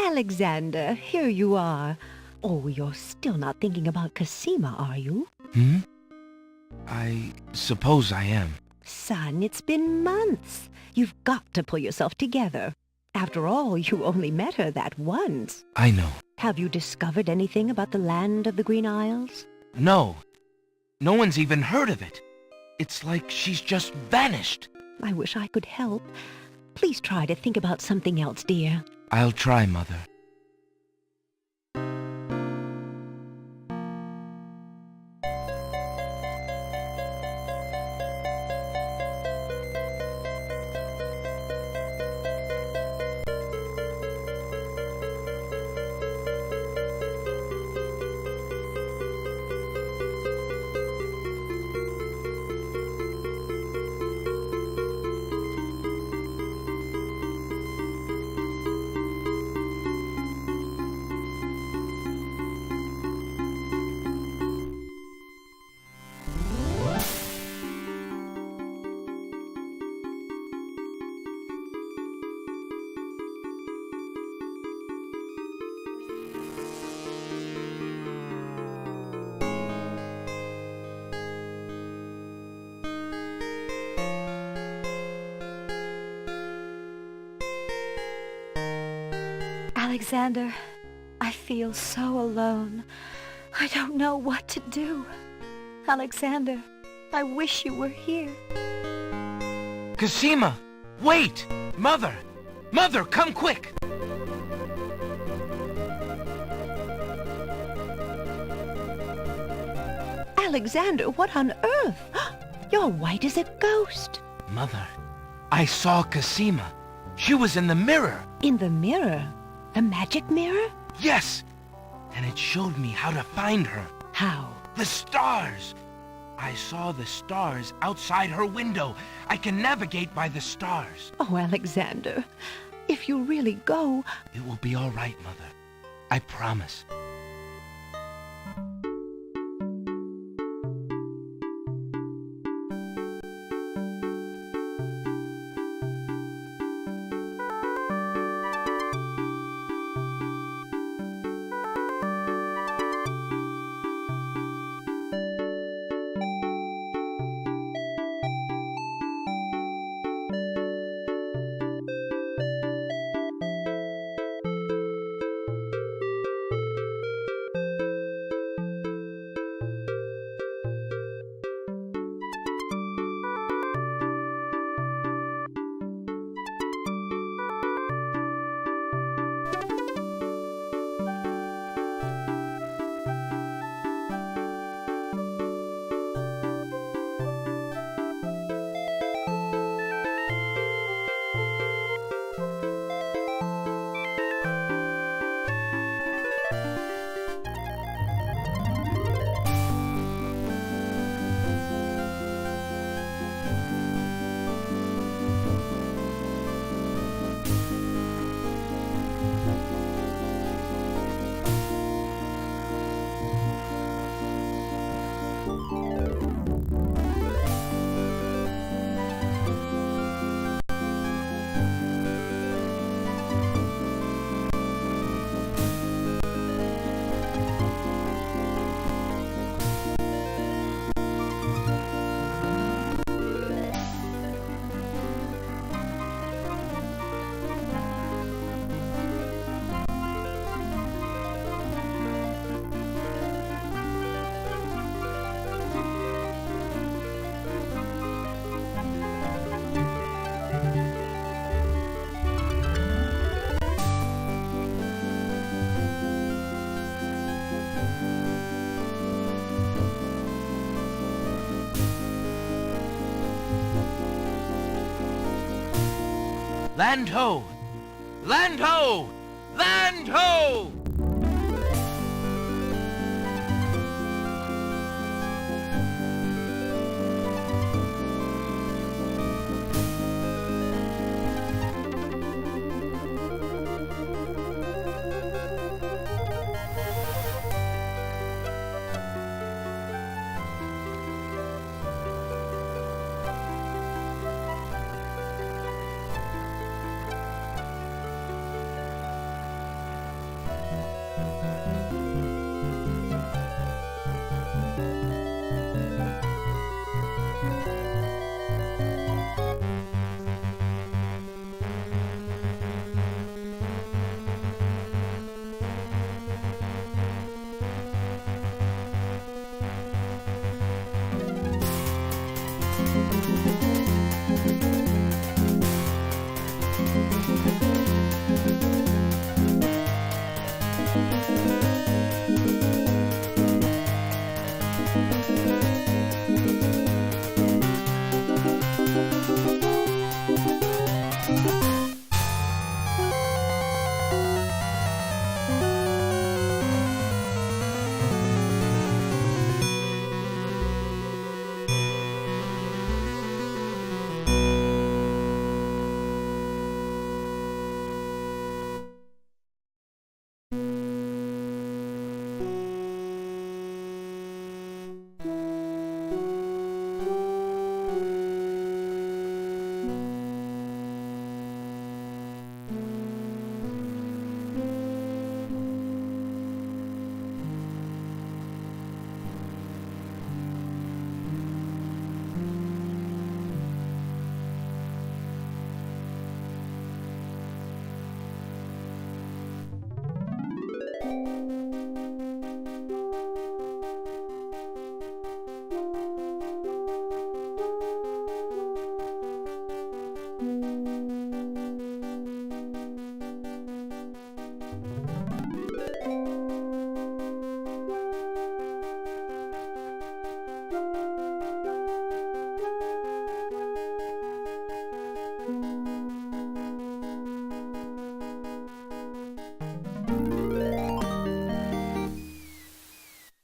Alexander, here you are. Oh, you're still not thinking about Cosima, are you? I suppose I am. Son, it's been months. You've got to pull yourself together. After all, you only met her that once. I know. Have you discovered anything about the land of the Green Isles? No. No one's even heard of it. It's like she's just vanished. I wish I could help. Please try to think about something else, dear. I'll try, Mother. Alexander, I feel so alone. I don't know what to do. Alexander, I wish you were here. Cosima! Wait! Mother! Mother, come quick! Alexander, what on earth? You're white as a ghost. Mother, I saw Cosima. She was in the mirror. In the mirror? The magic mirror? Yes! And it showed me how to find her. How? The stars! I saw the stars outside her window. I can navigate by the stars. Oh, Alexander, if you really go... It will be all right, Mother. I promise. Land ho! Land ho! Land ho!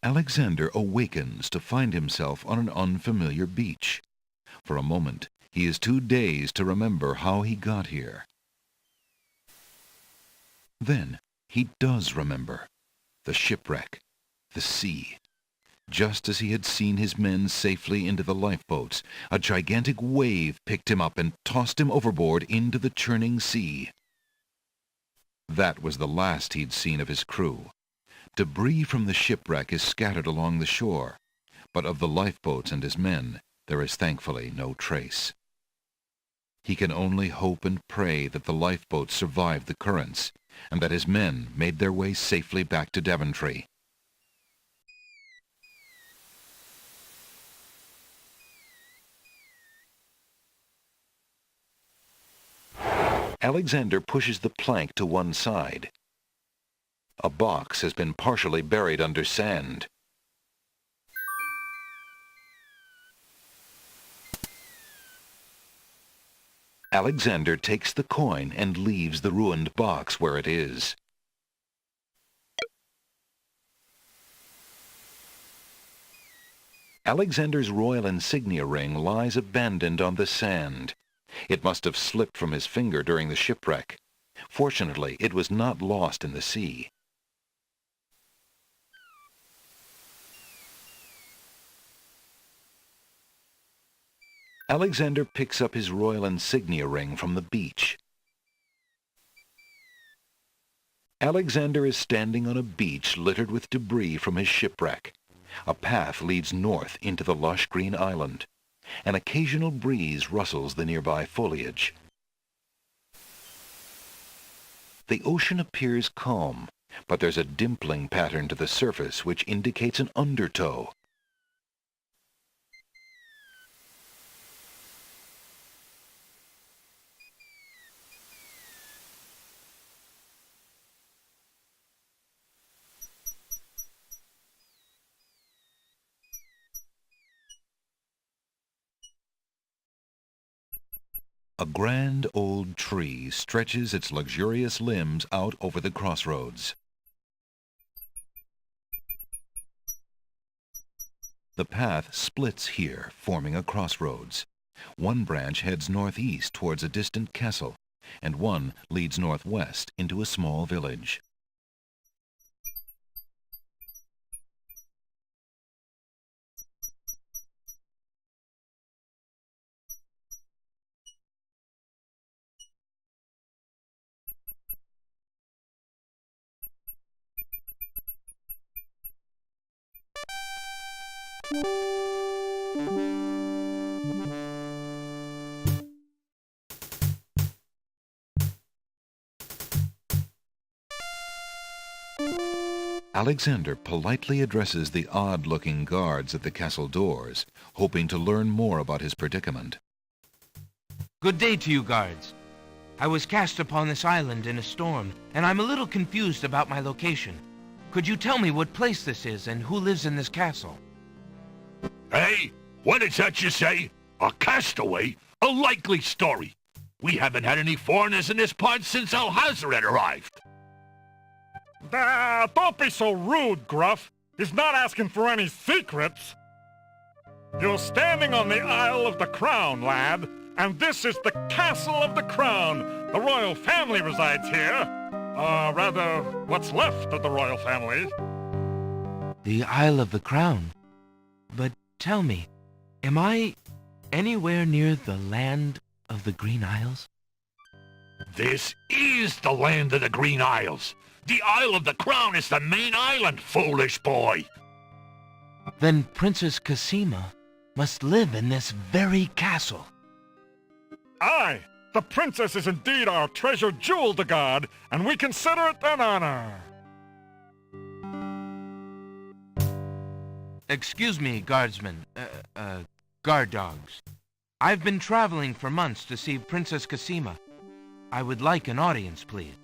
Alexander awakens to find himself on an unfamiliar beach. For a moment, he is too dazed to remember how he got here. Then he does remember. The shipwreck, the sea. Just as he had seen his men safely into the lifeboats, a gigantic wave picked him up and tossed him overboard into the churning sea. That was the last he'd seen of his crew. Debris from the shipwreck is scattered along the shore, but of the lifeboats and his men, there is thankfully no trace. He can only hope and pray that the lifeboats survived the currents, and that his men made their way safely back to Daventry. Alexander pushes the plank to one side. A box has been partially buried under sand. Alexander takes the coin and leaves the ruined box where it is. Alexander's royal insignia ring lies abandoned on the sand. It must have slipped from his finger during the shipwreck. Fortunately, it was not lost in the sea. Alexander picks up his royal insignia ring from the beach. Alexander is standing on a beach littered with debris from his shipwreck. A path leads north into the lush green island. An occasional breeze rustles the nearby foliage. The ocean appears calm, but there's a dimpling pattern to the surface which indicates an undertow. A grand old tree stretches its luxurious limbs out over the crossroads. The path splits here, forming a crossroads. One branch heads northeast towards a distant castle, and one leads northwest into a small village. Alexander politely addresses the odd-looking guards at the castle doors, hoping to learn more about his predicament. Good day to you, guards. I was cast upon this island in a storm, and I'm a little confused about my location. Could you tell me what place this is and who lives in this castle? Hey, what is that you say? A castaway? A likely story. We haven't had any foreigners in this part since Alhazred arrived. Don't be so rude, Gruff. He's not asking for any secrets. You're standing on the Isle of the Crown, lad, and this is the Castle of the Crown. The royal family resides here. Rather, what's left of the royal family. The Isle of the Crown. But tell me, am I anywhere near the land of the Green Isles? This is the land of the Green Isles. The Isle of the Crown is the main island, foolish boy. Then Princess Cassima must live in this very castle. Aye, the princess is indeed our treasured jewel to God, and we consider it an honor. Excuse me, guardsmen, guard dogs. I've been traveling for months to see Princess Cassima. I would like an audience, please.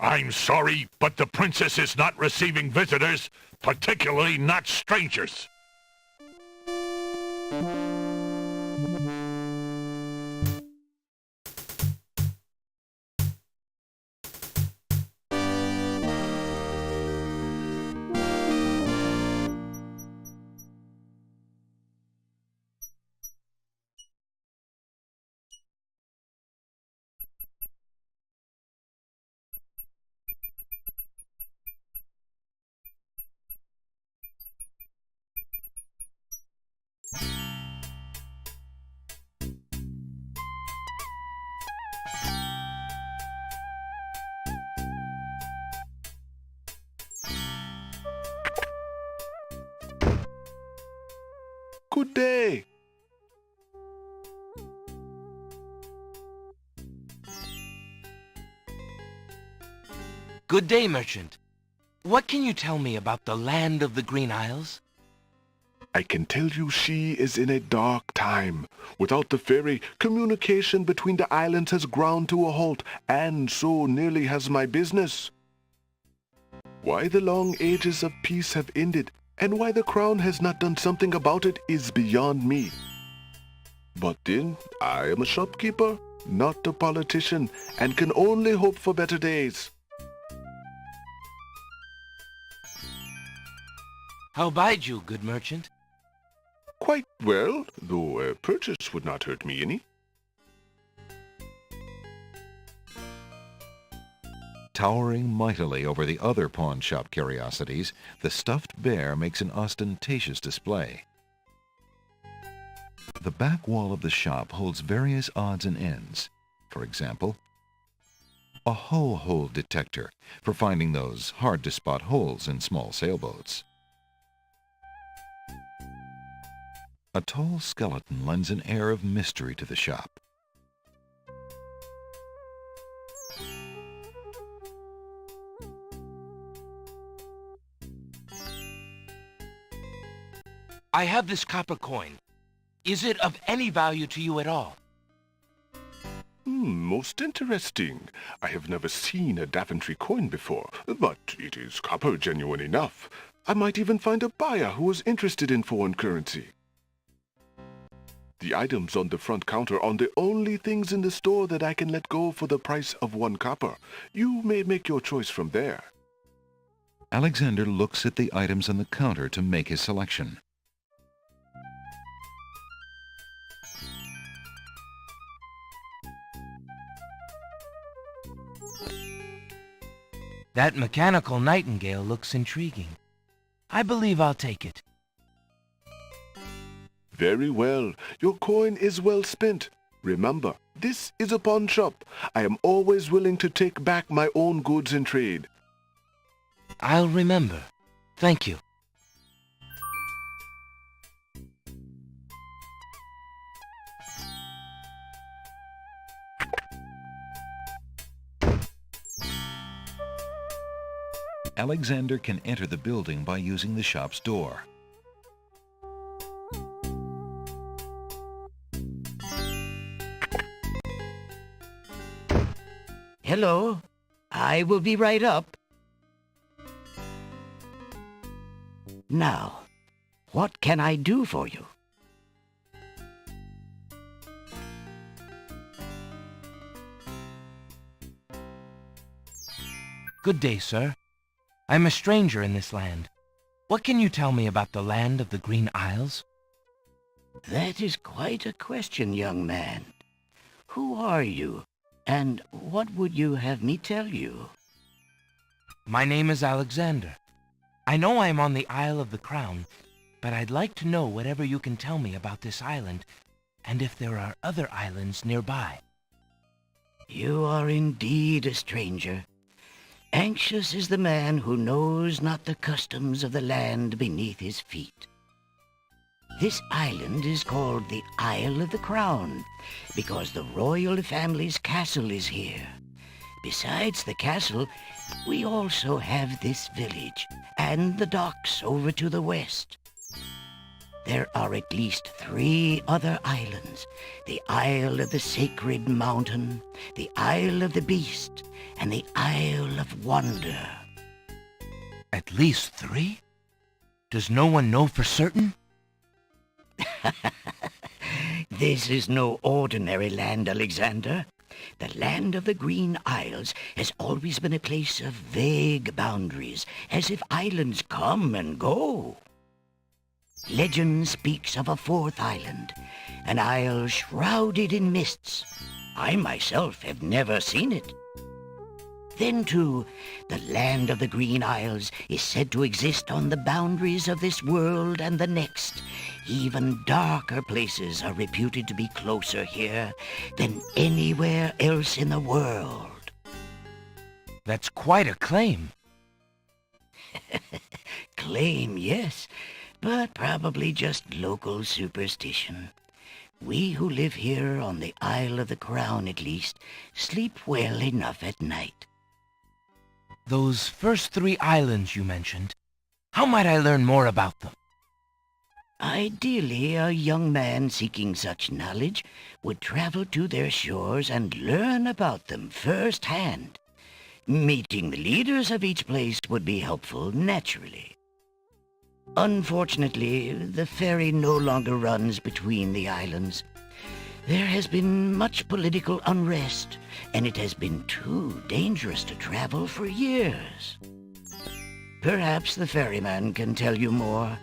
I'm sorry, but the princess is not receiving visitors, particularly not strangers. Good day. Good day, merchant. What can you tell me about the land of the Green Isles? I can tell you she is in a dark time. Without the ferry, communication between the islands has ground to a halt, and so nearly has my business. Why the long ages of peace have ended, and why the crown has not done something about it is beyond me. But then, I am a shopkeeper, not a politician, and can only hope for better days. How bide you, good merchant? Quite well, though a purchase would not hurt me any. Towering mightily over the other pawn shop curiosities, the stuffed bear makes an ostentatious display. The back wall of the shop holds various odds and ends. For example, a hull hole detector for finding those hard-to-spot holes in small sailboats. A tall skeleton lends an air of mystery to the shop. I have this copper coin. Is it of any value to you at all? Most interesting. I have never seen a Daventry coin before, but it is copper genuine enough. I might even find a buyer who is interested in foreign currency. The items on the front counter are the only things in the store that I can let go for the price of 1 copper. You may make your choice from there. Alexander looks at the items on the counter to make his selection. That mechanical nightingale looks intriguing. I believe I'll take it. Very well. Your coin is well spent. Remember, this is a pawn shop. I am always willing to take back my own goods in trade. I'll remember. Thank you. Alexander can enter the building by using the shop's door. Hello. I will be right up. Now, what can I do for you? Good day, sir. I'm a stranger in this land. What can you tell me about the land of the Green Isles? That is quite a question, young man. Who are you, and what would you have me tell you? My name is Alexander. I know I'm on the Isle of the Crown, but I'd like to know whatever you can tell me about this island, and if there are other islands nearby. You are indeed a stranger. Anxious is the man who knows not the customs of the land beneath his feet. This island is called the Isle of the Crown, because the royal family's castle is here. Besides the castle, we also have this village, and the docks over to the west. There are at least 3 other islands: the Isle of the Sacred Mountain, the Isle of the Beast, and the Isle of Wonder. At least 3? Does no one know for certain? This is no ordinary land, Alexander. The land of the Green Isles has always been a place of vague boundaries, as if islands come and go. Legend speaks of a 4th island, an isle shrouded in mists. I myself have never seen it. Then, too, the land of the Green Isles is said to exist on the boundaries of this world and the next. Even darker places are reputed to be closer here than anywhere else in the world. That's quite a claim. Claim, yes, but probably just local superstition. We who live here on the Isle of the Crown, at least, sleep well enough at night. Those first 3 islands you mentioned, how might I learn more about them? Ideally, a young man seeking such knowledge would travel to their shores and learn about them firsthand. Meeting the leaders of each place would be helpful, naturally. Unfortunately, the ferry no longer runs between the islands. There has been much political unrest, and it has been too dangerous to travel for years. Perhaps the ferryman can tell you more.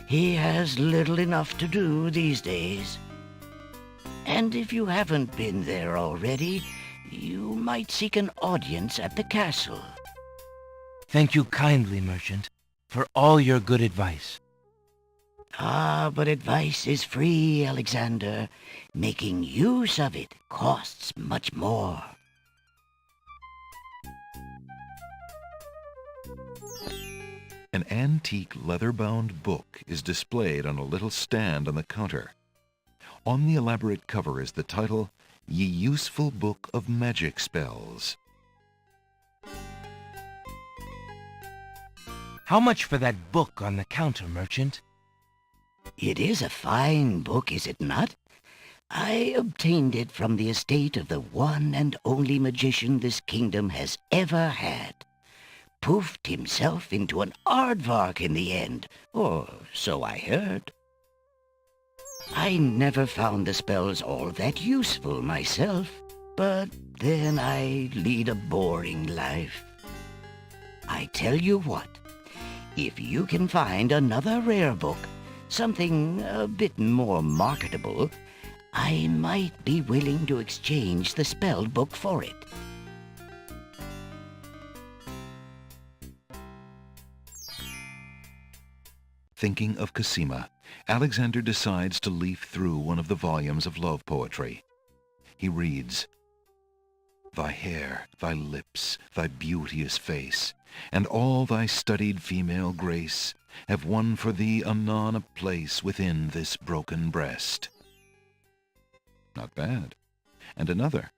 He has little enough to do these days. And if you haven't been there already, you might seek an audience at the castle. Thank you kindly, merchant, for all your good advice. Ah, but advice is free, Alexander. Making use of it costs much more. An antique leather-bound book is displayed on a little stand on the counter. On the elaborate cover is the title, Ye Useful Book of Magic Spells. How much for that book on the counter, merchant? It is a fine book, is it not? I obtained it from the estate of the one and only magician this kingdom has ever had. Poofed himself into an aardvark in the end, or so I heard. I never found the spells all that useful myself, but then I lead a boring life. I tell you what, if you can find another rare book, something a bit more marketable, I might be willing to exchange the spelled book for it. Thinking of Cosima, Alexander decides to leaf through one of the volumes of love poetry. He reads, Thy hair, thy lips, thy beauteous face, and all thy studied female grace have won for thee anon a place within this broken breast. Not bad. And another.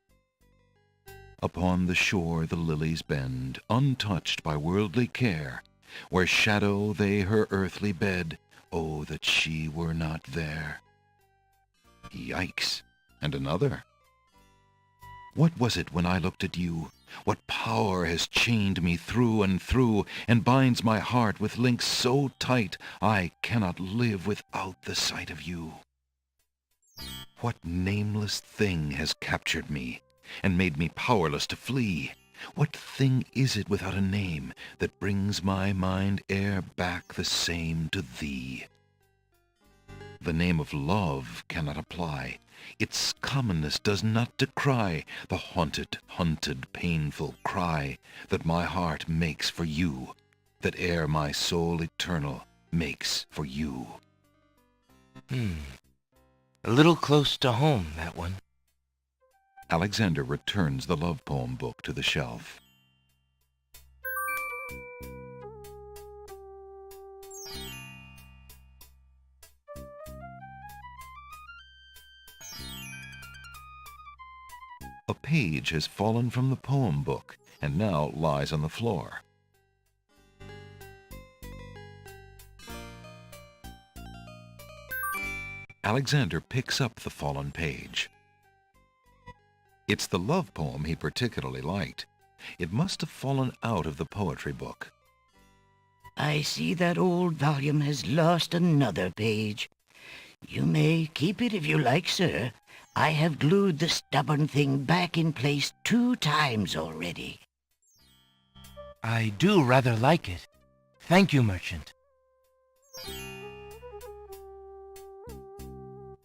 Upon the shore the lilies bend, untouched by worldly care, where shadow they her earthly bed, oh, that she were not there. Yikes. And another. What was it when I looked at you? What power has chained me through and binds my heart with links so tight I cannot live without the sight of you? What nameless thing has captured me and made me powerless to flee? What thing is it without a name that brings my mind e'er back the same to thee? The name of love cannot apply. Its commonness does not decry the haunted, hunted, painful cry that my heart makes for you, that e'er my soul eternal makes for you. A little close to home, that one. Alexander returns the love poem book to the shelf. A page has fallen from the poem book and now lies on the floor. Alexander picks up the fallen page. It's the love poem he particularly liked. It must have fallen out of the poetry book. I see that old volume has lost another page. You may keep it if you like, sir. I have glued the stubborn thing back in place 2 times already. I do rather like it. Thank you, merchant.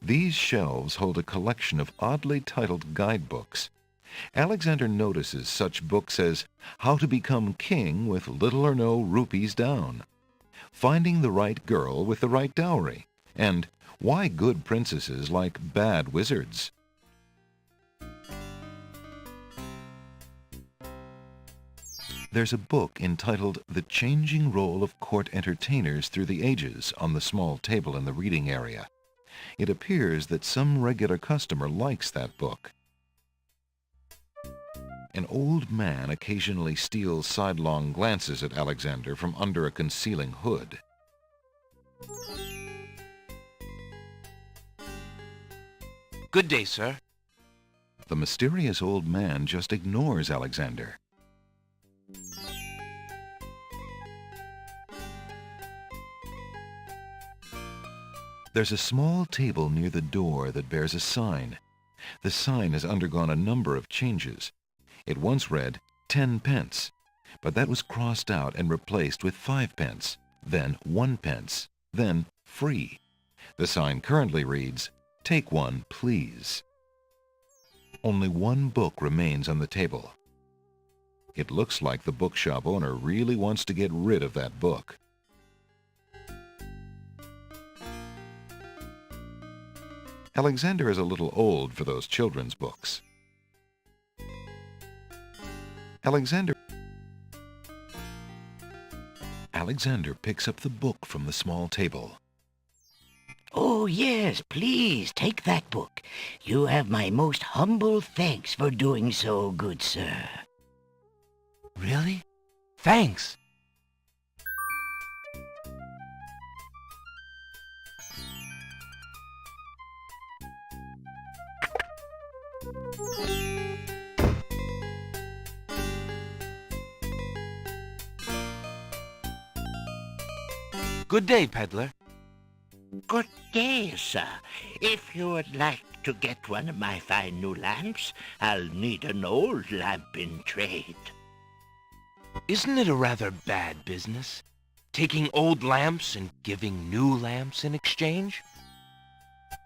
These shelves hold a collection of oddly titled guidebooks. Alexander notices such books as How to Become King with Little or No Rupees Down, Finding the Right Girl with the Right Dowry, and Why Good Princesses Like Bad Wizards. There's a book entitled The Changing Role of Court Entertainers Through the Ages on the small table in the reading area. It appears that some regular customer likes that book. An old man occasionally steals sidelong glances at Alexander from under a concealing hood. Good day, sir. The mysterious old man just ignores Alexander. There's a small table near the door that bears a sign. The sign has undergone a number of changes. It once read 10 pence, but that was crossed out and replaced with 5 pence, then 1 pence, then free. The sign currently reads, Take one, please. Only one book remains on the table. It looks like the bookshop owner really wants to get rid of that book. Alexander is a little old for those children's books. Alexander picks up the book from the small table. Oh, yes, please, take that book. You have my most humble thanks for doing so, good sir. Really? Thanks. Good day, peddler. Good day, sir. If you would like to get one of my fine new lamps, I'll need an old lamp in trade. Isn't it a rather bad business? Taking old lamps and giving new lamps in exchange?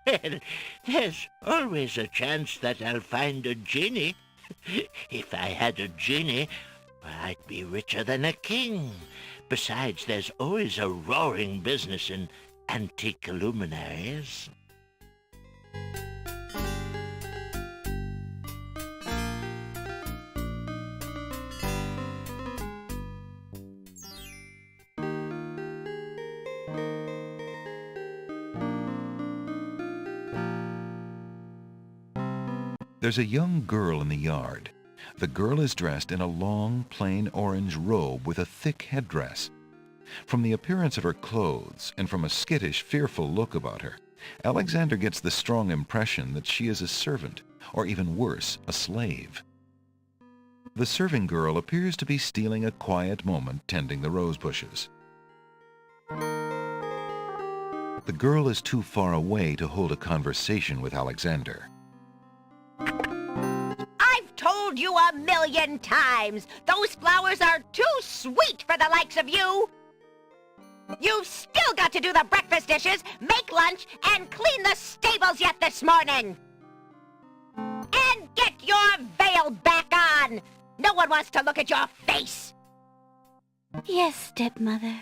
Well, there's always a chance that I'll find a genie. If I had a genie, I'd be richer than a king. Besides, there's always a roaring business in antique luminaries. There's a young girl in the yard. The girl is dressed in a long, plain orange robe with a thick headdress. From the appearance of her clothes and from a skittish, fearful look about her, Alexander gets the strong impression that she is a servant, or even worse, a slave. The serving girl appears to be stealing a quiet moment tending the rose bushes. The girl is too far away to hold a conversation with Alexander. I've told you 1,000,000 times, those flowers are too sweet for the likes of you. You've still got to do the breakfast dishes, make lunch, and clean the stables yet this morning. And get your veil back on. No one wants to look at your face. Yes, stepmother.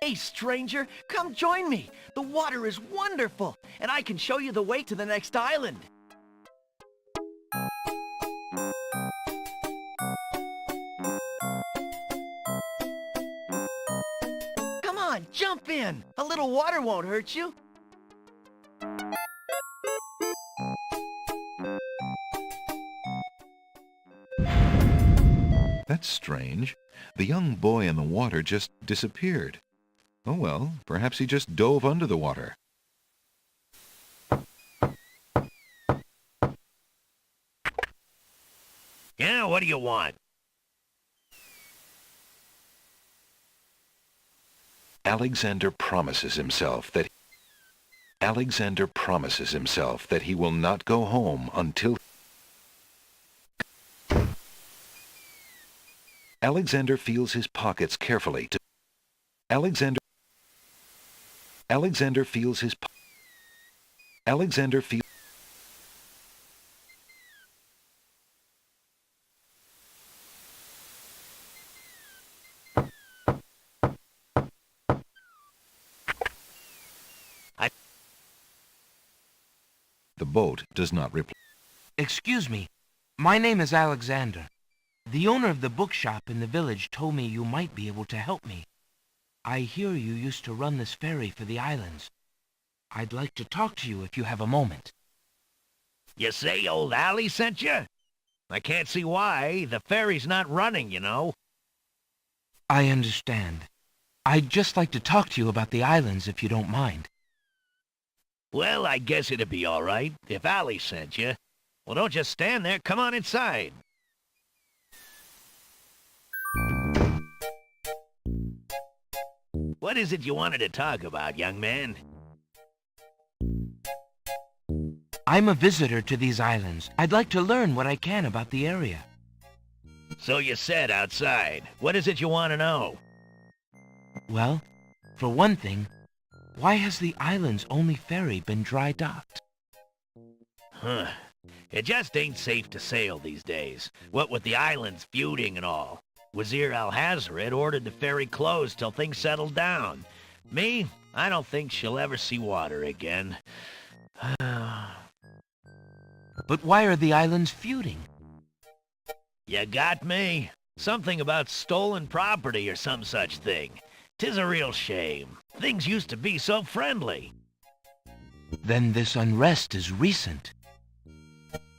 Hey, stranger, come join me. The water is wonderful, and I can show you the way to the next island. Come on, jump in. A little water won't hurt you. That's strange. The young boy in the water just disappeared. Oh well, perhaps he just dove under the water. Yeah, what do you want? Alexander promises himself that he will not go home until Alexander feels his pockets carefully to Alexander feels his Alexander feels The boat does not reply. Excuse me. My name is Alexander. The owner of the bookshop in the village told me you might be able to help me. I hear you used to run this ferry for the islands. I'd like to talk to you if you have a moment. You say old Allie sent you? I can't see why. The ferry's not running, you know. I understand. I'd just like to talk to you about the islands if you don't mind. Well, I guess it'd be all right if Allie sent you. Well, don't just stand there. Come on inside. What is it you wanted to talk about, young man? I'm a visitor to these islands. I'd like to learn what I can about the area. So you said outside. What is it you want to know? Well, for one thing, why has the island's only ferry been dry docked? Huh. It just ain't safe to sail these days. What with the islands feuding and all. Wazir al-Hazred ordered the ferry closed till things settled down. Me, I don't think she'll ever see water again. But why are the islands feuding? You got me. Something about stolen property or some such thing. 'Tis a real shame. Things used to be so friendly. Then this unrest is recent.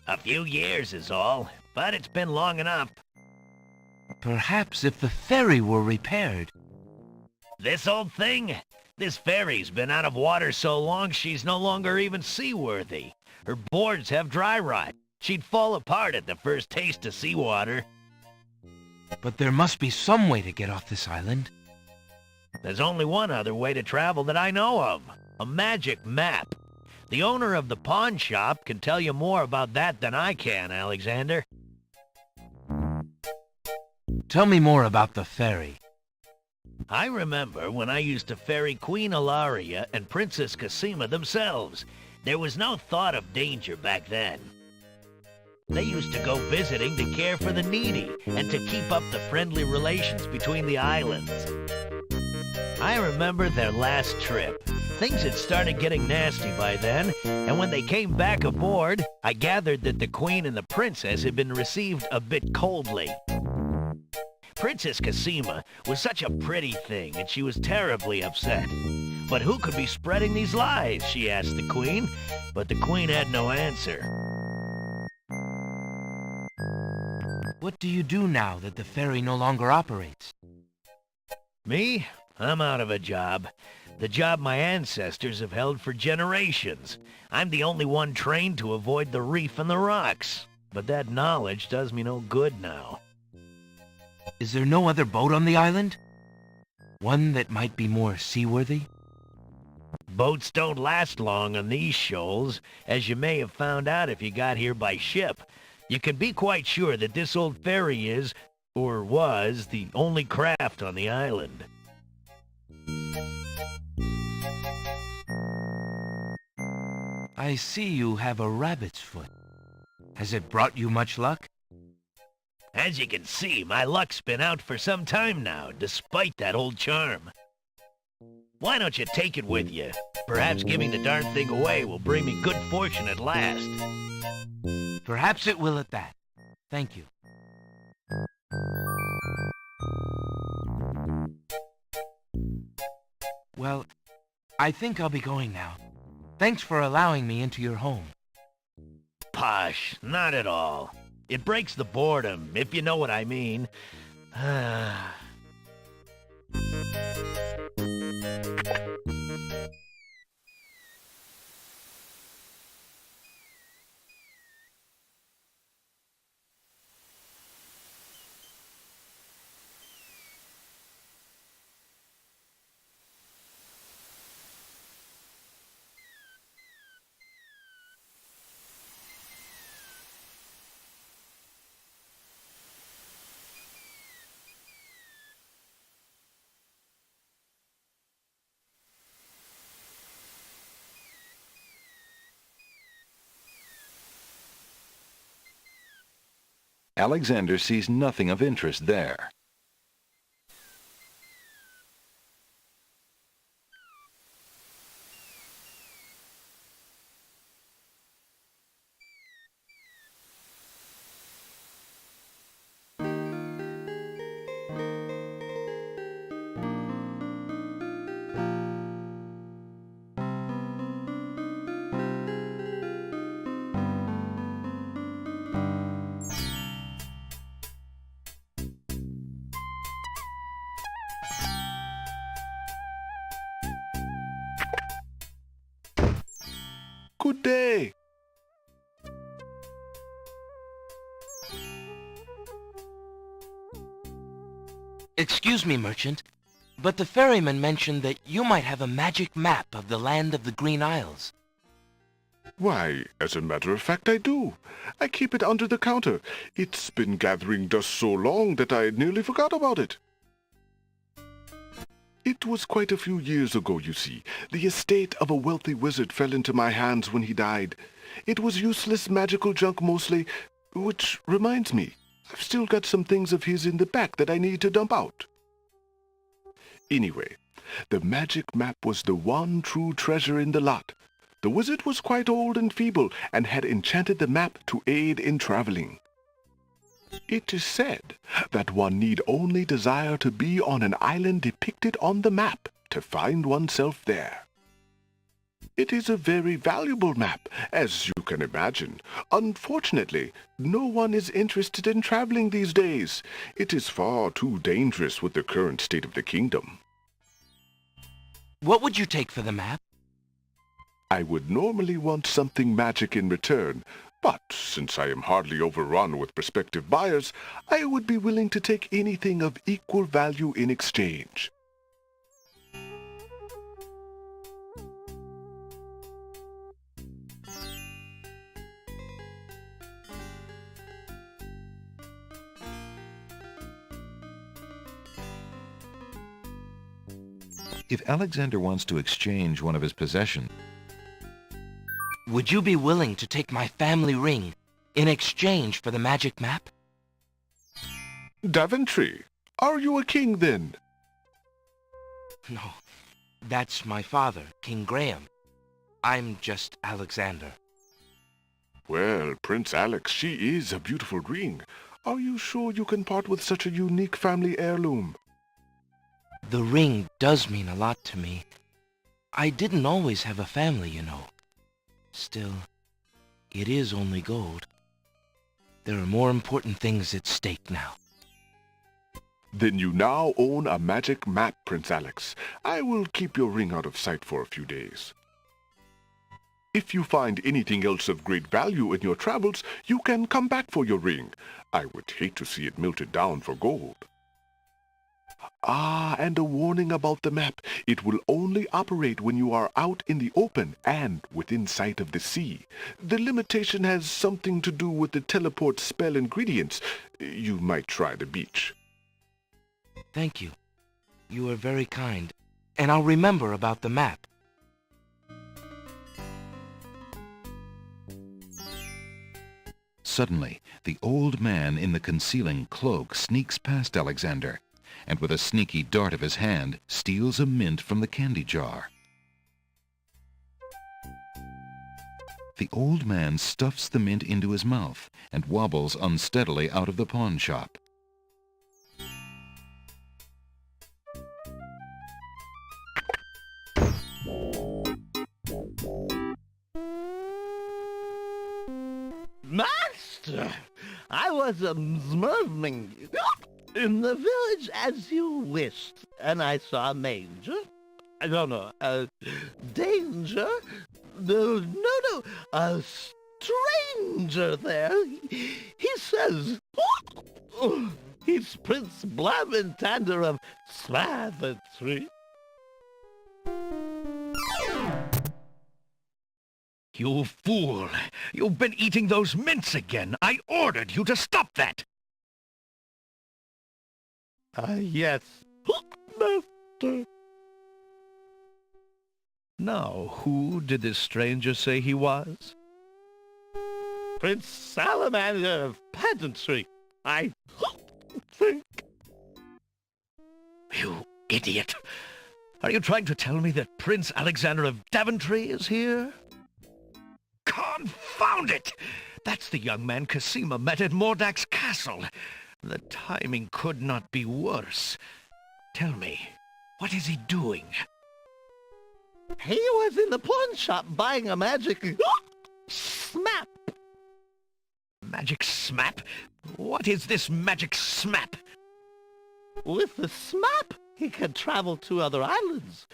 A few years is all, but it's been long enough. Perhaps if the ferry were repaired. This old thing? This ferry's been out of water so long she's no longer even seaworthy. Her boards have dry rot. She'd fall apart at the first taste of seawater. But there must be some way to get off this island. There's only one other way to travel that I know of. A magic map. The owner of the pawn shop can tell you more about that than I can, Alexander. Tell me more about the ferry. I remember when I used to ferry Queen Ilaria and Princess Cassima themselves. There was no thought of danger back then. They used to go visiting to care for the needy and to keep up the friendly relations between the islands. I remember their last trip. Things had started getting nasty by then, and when they came back aboard, I gathered that the Queen and the Princess had been received a bit coldly. Princess Cassima was such a pretty thing, and she was terribly upset. But who could be spreading these lies, she asked the Queen, but the Queen had no answer. What do you do now that the ferry no longer operates? Me? I'm out of a job. The job my ancestors have held for generations. I'm the only one trained to avoid the reef and the rocks. But that knowledge does me no good now. Is there no other boat on the island? One that might be more seaworthy? Boats don't last long on these shoals, as you may have found out if you got here by ship. You can be quite sure that this old ferry is, or was, the only craft on the island. I see you have a rabbit's foot. Has it brought you much luck? As you can see, my luck's been out for some time now, despite that old charm. Why don't you take it with you? Perhaps giving the darn thing away will bring me good fortune at last. Perhaps it will at that. Thank you. Well, I think I'll be going now. Thanks for allowing me into your home. Posh, not at all. It breaks the boredom, if you know what I mean. Alexander sees nothing of interest there. Good day. Excuse me, merchant, but the ferryman mentioned that you might have a magic map of the land of the Green Isles. Why, as a matter of fact, I do. I keep it under the counter. It's been gathering dust so long that I nearly forgot about it. It was quite a few years ago, you see. The estate of a wealthy wizard fell into my hands when he died. It was useless magical junk mostly, which reminds me, I've still got some things of his in the back that I need to dump out. Anyway, the magic map was the one true treasure in the lot. The wizard was quite old and feeble and had enchanted the map to aid in traveling. It is said that one need only desire to be on an island depicted on the map to find oneself there. It is a very valuable map, as you can imagine. Unfortunately, no one is interested in traveling these days. It is far too dangerous with the current state of the kingdom. What would you take for the map? I would normally want something magic in return, but since I am hardly overrun with prospective buyers, I would be willing to take anything of equal value in exchange. If Alexander wants to exchange one of his possessions, would you be willing to take my family ring in exchange for the magic map? Daventry, are you a king then? No, that's my father, King Graham. I'm just Alexander. Well, Prince Alex, she is a beautiful ring. Are you sure you can part with such a unique family heirloom? The ring does mean a lot to me. I didn't always have a family, you know. Still, it is only gold. There are more important things at stake now. Then you now own a magic map, Prince Alex. I will keep your ring out of sight for a few days. If you find anything else of great value in your travels, you can come back for your ring. I would hate to see it melted down for gold. Ah, and a warning about the map. It will only operate when you are out in the open and within sight of the sea. The limitation has something to do with the teleport spell ingredients. You might try the beach. Thank you. You are very kind. And I'll remember about the map. Suddenly, the old man in the concealing cloak sneaks past Alexander, and with a sneaky dart of his hand, steals a mint from the candy jar. The old man stuffs the mint into his mouth and wobbles unsteadily out of the pawn shop. Master, I was observing in the village as you wished, and I saw a manger. Danger? No, a stranger there. He says, he's Prince Blamentander of Savagery. You fool! You've been eating those mints again! I ordered you to stop that! Yes, Master. Now, who did this stranger say he was? Prince Salamander of Pageantry, I think. You idiot! Are you trying to tell me that Prince Alexander of Daventry is here? Confound it! That's the young man Cassima met at Mordak's castle. The timing could not be worse. Tell me, what is he doing? He was in the pawn shop buying a magic smap. Magic smap? What is this magic smap? With the smap, he can travel to other islands.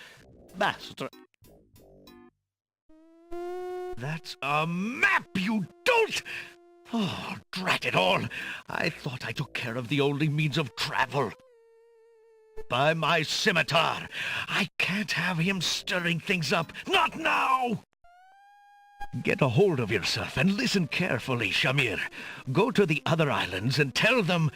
Master. That's a map, you dolt! Oh, drat it all! I thought I took care of the only means of travel. By my scimitar! I can't have him stirring things up. Not now! Get a hold of yourself and listen carefully, Shamir. Go to the other islands and tell them...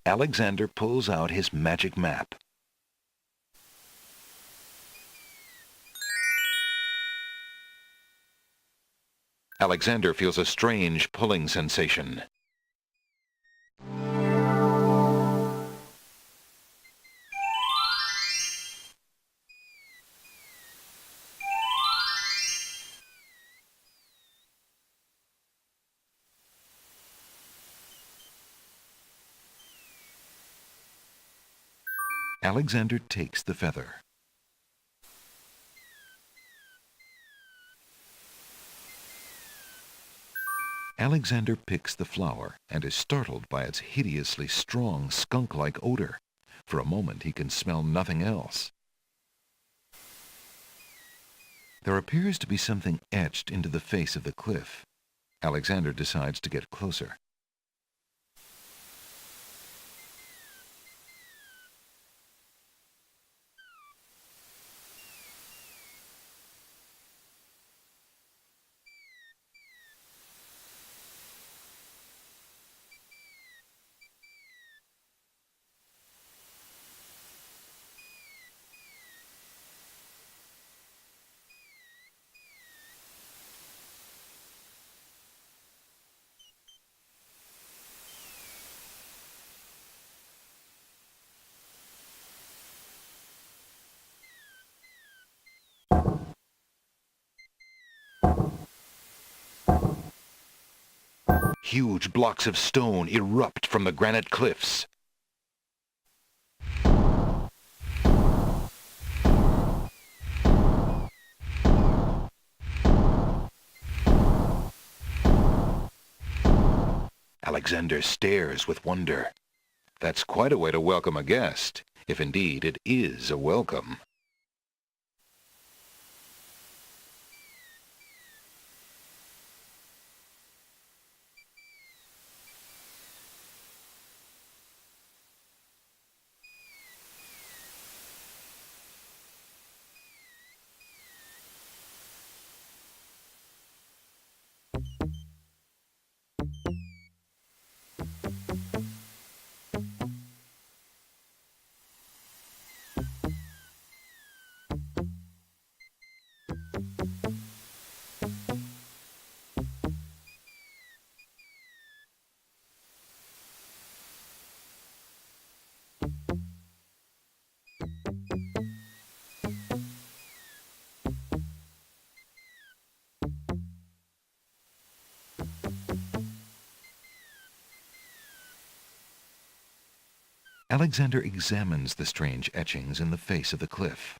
Alexander pulls out his magic map. Alexander feels a strange pulling sensation. Alexander takes the feather. Alexander picks the flower and is startled by its hideously strong skunk-like odor. For a moment he can smell nothing else. There appears to be something etched into the face of the cliff. Alexander decides to get closer. Huge blocks of stone erupt from the granite cliffs. Alexander stares with wonder. That's quite a way to welcome a guest, if indeed it is a welcome. Alexander examines the strange etchings in the face of the cliff.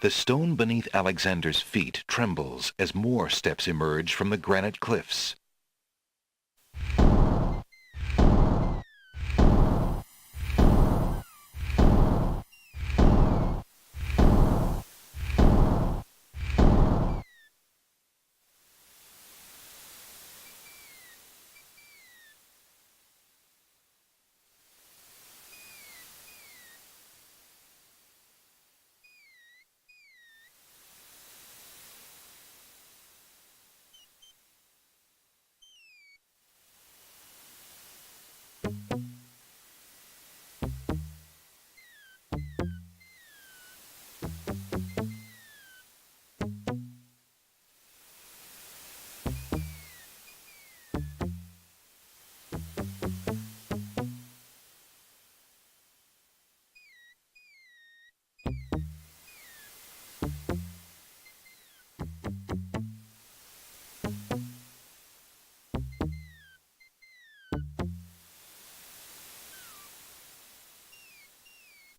The stone beneath Alexander's feet trembles as more steps emerge from the granite cliffs.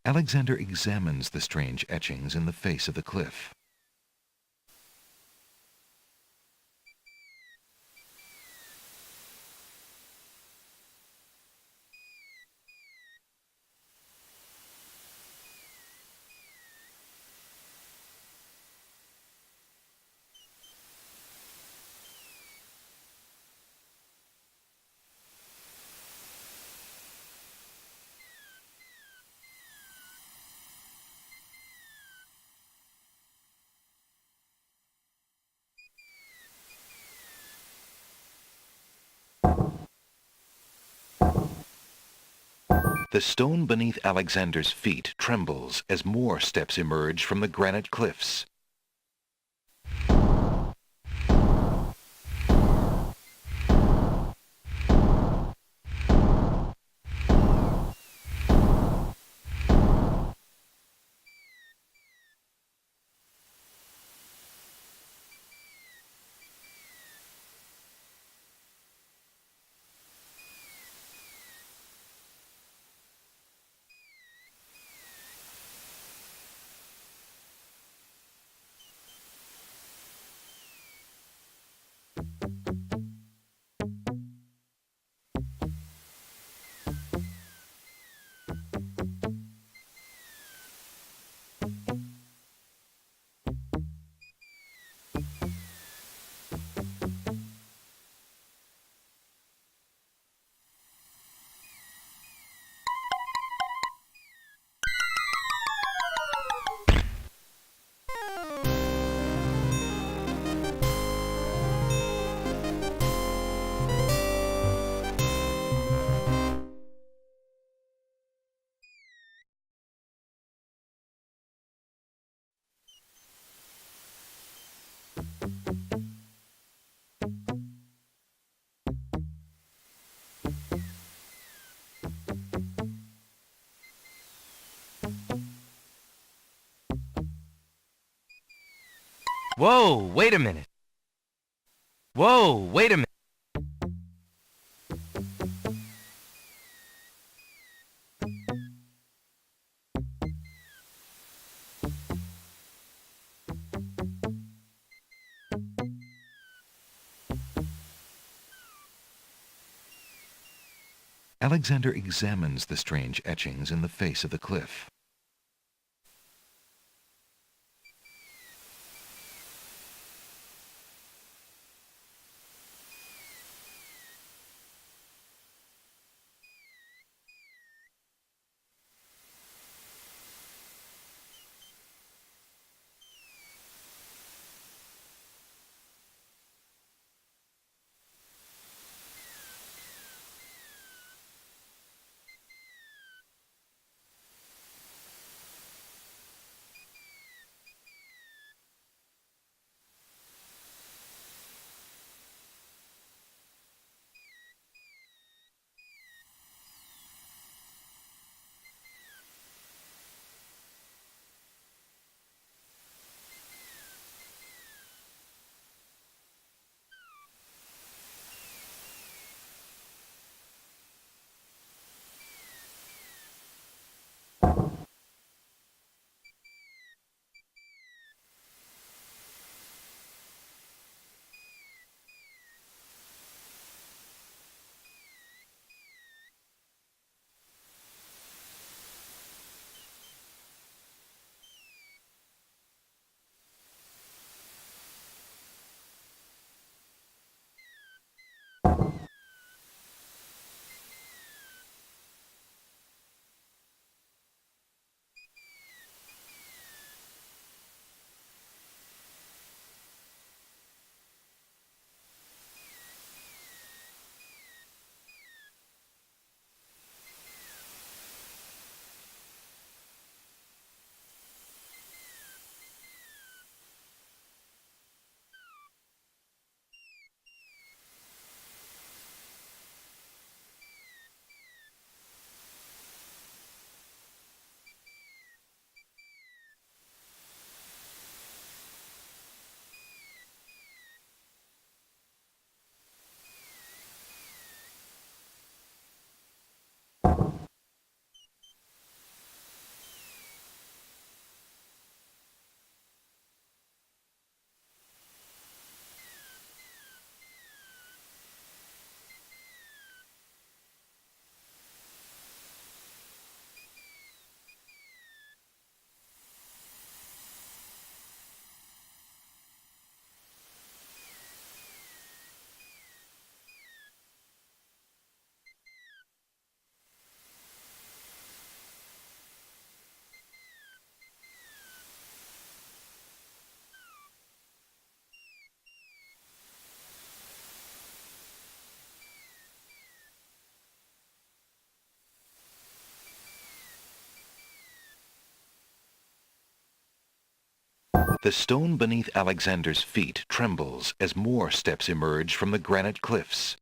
Alexander examines the strange etchings in the face of the cliff. The stone beneath Alexander's feet trembles as more steps emerge from the granite cliffs. Whoa, wait a minute. Whoa, wait a minute. Alexander examines the strange etchings in the face of the cliff. The stone beneath Alexander's feet trembles as more steps emerge from the granite cliffs.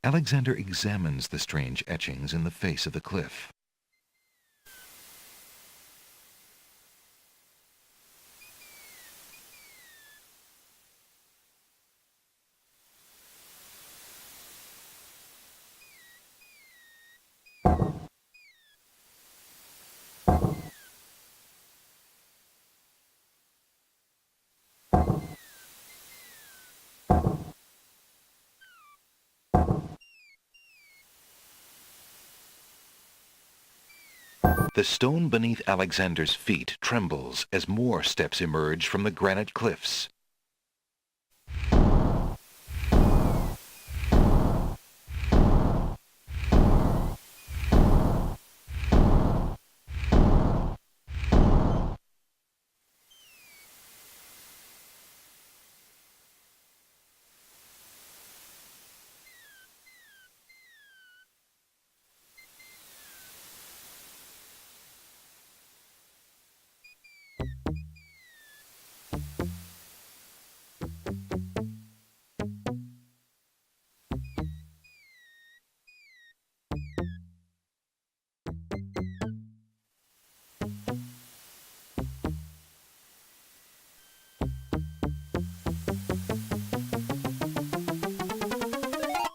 Alexander examines the strange etchings in the face of the cliff. The stone beneath Alexander's feet trembles as more steps emerge from the granite cliffs.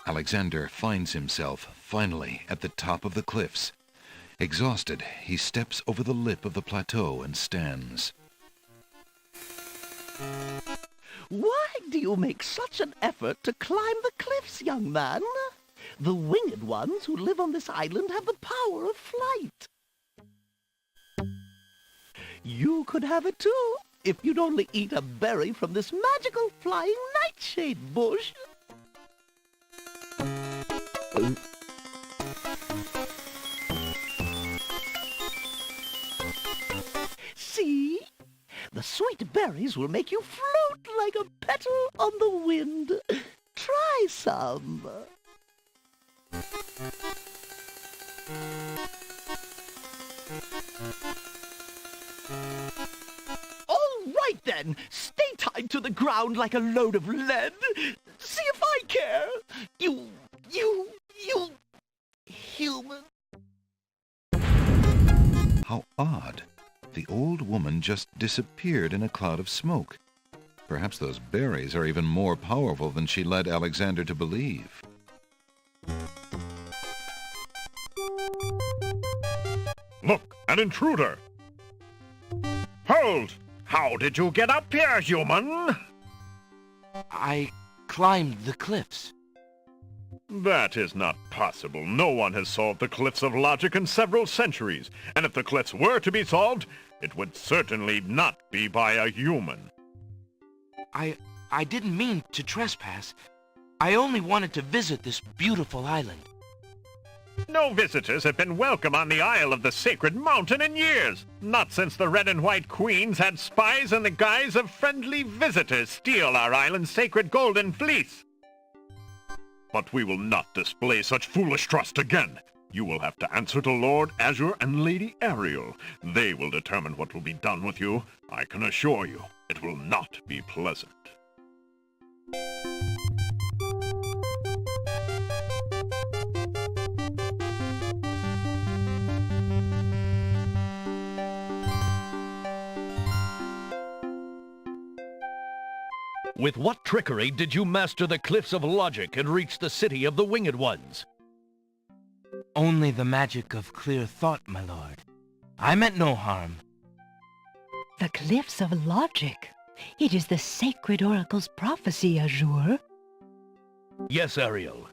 Alexander finds himself, finally, at the top of the cliffs. Exhausted, he steps over the lip of the plateau and stands. Why do you make such an effort to climb the cliffs, young man? The winged ones who live on this island have the power of flight. You could have it too, if you'd only eat a berry from this magical flying nightshade bush. See? The sweet berries will make you float like a petal on the wind. Try some. All right then, stay tied to the ground like a load of lead. See if I care. You human. How odd. The old woman just disappeared in a cloud of smoke. Perhaps those berries are even more powerful than she led Alexander to believe. Look, an intruder! Hold! How did you get up here, human? I climbed the cliffs. That is not possible. No one has solved the cliffs of logic in several centuries, and if the cliffs were to be solved, it would certainly not be by a human. I didn't mean to trespass. I only wanted to visit this beautiful island. No visitors have been welcome on the Isle of the Sacred Mountain in years. Not since the Red and White Queens had spies in the guise of friendly visitors steal our island's sacred golden fleece. But we will not display such foolish trust again. You will have to answer to Lord Azure and Lady Ariel. They will determine what will be done with you. I can assure you, it will not be pleasant. With what trickery did you master the cliffs of logic and reach the city of the winged ones? Only the magic of clear thought, my lord. I meant no harm. The cliffs of logic. It is the sacred oracle's prophecy, Azure. Yes, Ariel.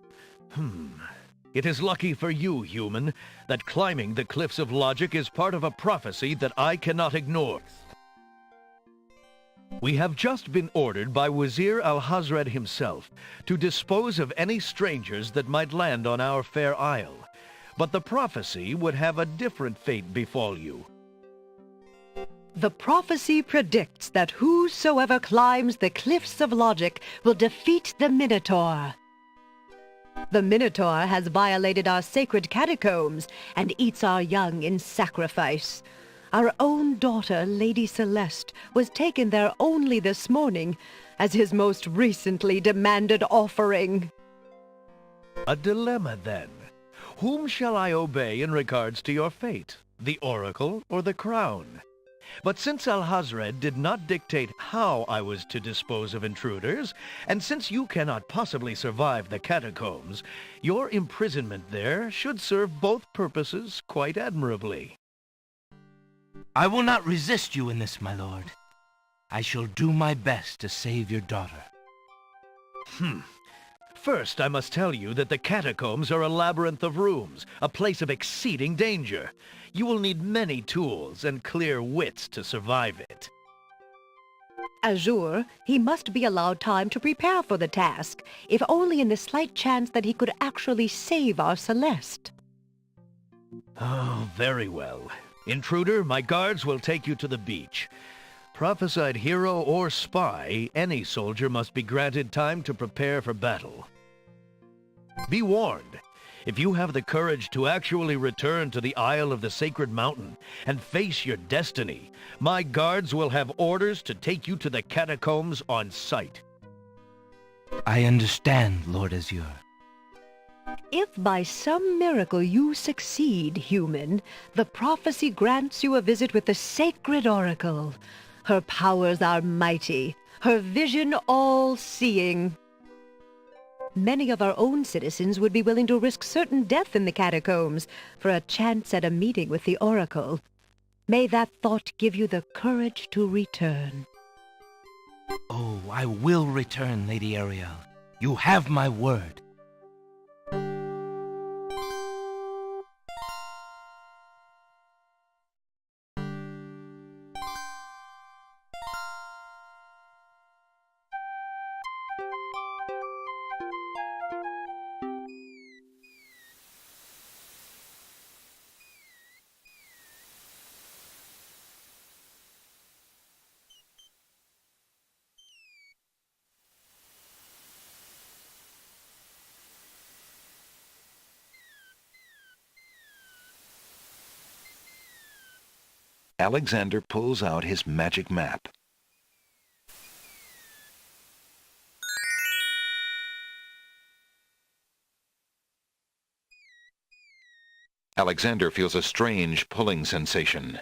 It is lucky for you, human, that climbing the cliffs of logic is part of a prophecy that I cannot ignore. We have just been ordered by Wazir Al-Hazred himself to dispose of any strangers that might land on our fair isle. But the prophecy would have a different fate befall you. The prophecy predicts that whosoever climbs the cliffs of logic will defeat the Minotaur. The Minotaur has violated our sacred catacombs and eats our young in sacrifice. Our own daughter, Lady Celeste, was taken there only this morning as his most recently demanded offering. A dilemma, then. Whom shall I obey in regards to your fate, the oracle or the crown? But since Al-Hazred did not dictate how I was to dispose of intruders, and since you cannot possibly survive the catacombs, your imprisonment there should serve both purposes quite admirably. I will not resist you in this, my lord. I shall do my best to save your daughter. First, I must tell you that the catacombs are a labyrinth of rooms, a place of exceeding danger. You will need many tools and clear wits to survive it. Azure, he must be allowed time to prepare for the task, if only in the slight chance that he could actually save our Celeste. Oh, very well. Intruder, my guards will take you to the beach. Prophesied hero or spy, any soldier must be granted time to prepare for battle. Be warned, if you have the courage to actually return to the Isle of the Sacred Mountain and face your destiny, my guards will have orders to take you to the catacombs on sight. I understand, Lord Azure. If by some miracle you succeed, human, the prophecy grants you a visit with the sacred oracle. Her powers are mighty, her vision all-seeing. Many of our own citizens would be willing to risk certain death in the catacombs for a chance at a meeting with the oracle. May that thought give you the courage to return. Oh, I will return, Lady Ariel. You have my word. Alexander pulls out his magic map. Alexander feels a strange pulling sensation.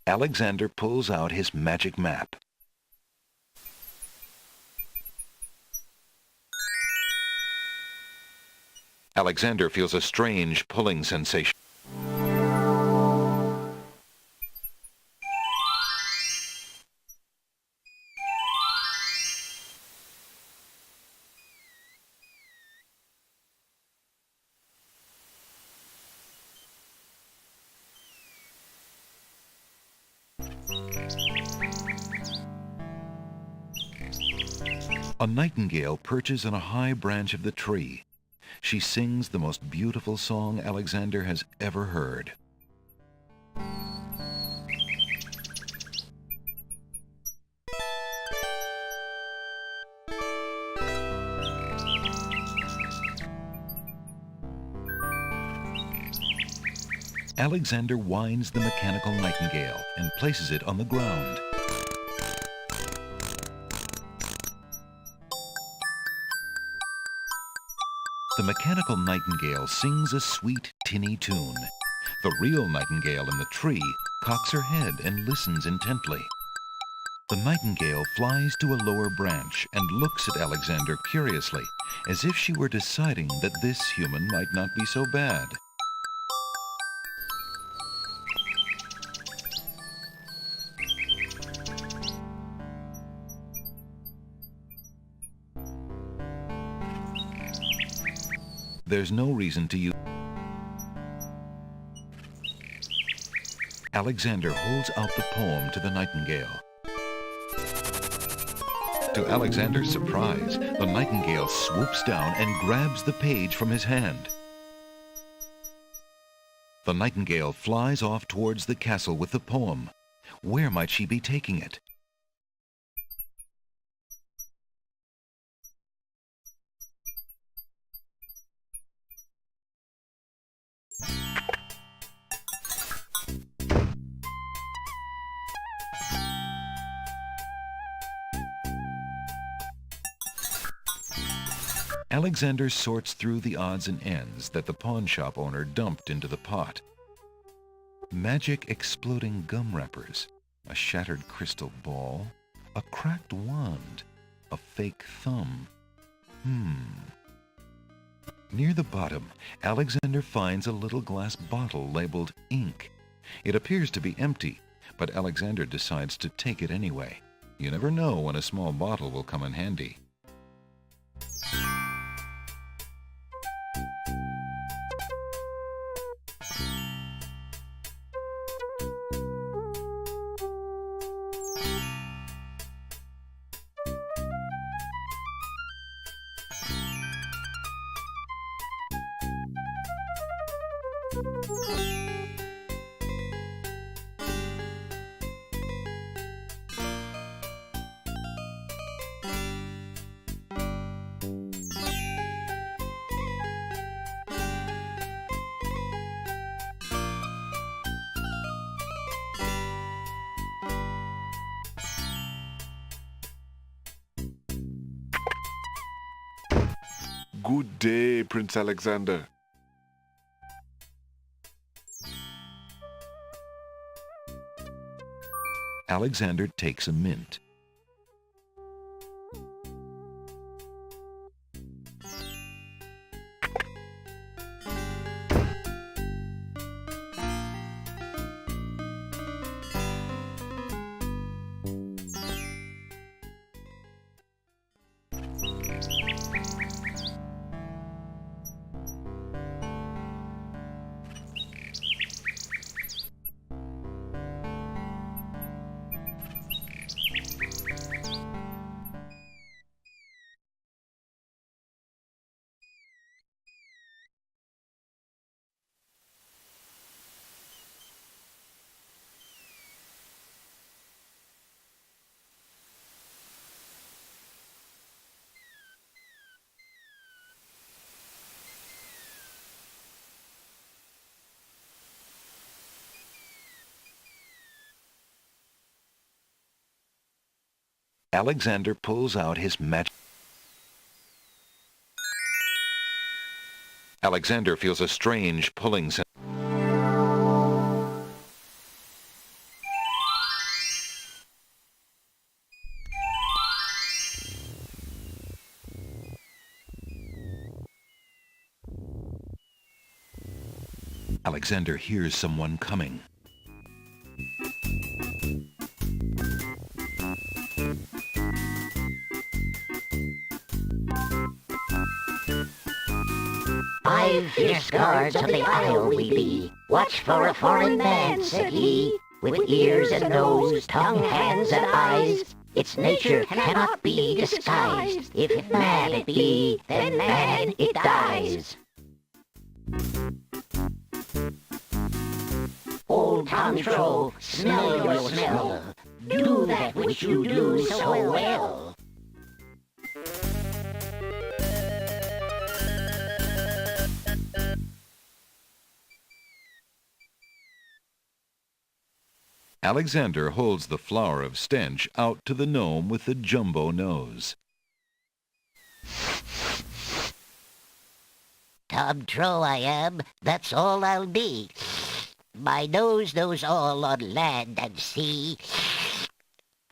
Alexander pulls out his magic map. Alexander feels a strange pulling sensation. A nightingale perches on a high branch of the tree. She sings the most beautiful song Alexander has ever heard. Alexander winds the mechanical nightingale and places it on the ground. The mechanical nightingale sings a sweet, tinny tune. The real nightingale in the tree cocks her head and listens intently. The nightingale flies to a lower branch and looks at Alexander curiously, as if she were deciding that this human might not be so bad. There's no reason to use. Alexander holds out the poem to the nightingale. To Alexander's surprise, the nightingale swoops down and grabs the page from his hand. The nightingale flies off towards the castle with the poem. Where might she be taking it? Alexander sorts through the odds and ends that the pawn shop owner dumped into the pot. Magic exploding gum wrappers, a shattered crystal ball, a cracked wand, a fake thumb. Near the bottom, Alexander finds a little glass bottle labeled ink. It appears to be empty, but Alexander decides to take it anyway. You never know when a small bottle will come in handy. Good day, Prince Alexander. Alexander takes a mint. Alexander pulls out his magic. Alexander feels a strange pulling sound. Alexander hears someone coming. "5 fierce guards of the isle we be. Watch for a foreign man," said he, "with ears and nose, tongue, hands, and eyes. Its nature cannot be disguised. If man it be, then man it dies. Old Tom Troll, smell your smell. Do that which you do so well. Alexander holds the flower of stench out to the gnome with the jumbo nose. Tom Troll I am, that's all I'll be. My nose knows all on land and sea.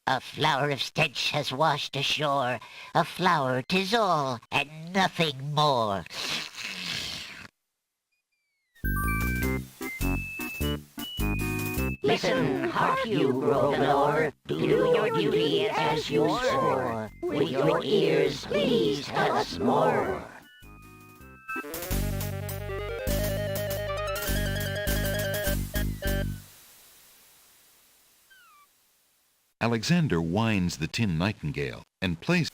A flower of stench has washed ashore. A flower 'tis all, and nothing more. Listen, hark you, broken oar, do your duty as you swore. With your ears, please tell us more. Alexander winds the tin nightingale and plays.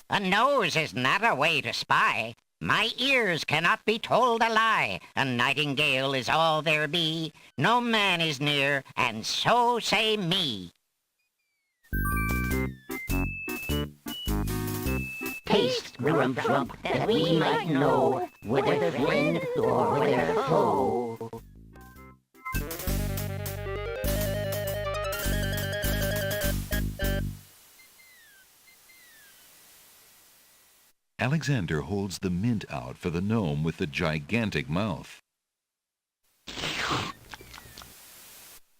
A nose is not a way to spy. My ears cannot be told a lie. A nightingale is all there be. No man is near, and so say me. Taste, grump, grump, that we might know whether friend or whether foe. Alexander holds the mint out for the gnome with the gigantic mouth.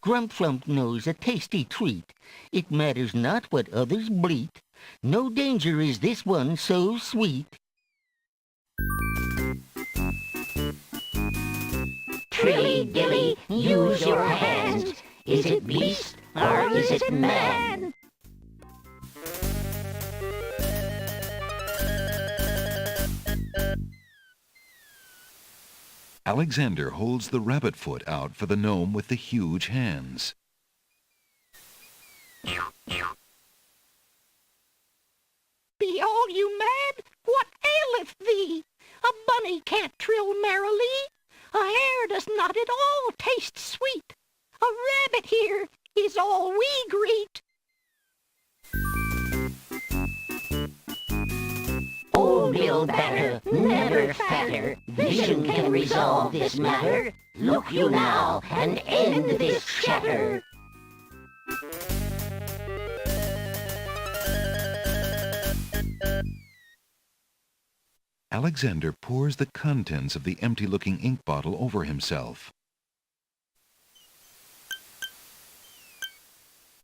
Grump knows a tasty treat. It matters not what others bleat. No danger is this one so sweet. Trilly dilly, use your hands. Is it beast or is it man? Alexander holds the rabbit foot out for the gnome with the huge hands. Be all you mad? What aileth thee? A bunny can't trill merrily. A hare does not at all taste sweet. A rabbit here is all we greet. Old Bill Batter, never fatter, vision can resolve this matter. Look you now, and end this chatter. Alexander pours the contents of the empty-looking ink bottle over himself.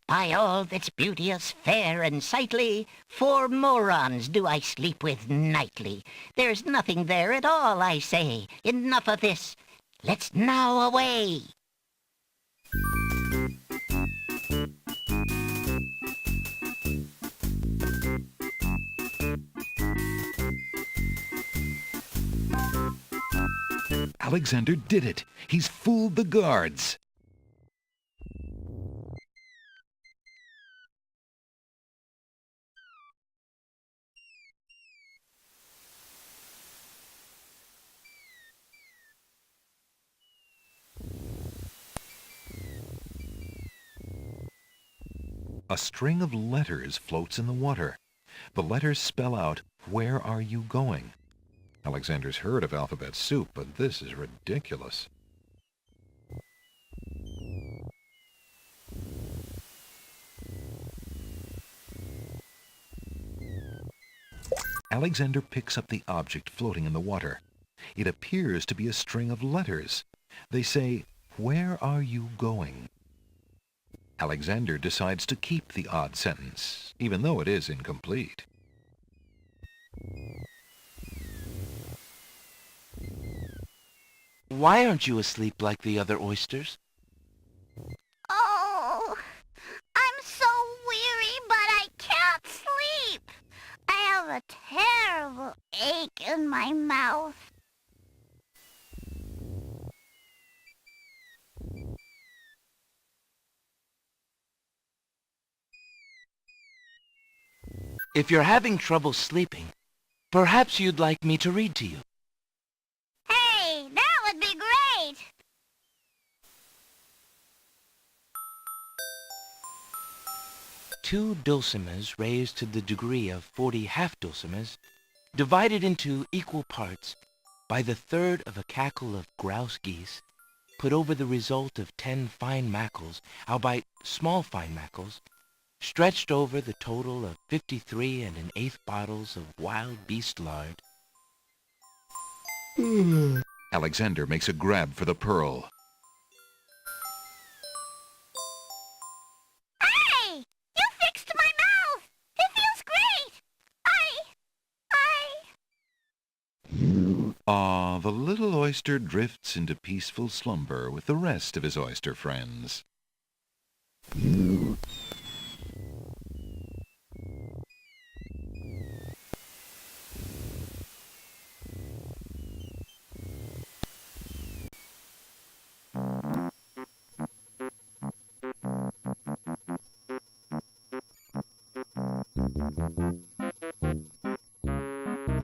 By all that's beauteous, fair, and sightly, 4 morons do I sleep with nightly. There's nothing there at all, I say. Enough of this. Let's now away. Alexander did it! He's fooled the guards! A string of letters floats in the water. The letters spell out, "Where are you going?" Alexander's heard of alphabet soup, but this is ridiculous. Alexander picks up the object floating in the water. It appears to be a string of letters. They say, "Where are you going?" Alexander decides to keep the odd sentence, even though it is incomplete. Why aren't you asleep like the other oysters? Oh, I'm so weary, but I can't sleep. I have a terrible ache in my mouth. If you're having trouble sleeping, perhaps you'd like me to read to you. Hey, that would be great. Two dulcimers raised to the degree of 40 half-dulcimers, divided into equal parts by the third of a cackle of grouse geese, put over the result of 10 fine mackles, albeit small fine mackles, stretched over the total of 53 1/8 bottles of wild beast lard. Alexander makes a grab for the pearl. Hey, you fixed my mouth. It feels great. The little oyster drifts into peaceful slumber with the rest of his oyster friends.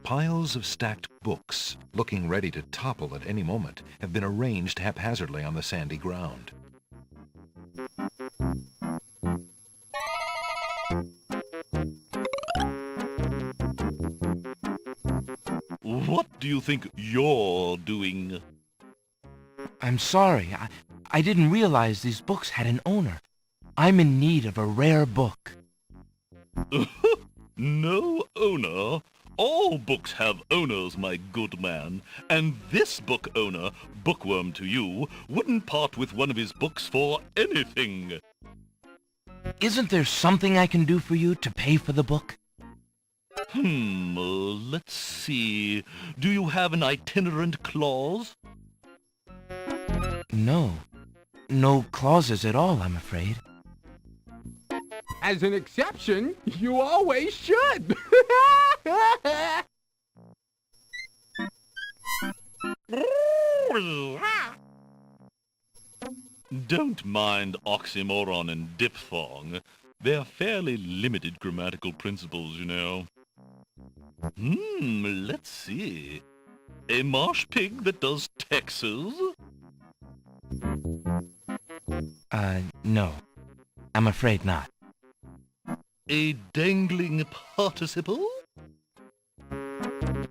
Piles of stacked books, looking ready to topple at any moment, have been arranged haphazardly on the sandy ground. What do you think you're doing? I'm sorry, I didn't realize these books had an owner. I'm in need of a rare book. No owner? All books have owners, my good man, and this book owner, bookworm to you, wouldn't part with one of his books for anything. Isn't there something I can do for you to pay for the book? Let's see. Do you have an itinerant clause? No. No clauses at all, I'm afraid. As an exception, you always should. Don't mind oxymoron and diphthong. They're fairly limited grammatical principles, you know. Let's see. A marsh pig that does Texas? No. I'm afraid not. A dangling participle?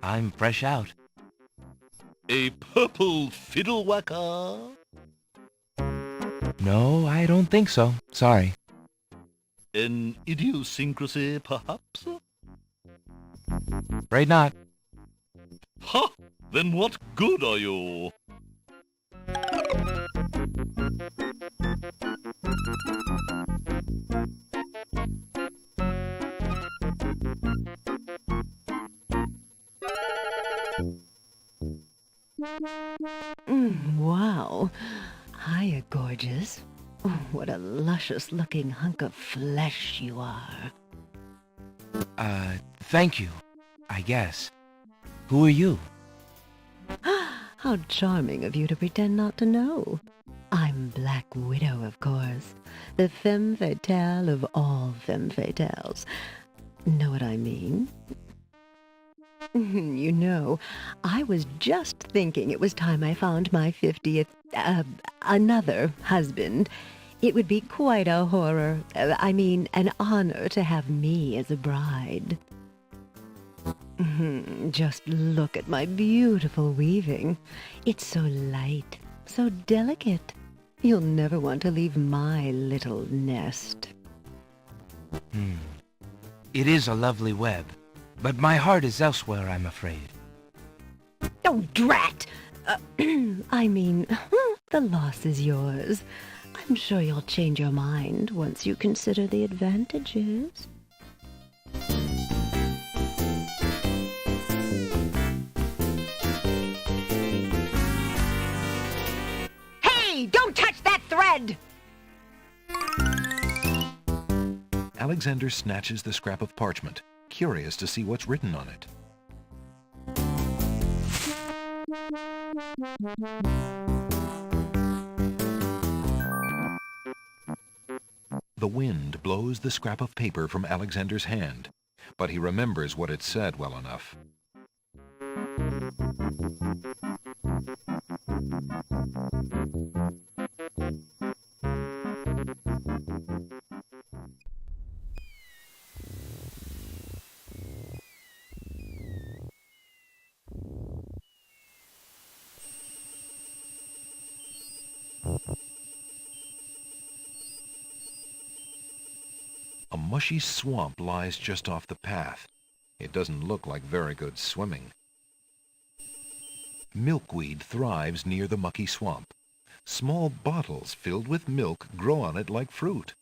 I'm fresh out. A purple fiddle whacker? No, I don't think so. Sorry. An idiosyncrasy, perhaps? Afraid not. Ha! Then what good are you? Wow. Hiya, gorgeous. Oh, what a luscious-looking hunk of flesh you are. Thank you, I guess. Who are you? How charming of you to pretend not to know. I'm Black Widow, of course. The femme fatale of all femme fatales. Know what I mean? You know, I was just thinking it was time I found my 50th, another husband. It would be quite a horror, an honor to have me as a bride. Just look at my beautiful weaving. It's so light, so delicate. You'll never want to leave my little nest. It is a lovely web, but my heart is elsewhere, I'm afraid. Oh, drat! The loss is yours. I'm sure you'll change your mind once you consider the advantages. ahead! Alexander snatches the scrap of parchment, curious to see what's written on it. The wind blows the scrap of paper from Alexander's hand, but he remembers what it said well enough. A mushy swamp lies just off the path. It doesn't look like very good swimming. Milkweed thrives near the mucky swamp. Small bottles filled with milk grow on it like fruit.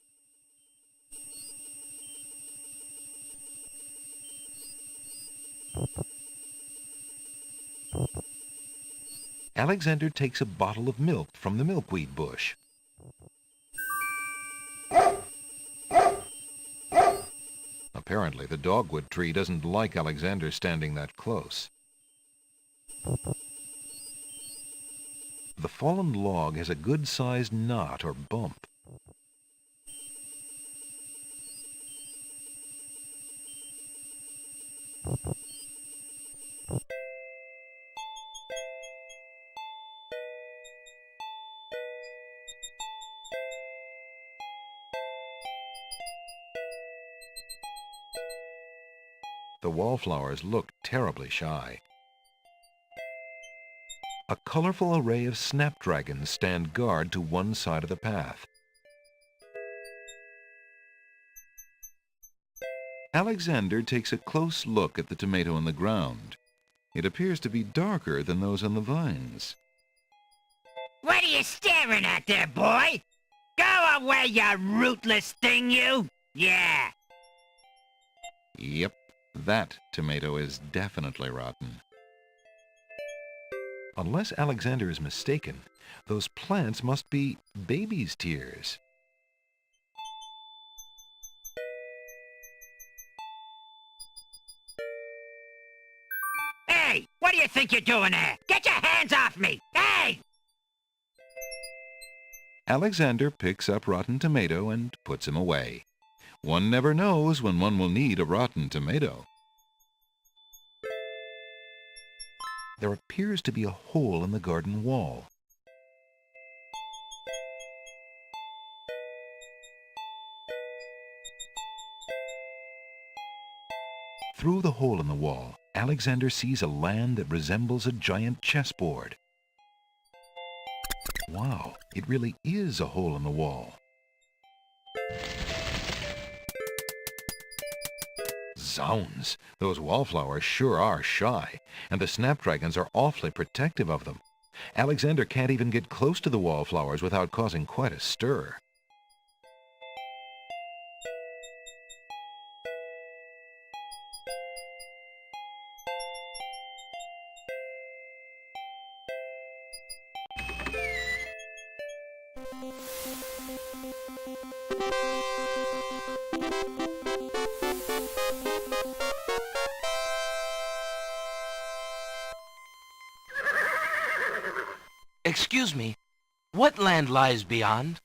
Alexander takes a bottle of milk from the milkweed bush. Apparently, the dogwood tree doesn't like Alexander standing that close. The fallen log has a good-sized knot or bump. The wallflowers look terribly shy. A colorful array of snapdragons stand guard to one side of the path. Alexander takes a close look at the tomato on the ground. It appears to be darker than those on the vines. What are you staring at there, boy? Go away, you rootless thing, you! Yeah. Yep, that tomato is definitely rotten. Unless Alexander is mistaken, those plants must be baby's tears. Hey, what do you think you're doing there? Get your hands off me! Hey! Alexander picks up rotten tomato and puts him away. One never knows when one will need a rotten tomato. There appears to be a hole in the garden wall. Through the hole in the wall, Alexander sees a land that resembles a giant chessboard. Wow, it really is a hole in the wall. Zounds, those wallflowers sure are shy, and the snapdragons are awfully protective of them. Alexander can't even get close to the wallflowers without causing quite a stir. Excuse me, what land lies beyond?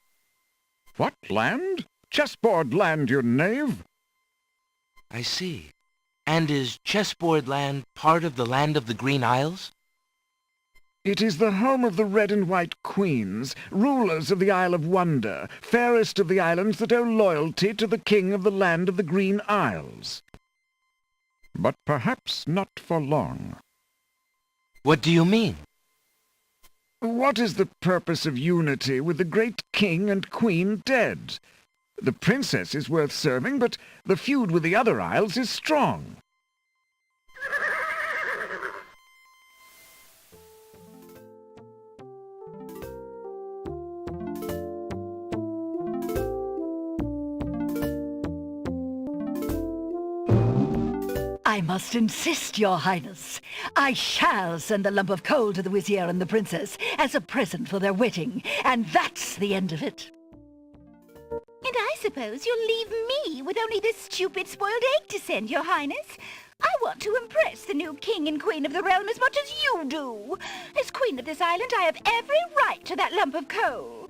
What land? Chessboard land, you knave! I see. And is chessboard land part of the land of the Green Isles? It is the home of the red and white queens, rulers of the Isle of Wonder, fairest of the islands that owe loyalty to the king of the land of the Green Isles. But perhaps not for long. What do you mean? What is the purpose of unity with the great king and queen dead? The princess is worth serving, but the feud with the other isles is strong. I must insist, Your Highness. I shall send the lump of coal to the Vizier and the Princess as a present for their wedding, and that's the end of it. And I suppose you'll leave me with only this stupid spoiled egg to send, Your Highness. I want to impress the new king and queen of the realm as much as you do. As queen of this island, I have every right to that lump of coal.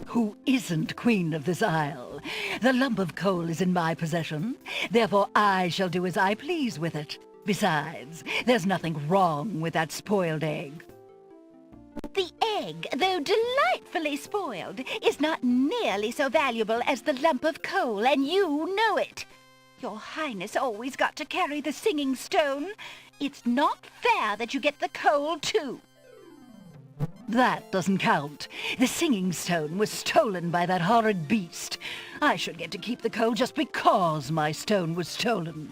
Who isn't queen of this isle? The lump of coal is in my possession. Therefore, I shall do as I please with it. Besides, there's nothing wrong with that spoiled egg. The egg, though delightfully spoiled, is not nearly so valuable as the lump of coal, and you know it. Your Highness always got to carry the singing stone. It's not fair that you get the coal, too. That doesn't count. The singing stone was stolen by that horrid beast. I should get to keep the coal just because my stone was stolen.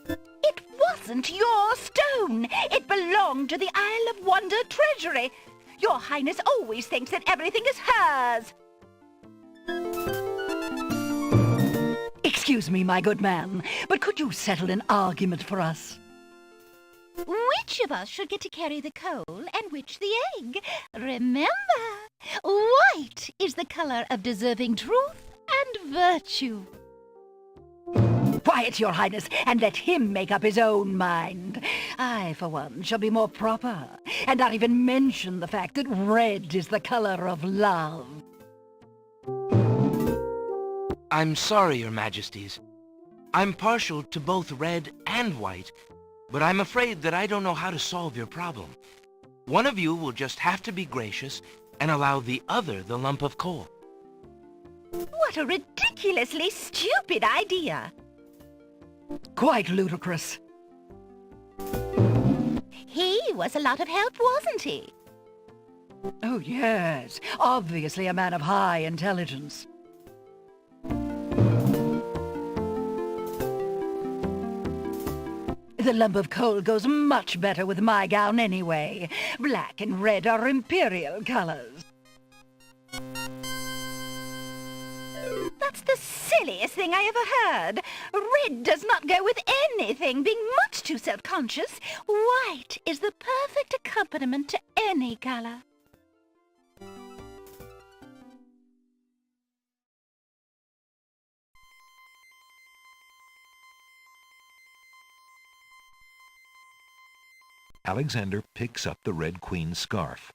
It wasn't your stone. It belonged to the Isle of Wonder treasury. Your Highness always thinks that everything is hers. Excuse me, my good man, but could you settle an argument for us? Which of us should get to carry the coal and which the egg? Remember, white is the color of deserving truth and virtue. Quiet, Your Highness, and let him make up his own mind. I, for one, shall be more proper, and not even mention the fact that red is the color of love. I'm sorry, Your Majesties. I'm partial to both red and white, but I'm afraid that I don't know how to solve your problem. One of you will just have to be gracious and allow the other the lump of coal. What a ridiculously stupid idea. Quite ludicrous. He was a lot of help, wasn't he? Oh, yes. Obviously a man of high intelligence. The lump of coal goes much better with my gown anyway. Black and red are imperial colors. That's the silliest thing I ever heard. Red does not go with anything, being much too self-conscious. White is the perfect accompaniment to any color. Alexander picks up the Red Queen's scarf.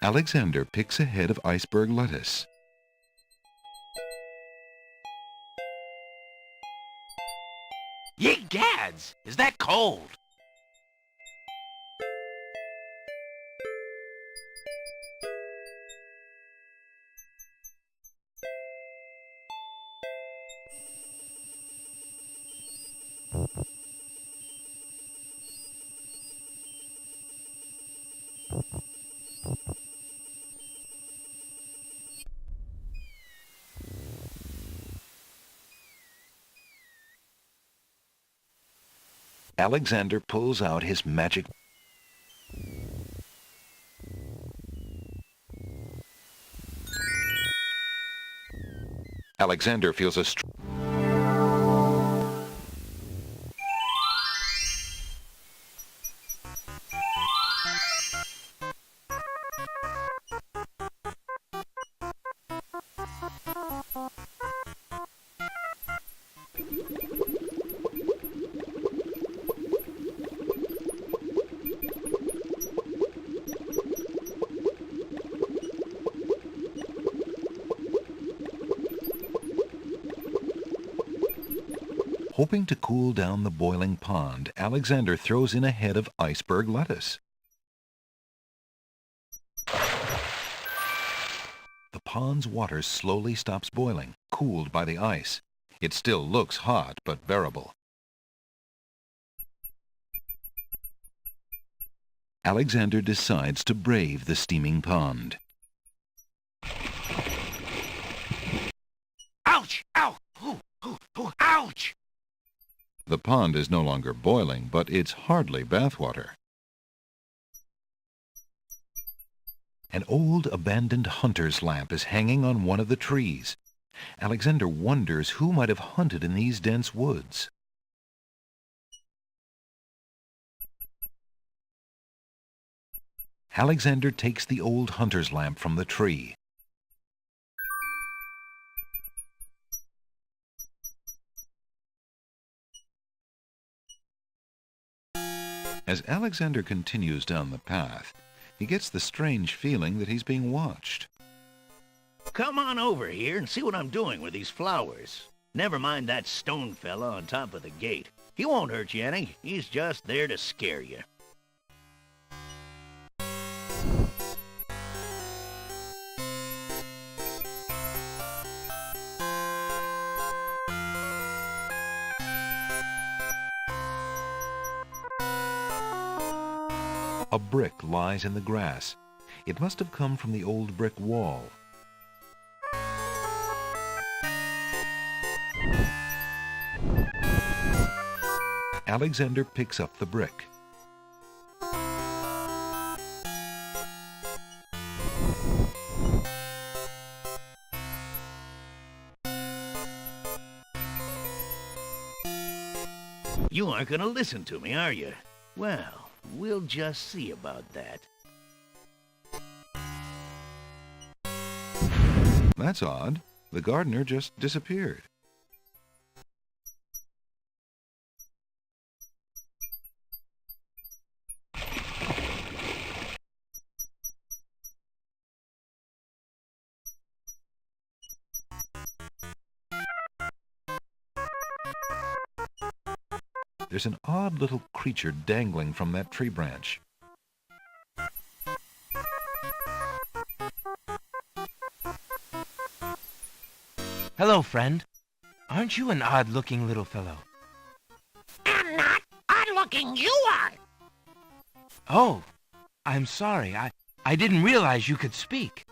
Alexander picks a head of iceberg lettuce. Ye gads! Is that cold? Alexander pulls out his magic. Alexander feels a Hoping to cool down the boiling pond, Alexander throws in a head of iceberg lettuce. The pond's water slowly stops boiling, cooled by the ice. It still looks hot, but bearable. Alexander decides to brave the steaming pond. Ouch! The pond is no longer boiling, but it's hardly bathwater. An old abandoned hunter's lamp is hanging on one of the trees. Alexander wonders who might have hunted in these dense woods. Alexander takes the old hunter's lamp from the tree. As Alexander continues down the path, he gets the strange feeling that he's being watched. Come on over here and see what I'm doing with these flowers. Never mind that stone fella on top of the gate. He won't hurt you any. He's just there to scare you. A brick lies in the grass. It must have come from the old brick wall. Alexander picks up the brick. You aren't going to listen to me, are you? Well, we'll just see about that. That's odd. The gardener just disappeared. There's an odd little creature dangling from that tree branch. Hello, friend. Aren't you an odd-looking little fellow? I'm not. Odd-looking you are. Oh, I'm sorry. I didn't realize you could speak.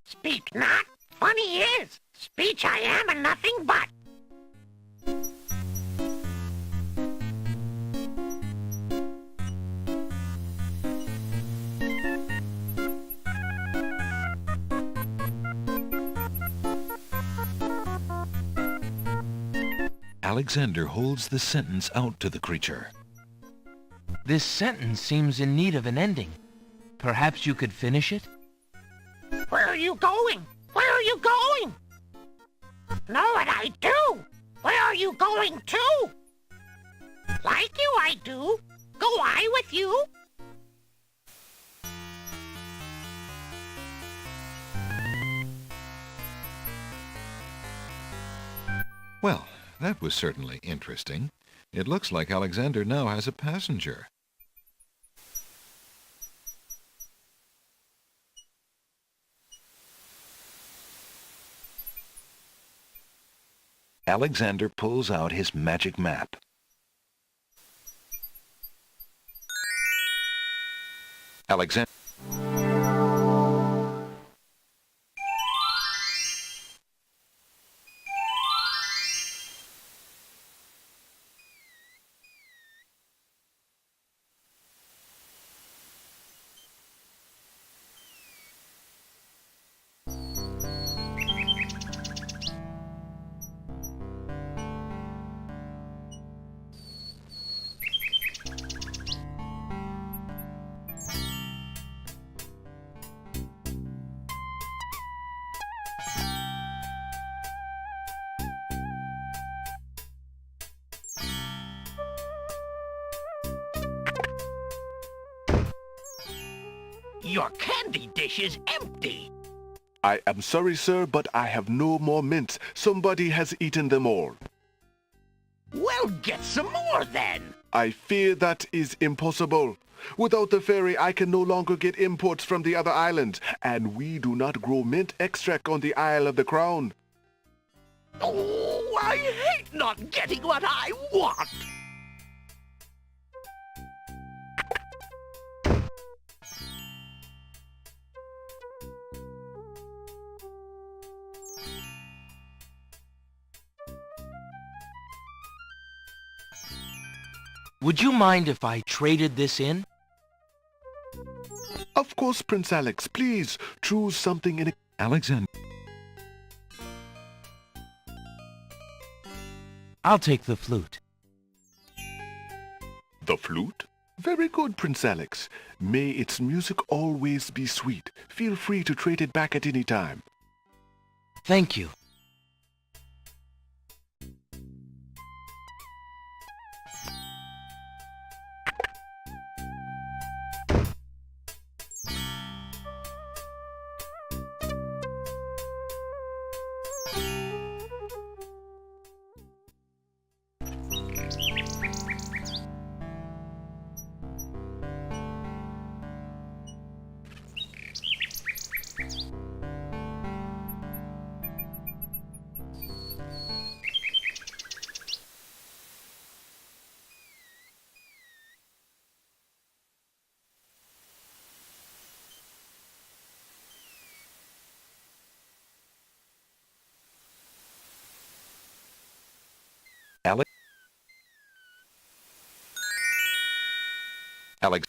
Speak not. Funny is, speech I am and nothing but. Alexander holds the sentence out to the creature. This sentence seems in need of an ending. Perhaps you could finish it? Where are you going? Where are you going? Know what I do? Where are you going to? Like you I do. Go I with you? Well, that was certainly interesting. It looks like Alexander now has a passenger. Alexander pulls out his magic map. Alexander. Your candy dish is empty. I am sorry, sir, but I have no more mints. Somebody has eaten them all. Well, get some more then. I fear that is impossible. Without the ferry, I can no longer get imports from the other islands, and we do not grow mint extract on the Isle of the Crown. Oh, I hate not getting what I want. Would you mind if I traded this in? Of course, Prince Alex. Please, choose something in... Alexander. I'll take the flute. The flute? Very good, Prince Alex. May its music always be sweet. Feel free to trade it back at any time. Thank you. Alex.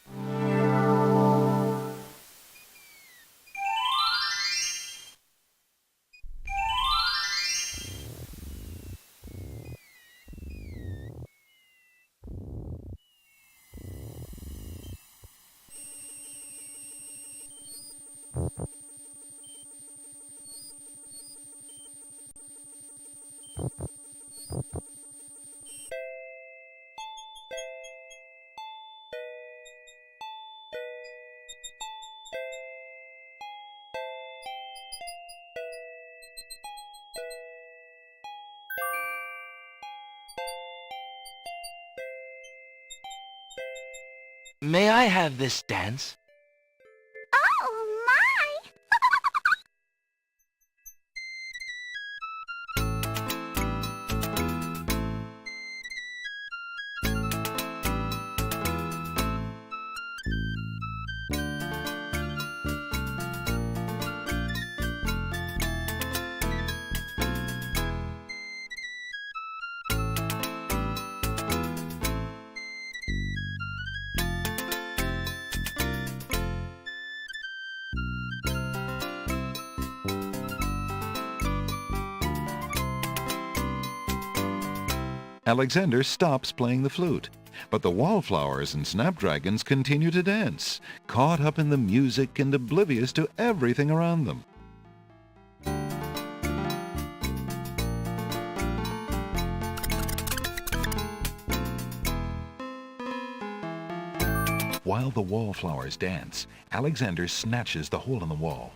May I have this dance? Oh, my! Alexander stops playing the flute, but the wallflowers and snapdragons continue to dance, caught up in the music and oblivious to everything around them. While the wallflowers dance, Alexander snatches the hole in the wall.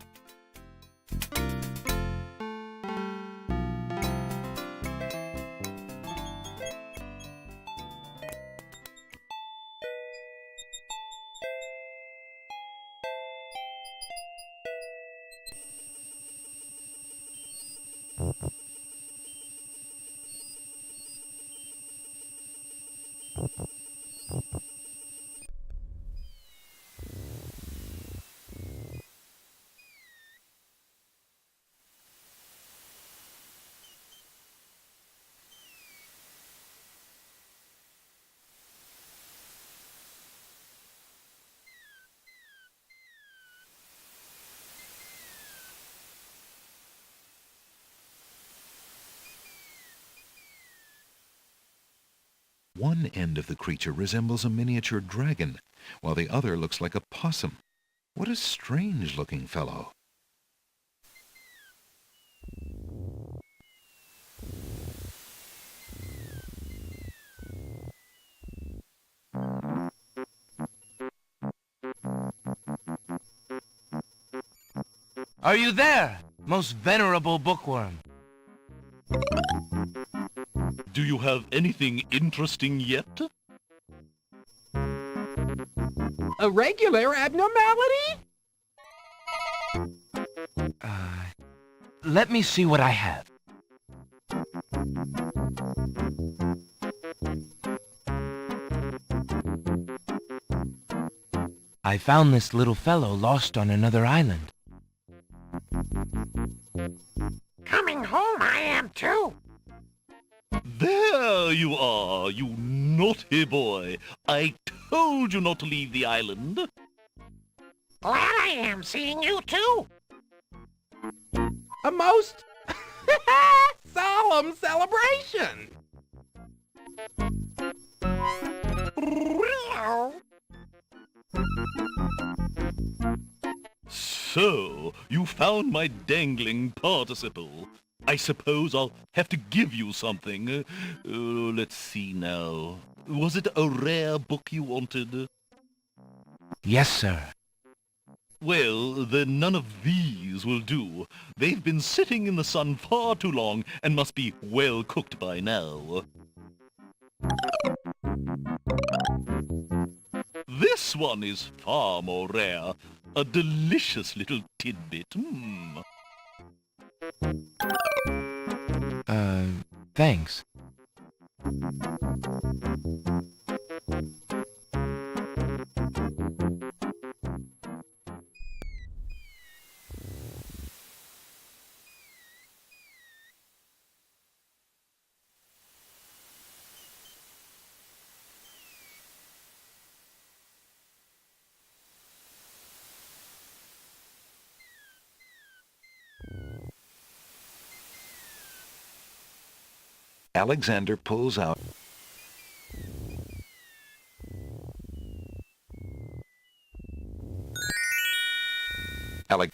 One end of the creature resembles a miniature dragon, while the other looks like a possum. What a strange-looking fellow. Are you there, most venerable bookworm? Do you have anything interesting yet? A regular abnormality? Let me see what I have. I found this little fellow lost on another island. Coming home I am too. There you are, you naughty boy. I told you not to leave the island. Glad I am seeing you too. A most solemn celebration. So, you found my dangling participle. I suppose I'll have to give you something. Let's see now. Was it a rare book you wanted? Yes, sir. Well, then none of these will do. They've been sitting in the sun far too long and must be well cooked by now. This one is far more rare. A delicious little tidbit. Thanks. Alexander pulls out. Alex.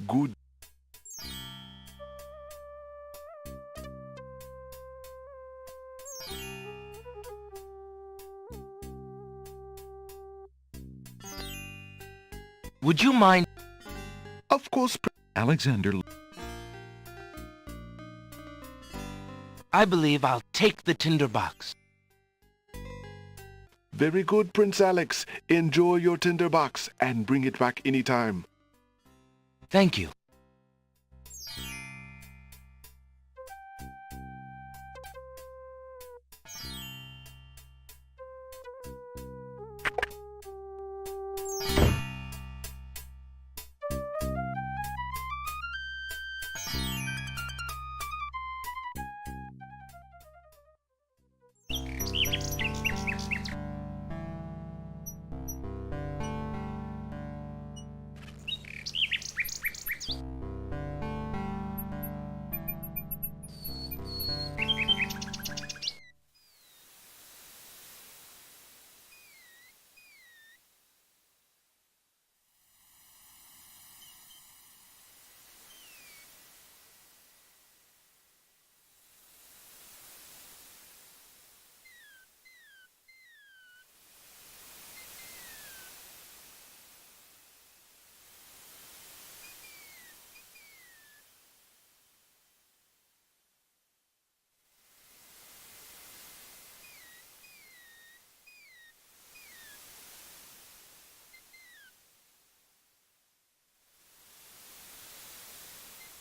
Good. Would you mind? Of course, Alexander. I believe I'll take the tinderbox. Very good, Prince Alex. Enjoy your tinderbox and bring it back anytime. Thank you.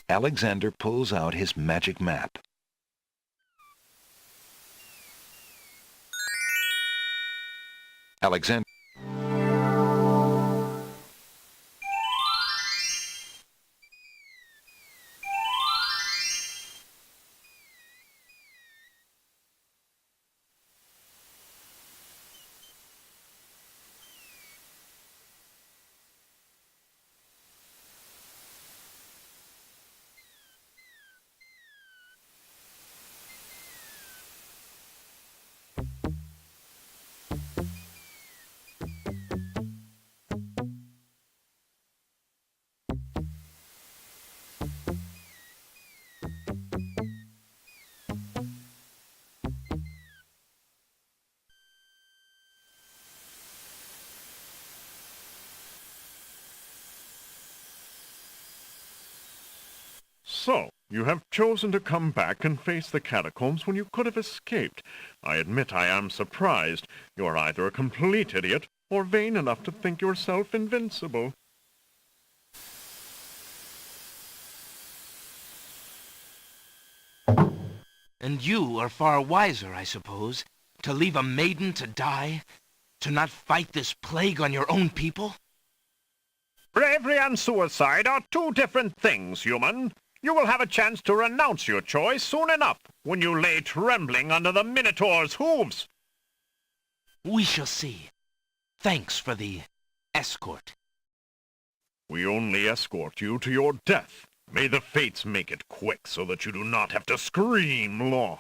Alexander pulls out his magic map. Alexander. So, you have chosen to come back and face the catacombs when you could have escaped. I admit I am surprised. You are either a complete idiot or vain enough to think yourself invincible. And you are far wiser, I suppose, to leave a maiden to die, to not fight this plague on your own people? Bravery and suicide are two different things, human. You will have a chance to renounce your choice soon enough, when you lay trembling under the Minotaur's hooves. We shall see. Thanks for the escort. We only escort you to your death. May the fates make it quick so that you do not have to scream long.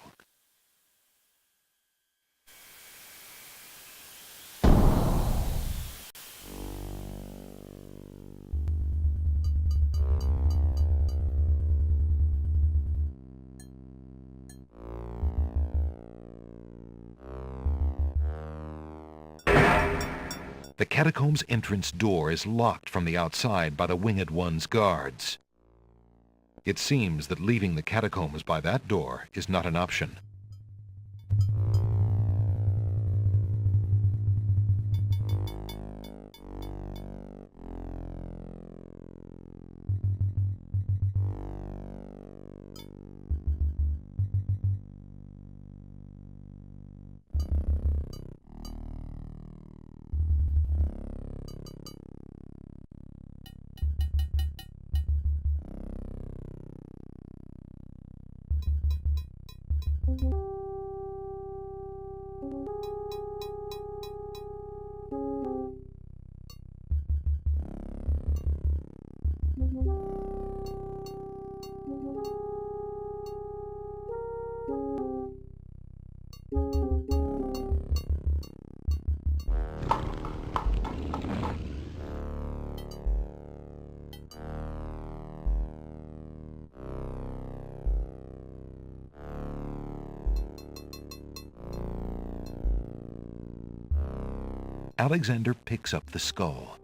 The catacomb's entrance door is locked from the outside by the Winged One's guards. It seems that leaving the catacombs by that door is not an option. Alexander picks up the skull.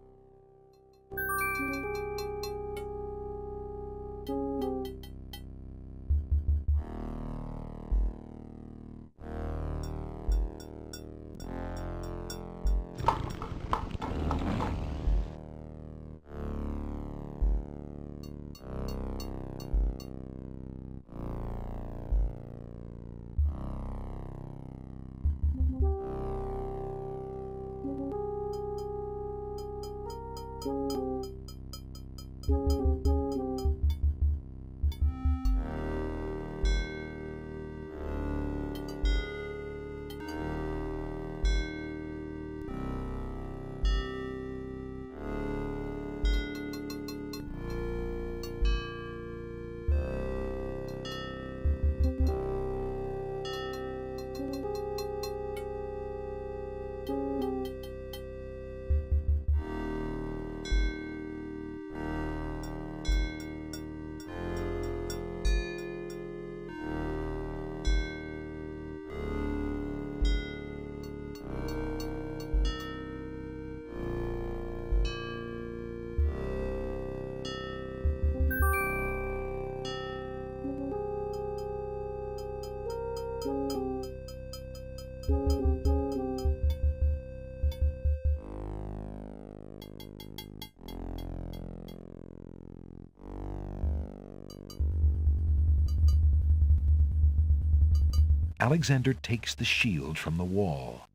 Alexander takes the shield from the wall.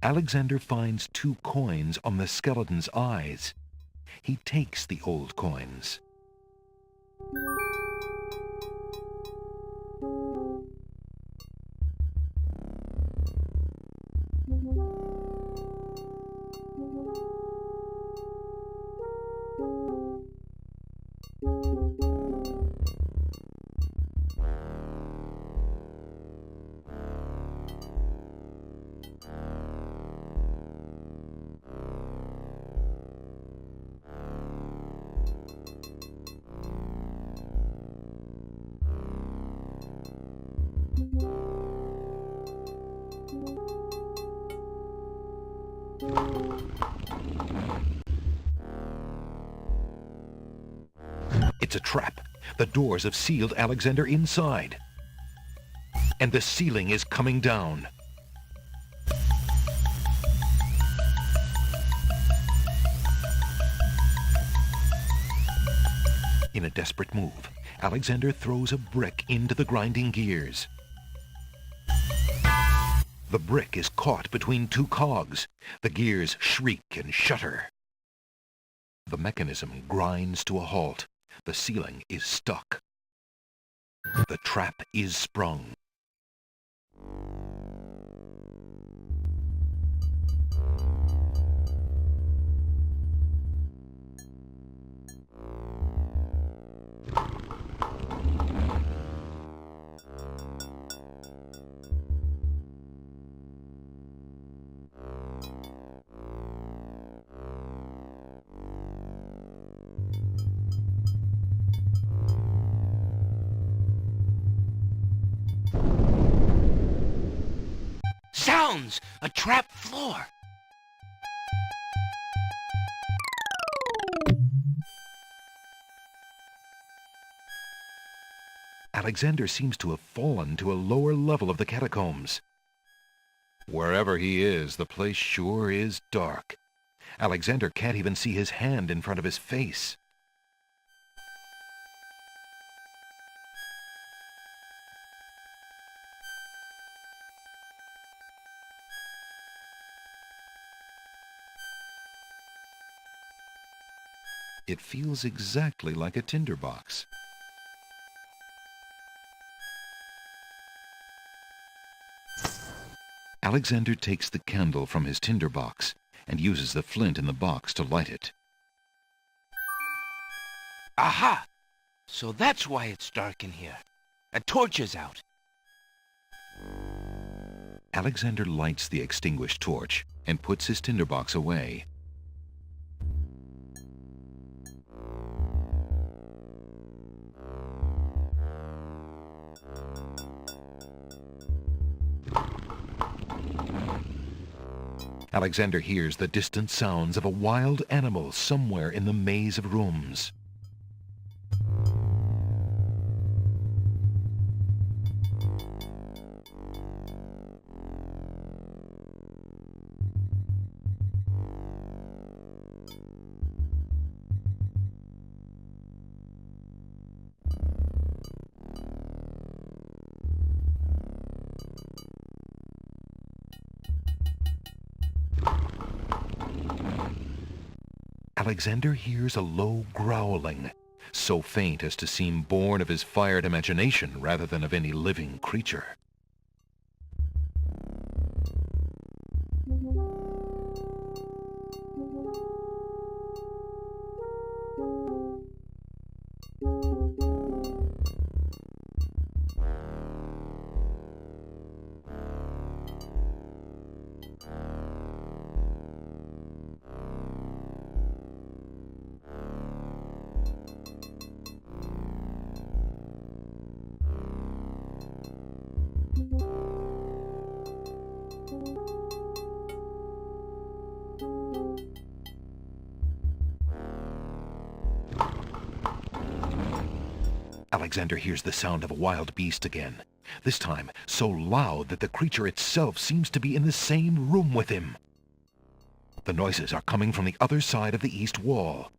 Alexander finds 2 coins on the skeleton's eyes. He takes the old coins. It's a trap. The doors have sealed Alexander inside. And the ceiling is coming down. In a desperate move, Alexander throws a brick into the grinding gears. The brick is caught between two cogs. The gears shriek and shudder. The mechanism grinds to a halt. The ceiling is stuck. The trap is sprung. Sounds! A trap floor! Alexander seems to have fallen to a lower level of the catacombs. Wherever he is, the place sure is dark. Alexander can't even see his hand in front of his face. It feels exactly like a tinderbox. Alexander takes the candle from his tinderbox and uses the flint in the box to light it. Aha! So that's why it's dark in here. A torch is out. Alexander lights the extinguished torch and puts his tinderbox away. Alexander hears the distant sounds of a wild animal somewhere in the maze of rooms. Alexander hears a low growling, so faint as to seem born of his fired imagination rather than of any living creature. Alexander hears the sound of a wild beast again, this time so loud that the creature itself seems to be in the same room with him. The noises are coming from the other side of the east wall.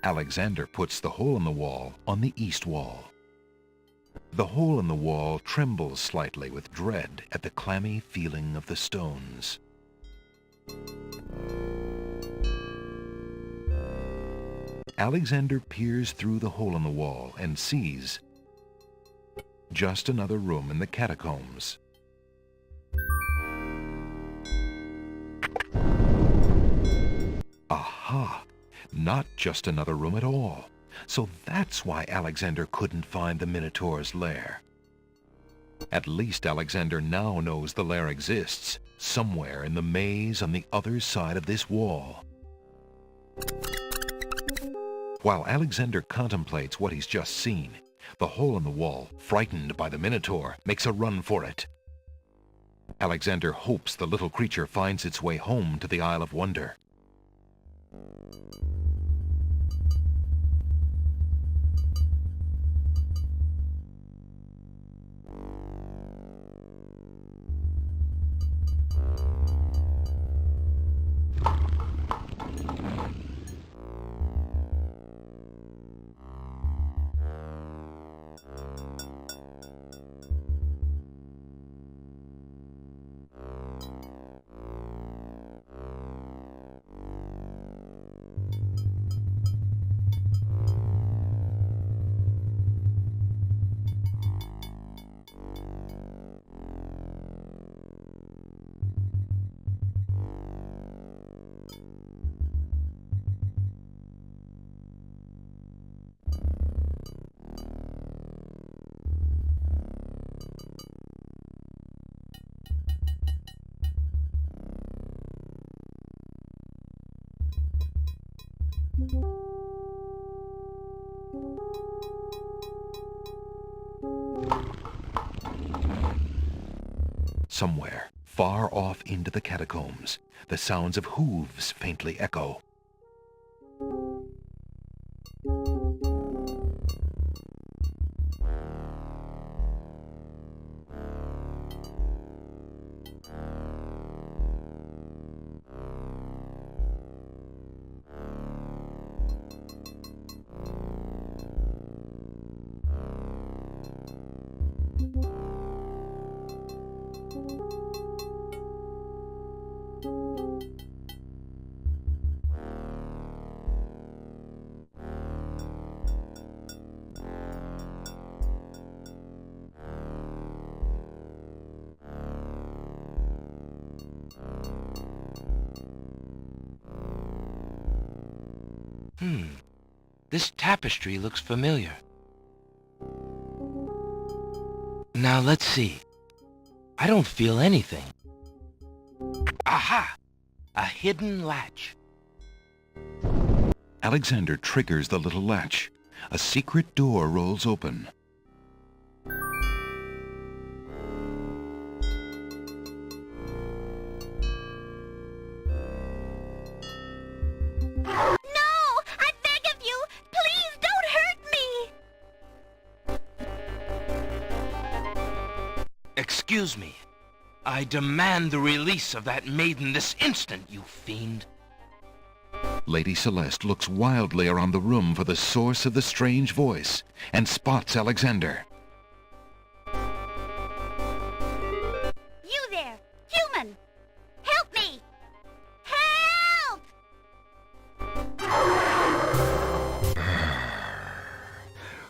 Alexander puts the hole in the wall on the east wall. The hole in the wall trembles slightly with dread at the clammy feeling of the stones. Alexander peers through the hole in the wall and sees just another room in the catacombs. Aha! Not just another room at all. So that's why Alexander couldn't find the Minotaur's lair. At least Alexander now knows the lair exists, somewhere in the maze on the other side of this wall. While Alexander contemplates what he's just seen, the hole in the wall, frightened by the Minotaur, makes a run for it. Alexander hopes the little creature finds its way home to the Isle of Wonder. Somewhere, far off into the catacombs, the sounds of hooves faintly echo. This tapestry looks familiar. Now let's see. I don't feel anything. Aha! A hidden latch. Alexander triggers the little latch. A secret door rolls open. Excuse me. I demand the release of that maiden this instant, you fiend. Lady Celeste looks wildly around the room for the source of the strange voice and spots Alexander. You there, human! Help me! Help!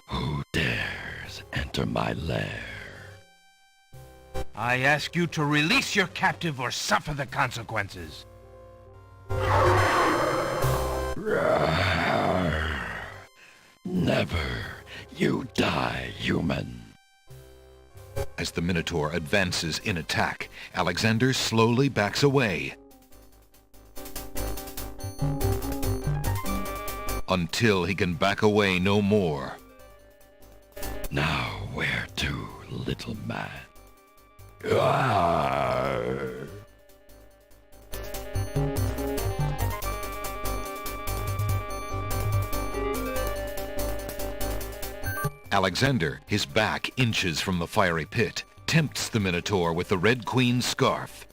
Who dares enter my lair? I ask you to release your captive or suffer the consequences. Never. You die, human. As the Minotaur advances in attack, Alexander slowly backs away. Until he can back away no more. Now where to, little man? Alexander, his back inches from the fiery pit, tempts the Minotaur with the Red Queen's scarf.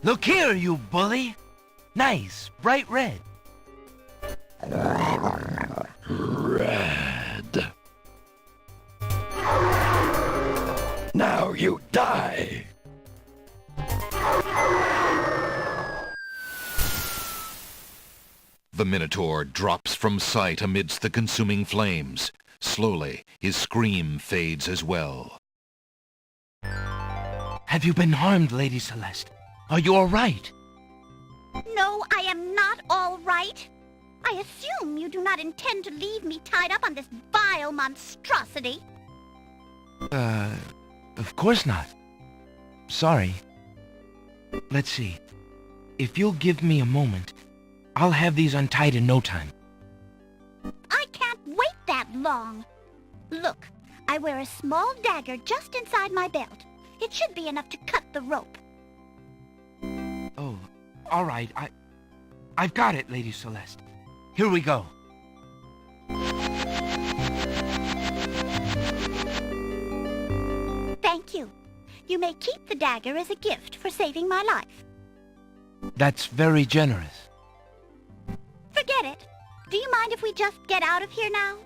Look here, you bully! Nice, bright red. Minotaur drops from sight amidst the consuming flames. Slowly, his scream fades as well. Have you been harmed, Lady Celeste? Are you all right? No, I am not all right. I assume you do not intend to leave me tied up on this vile monstrosity. Of course not. Sorry. Let's see. If you'll give me a moment, I'll have these untied in no time. I can't wait that long. Look, I wear a small dagger just inside my belt. It should be enough to cut the rope. Oh, all right. I've got it, Lady Celeste. Here we go. Thank you. You may keep the dagger as a gift for saving my life. That's very generous. Forget it. Do you mind if we just get out of here now?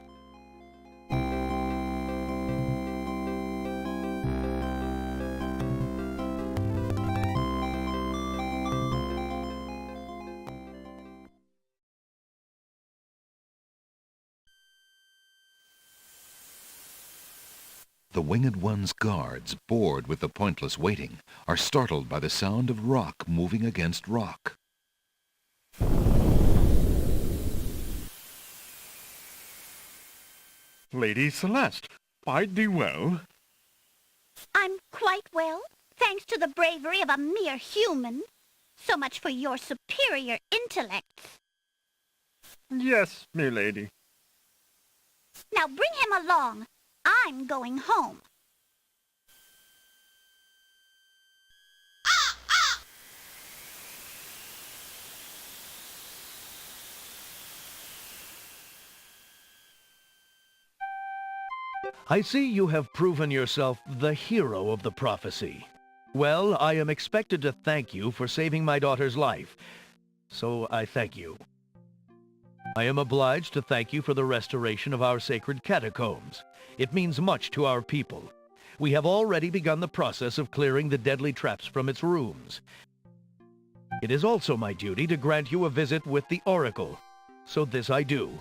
The Winged One's guards, bored with the pointless waiting, are startled by the sound of rock moving against rock. Lady Celeste, bide thee well. I'm quite well, thanks to the bravery of a mere human. So much for your superior intellects. Yes, milady. Now bring him along. I'm going home. I see you have proven yourself the hero of the prophecy. Well, I am expected to thank you for saving my daughter's life, so I thank you. I am obliged to thank you for the restoration of our sacred catacombs. It means much to our people. We have already begun the process of clearing the deadly traps from its rooms. It is also my duty to grant you a visit with the Oracle, so this I do.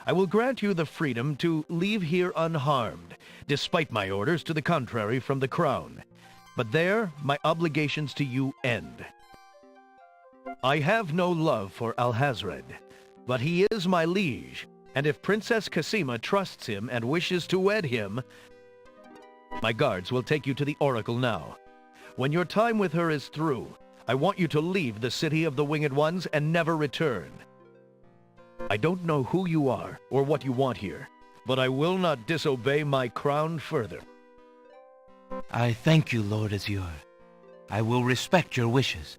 I will grant you the freedom to leave here unharmed, despite my orders to the contrary from the Crown. But there, my obligations to you end. I have no love for Alhazred, but he is my liege, and if Princess Cassima trusts him and wishes to wed him, my guards will take you to the Oracle now. When your time with her is through, I want you to leave the city of the Winged Ones and never return. I don't know who you are or what you want here, but I will not disobey my crown further. I thank you, Lord Azure. I will respect your wishes.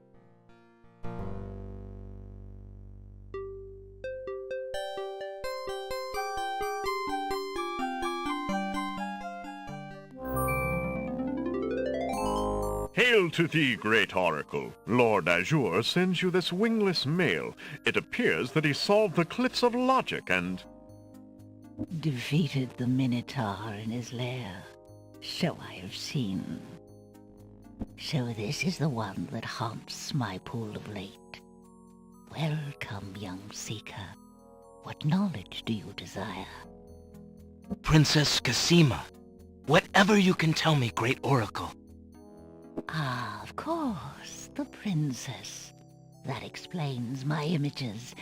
Hail to thee, great oracle. Lord Azure sends you this wingless mail. It appears that he solved the cliffs of logic and... defeated the Minotaur in his lair. So I have seen. So this is the one that haunts my pool of late. Welcome, young seeker. What knowledge do you desire? Princess Cassima, whatever you can tell me, great oracle. Ah, of course, the princess. That explains my images.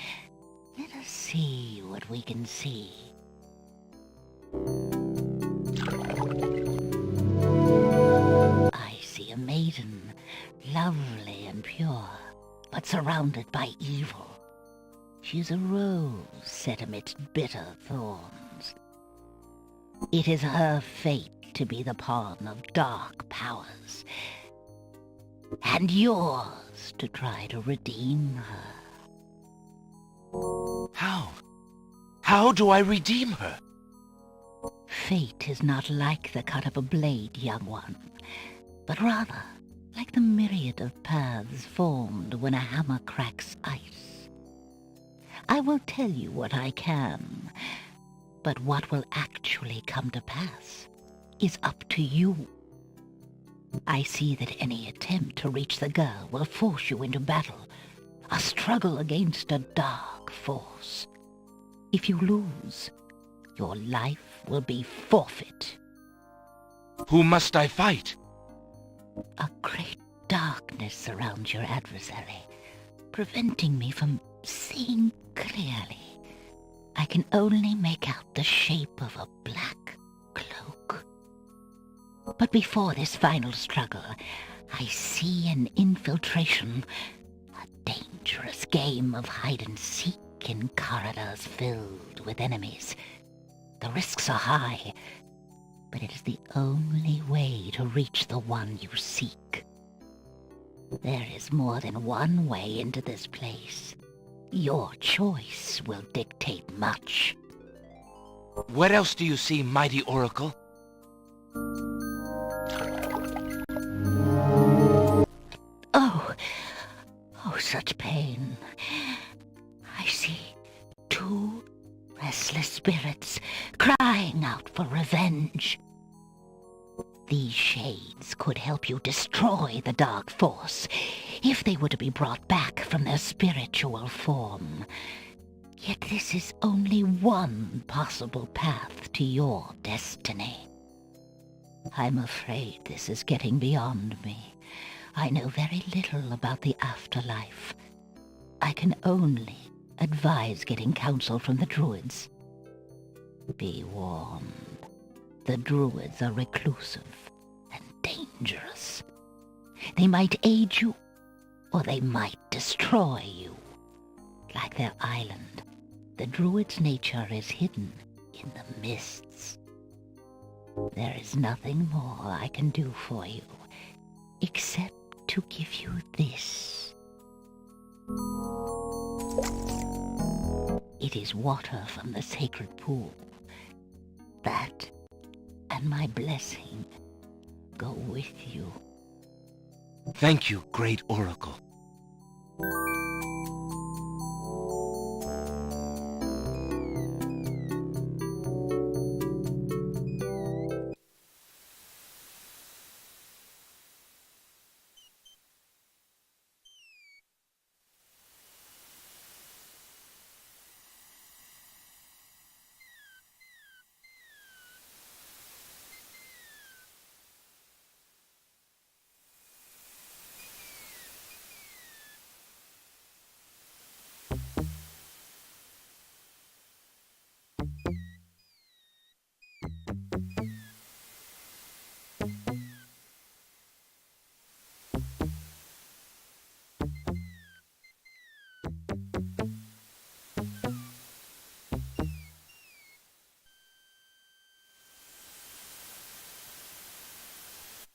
Let us see what we can see. I see a maiden, lovely and pure, but surrounded by evil. She's a rose set amidst bitter thorns. It is her fate to be the pawn of dark powers, and yours to try to redeem her. How? How do I redeem her? Fate is not like the cut of a blade, young one, but rather like the myriad of paths formed when a hammer cracks ice. I will tell you what I can, but what will actually come to pass is up to you. I see that any attempt to reach the girl will force you into battle. a struggle against a dark force. If you lose, your life will be forfeit. Who must I fight? A great darkness surrounds your adversary, preventing me from seeing clearly. I can only make out the shape of a black cloak. But before this final struggle, I see an infiltration, a dangerous game of hide-and-seek in corridors filled with enemies. The risks are high, but it is the only way to reach the one you seek. There is more than one way into this place. Your choice will dictate much. What else do you see, mighty oracle? Oh, such pain. I see two restless spirits crying out for revenge. These shades could help you destroy the dark force if they were to be brought back from their spiritual form. Yet this is only one possible path to your destiny. I'm afraid this is getting beyond me. I know very little about the afterlife. I can only advise getting counsel from the druids. Be warned. The druids are reclusive and dangerous. They might aid you, or they might destroy you. Like their island, the druid's nature is hidden in the mists. There is nothing more I can do for you, except to give you this. It is water from the sacred pool. That and my blessing go with you. Thank you, great oracle.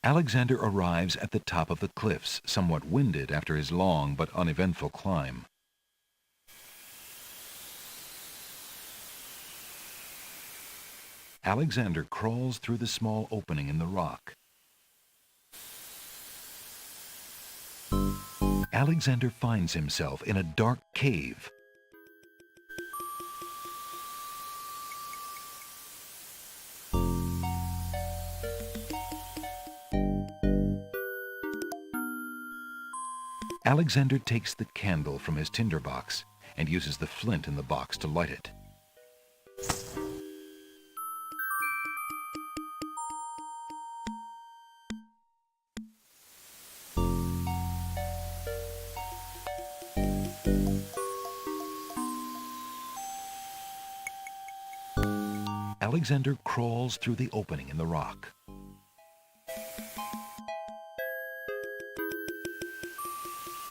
Alexander arrives at the top of the cliffs, somewhat winded after his long but uneventful climb. Alexander crawls through the small opening in the rock. Alexander finds himself in a dark cave. Alexander takes the candle from his tinderbox and uses the flint in the box to light it. Alexander crawls through the opening in the rock.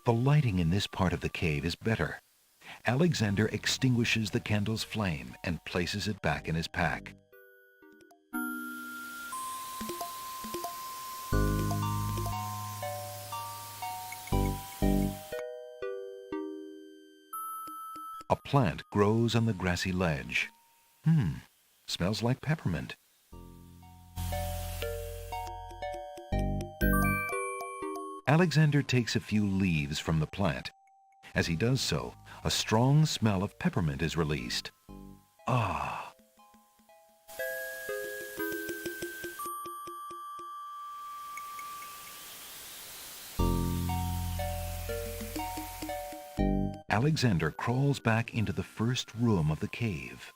The lighting in this part of the cave is better. Alexander extinguishes the candle's flame and places it back in his pack. A plant grows on the grassy ledge. Smells like peppermint. Alexander takes a few leaves from the plant. As he does so, a strong smell of peppermint is released. Ah! Alexander crawls back into the first room of the cave.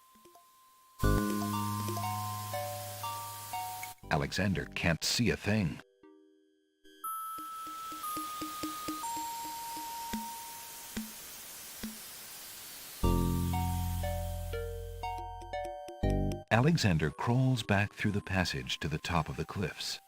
Alexander can't see a thing. Alexander crawls back through the passage to the top of the cliffs.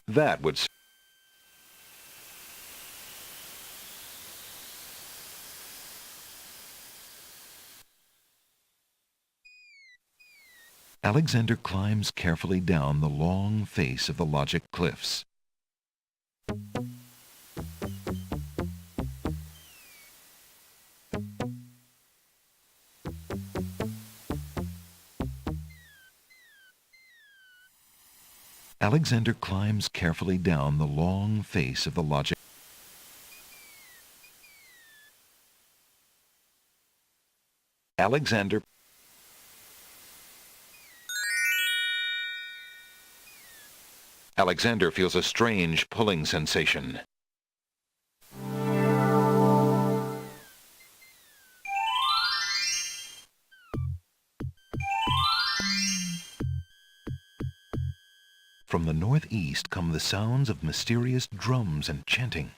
That would... Alexander climbs carefully down the long face of the logic cliffs. Alexander climbs carefully down the long face of the logic. Alexander feels a strange pulling sensation. From the northeast come the sounds of mysterious drums and chanting.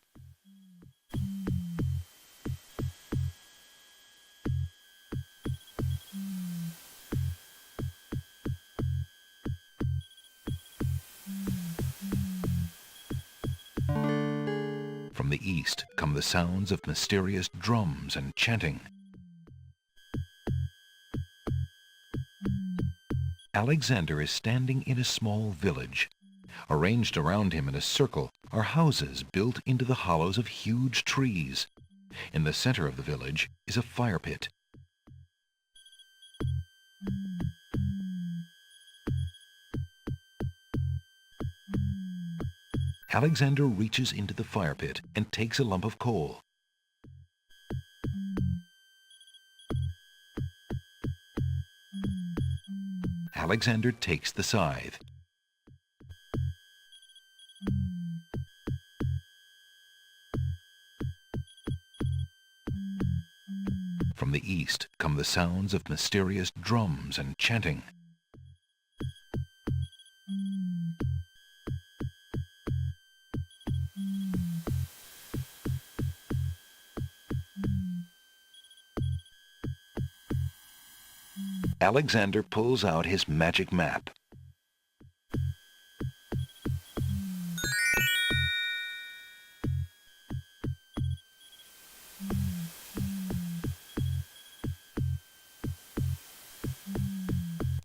From the east come the sounds of mysterious drums and chanting. Alexander is standing in a small village. Arranged around him in a circle are houses built into the hollows of huge trees. In the center of the village is a fire pit. Alexander reaches into the fire pit and takes a lump of coal. Alexander takes the scythe. From the east come the sounds of mysterious drums and chanting. Alexander pulls out his magic map.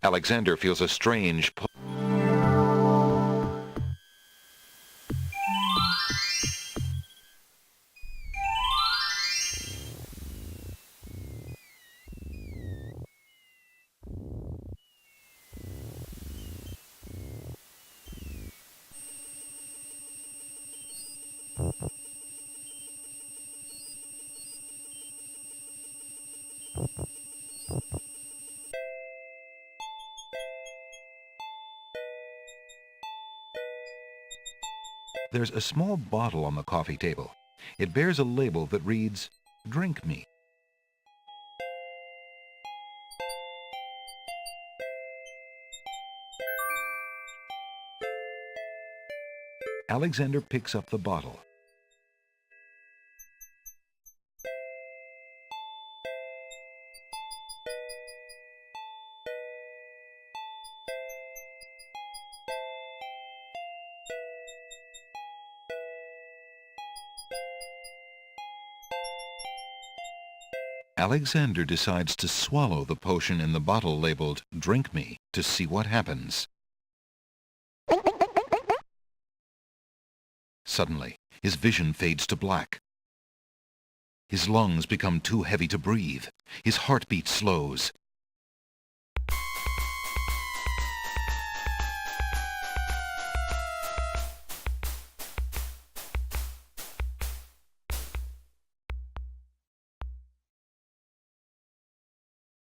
Alexander feels a strange pull. There's a small bottle on the coffee table. It bears a label that reads, "Drink me." Alexander picks up the bottle. Alexander decides to swallow the potion in the bottle labeled "Drink me" to see what happens. Suddenly, his vision fades to black. His lungs become too heavy to breathe. His heartbeat slows.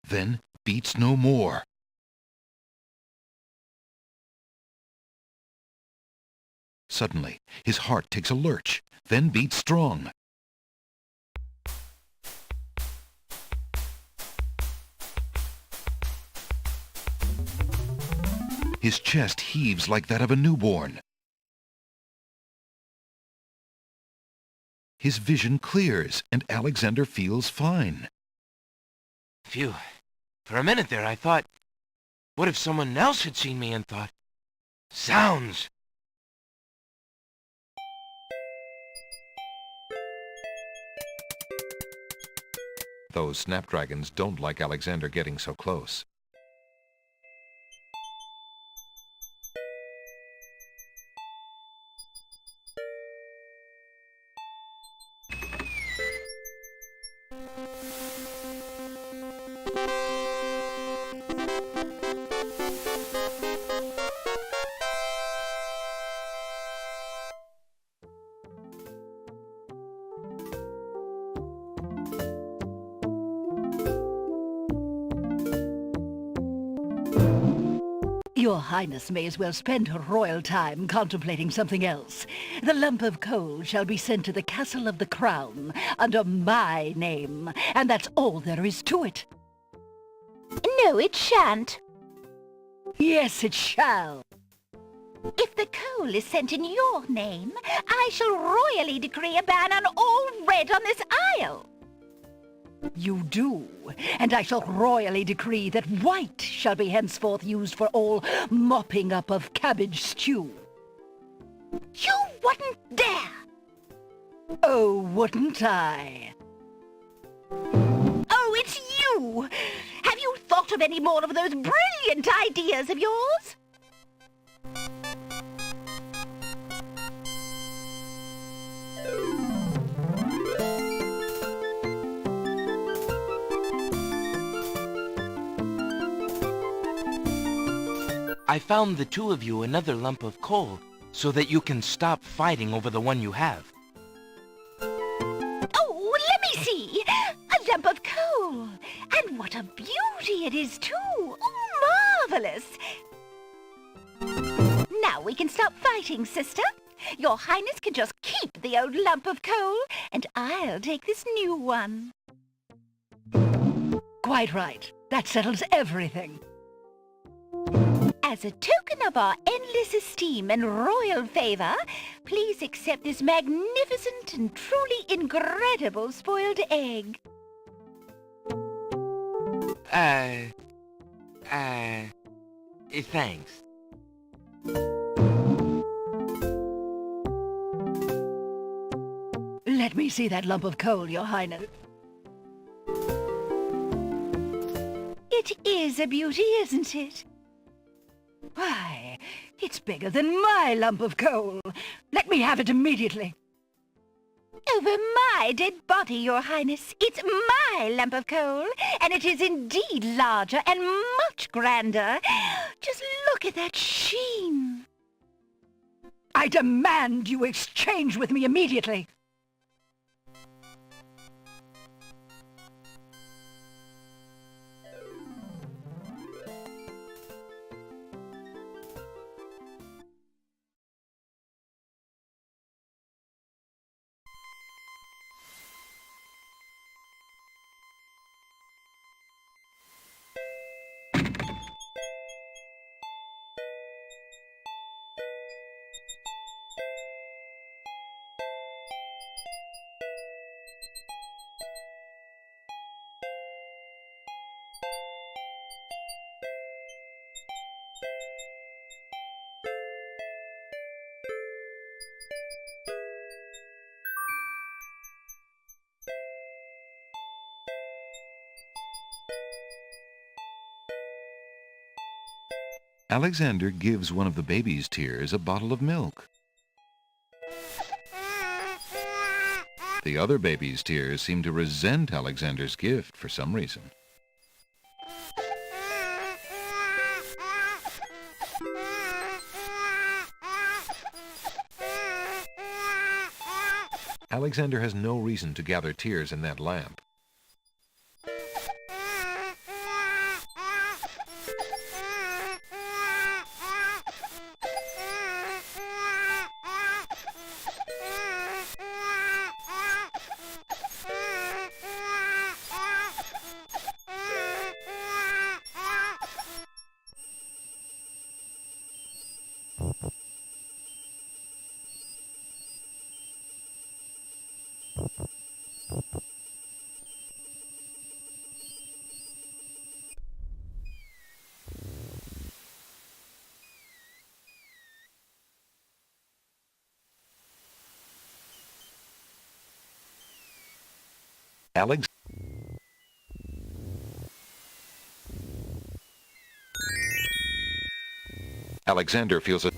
then beats no more. Suddenly, his heart takes a lurch, then beats strong. His chest heaves like that of a newborn. His vision clears, and Alexander feels fine. Phew. For a minute there I thought, what if someone else had seen me and thought, sounds! Those snapdragons don't like Alexander getting so close. Your Highness may as well spend her royal time contemplating something else. The lump of coal shall be sent to the Castle of the Crown under my name, and that's all there is to it. No, it shan't. Yes, it shall. If the coal is sent in your name, I shall royally decree a ban on all red on this isle. You do, and I shall royally decree that white shall be henceforth used for all mopping up of cabbage stew. You wouldn't dare! Oh, wouldn't I? Oh, it's you! Have you thought of any more of those brilliant ideas of yours? I found the two of you another lump of coal so that you can stop fighting over the one you have. Oh, let me see! A lump of coal! And what a beauty it is, too! Oh, marvelous! Now we can stop fighting, sister. Your Highness can just keep the old lump of coal, and I'll take this new one. Quite right. That settles everything. As a token of our endless esteem and royal favor, please accept this magnificent and truly incredible spoiled egg. Thanks. Let me see that lump of coal, Your Highness. It is a beauty, isn't it? Why, it's bigger than my lump of coal. Let me have it immediately. Over my dead body, Your Highness. It's my lump of coal, and it is indeed larger and much grander. Just look at that sheen. I demand you exchange with me immediately. Alexander gives one of the baby's tears a bottle of milk. The other baby's tears seem to resent Alexander's gift for some reason. Alexander has no reason to gather tears in that lamp. Alex. Alexander feels a...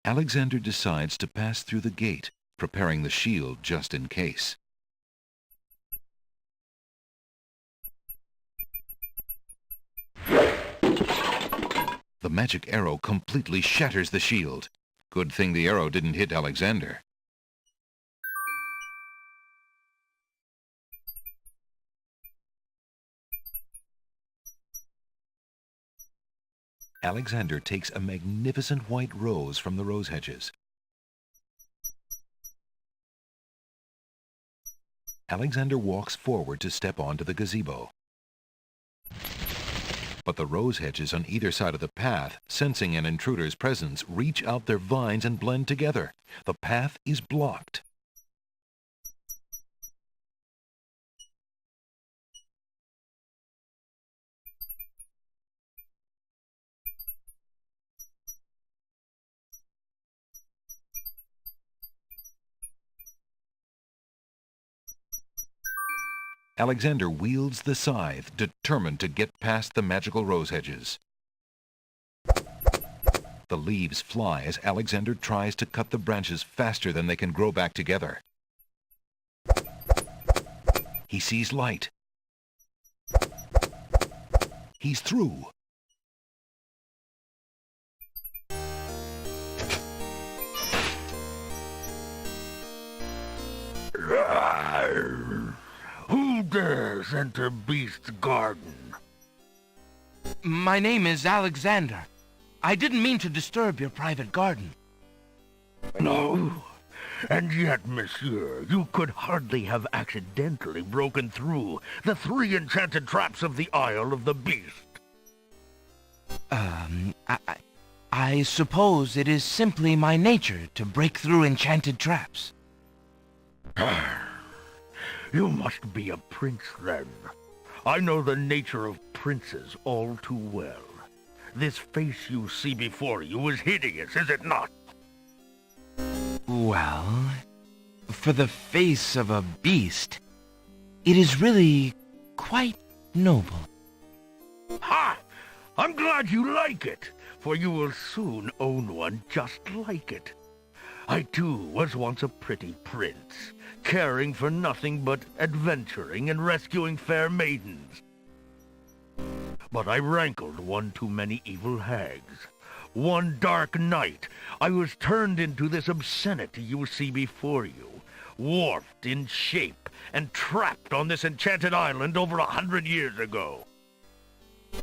Alexander decides to pass through the gate, preparing the shield just in case. The magic arrow completely shatters the shield. Good thing the arrow didn't hit Alexander. Alexander takes a magnificent white rose from the rose hedges. Alexander walks forward to step onto the gazebo. But the rose hedges on either side of the path, sensing an intruder's presence, reach out their vines and blend together. The path is blocked. Alexander wields the scythe, determined to get past the magical rose hedges. The leaves fly as Alexander tries to cut the branches faster than they can grow back together. He sees light. He's through. Who dares enter Beast's garden? My name is Alexander. I didn't mean to disturb your private garden. No. And yet, monsieur, you could hardly have accidentally broken through the 3 enchanted traps of the Isle of the Beast. I suppose it is simply my nature to break through enchanted traps. You must be a prince, then. I know the nature of princes all too well. This face you see before you is hideous, is it not? Well, for the face of a beast, it is really quite noble. Ha! I'm glad you like it, for you will soon own one just like it. I, too, was once a pretty prince, caring for nothing but adventuring and rescuing fair maidens. But I rankled one too many evil hags. One dark night, I was turned into this obscenity you see before you, warped in shape and trapped on this enchanted island over 100 years ago.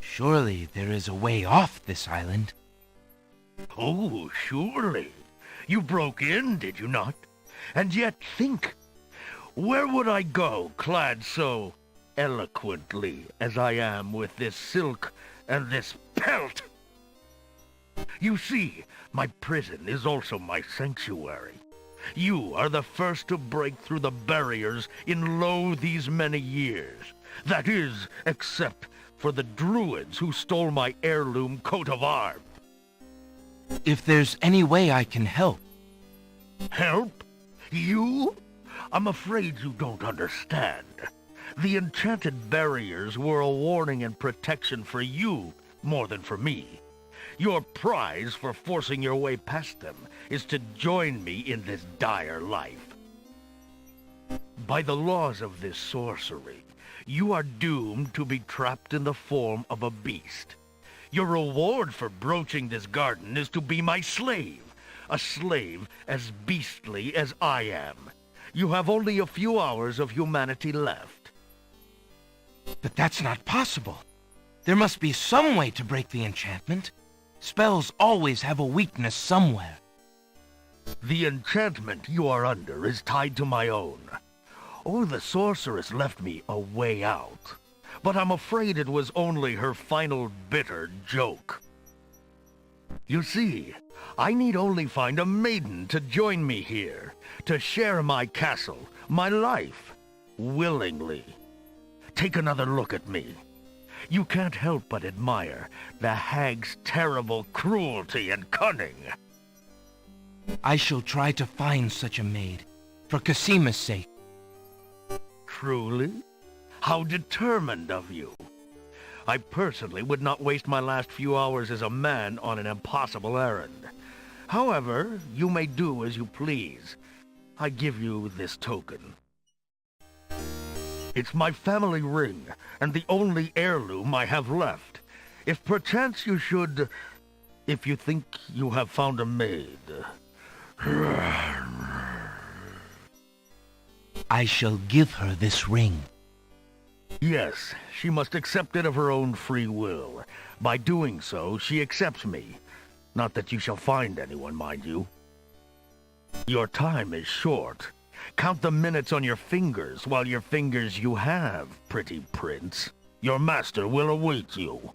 Surely there is a way off this island. Oh, surely. You broke in, did you not? And yet think, where would I go clad so eloquently as I am with this silk and this pelt? You see, my prison is also my sanctuary. You are the first to break through the barriers in lo these many years. That is, except for the druids who stole my heirloom coat of arms. If there's any way I can help. Help? You? I'm afraid you don't understand. The enchanted barriers were a warning and protection for you more than for me. Your prize for forcing your way past them is to join me in this dire life. By the laws of this sorcery, You are doomed to be trapped in the form of a beast. Your reward for broaching this garden is to be my slave. A slave as beastly as I am. You have only a few hours of humanity left. But that's not possible. There must be some way to break the enchantment. Spells always have a weakness somewhere. The enchantment you are under is tied to my own. Oh, the sorceress left me a way out. But I'm afraid it was only her final bitter joke. You see, I need only find a maiden to join me here, to share my castle, my life, willingly. Take another look at me. You can't help but admire the hag's terrible cruelty and cunning. I shall try to find such a maid, for Casima's sake. Truly? How determined of you. I personally would not waste my last few hours as a man on an impossible errand. However, you may do as you please. I give you this token. It's my family ring, and the only heirloom I have left. If perchance you should... if you think you have found a maid... I shall give her this ring. Yes, she must accept it of her own free will. By doing so, she accepts me. Not that you shall find anyone, mind you. Your time is short. Count the minutes on your fingers while your fingers you have, pretty prince. Your master will await you.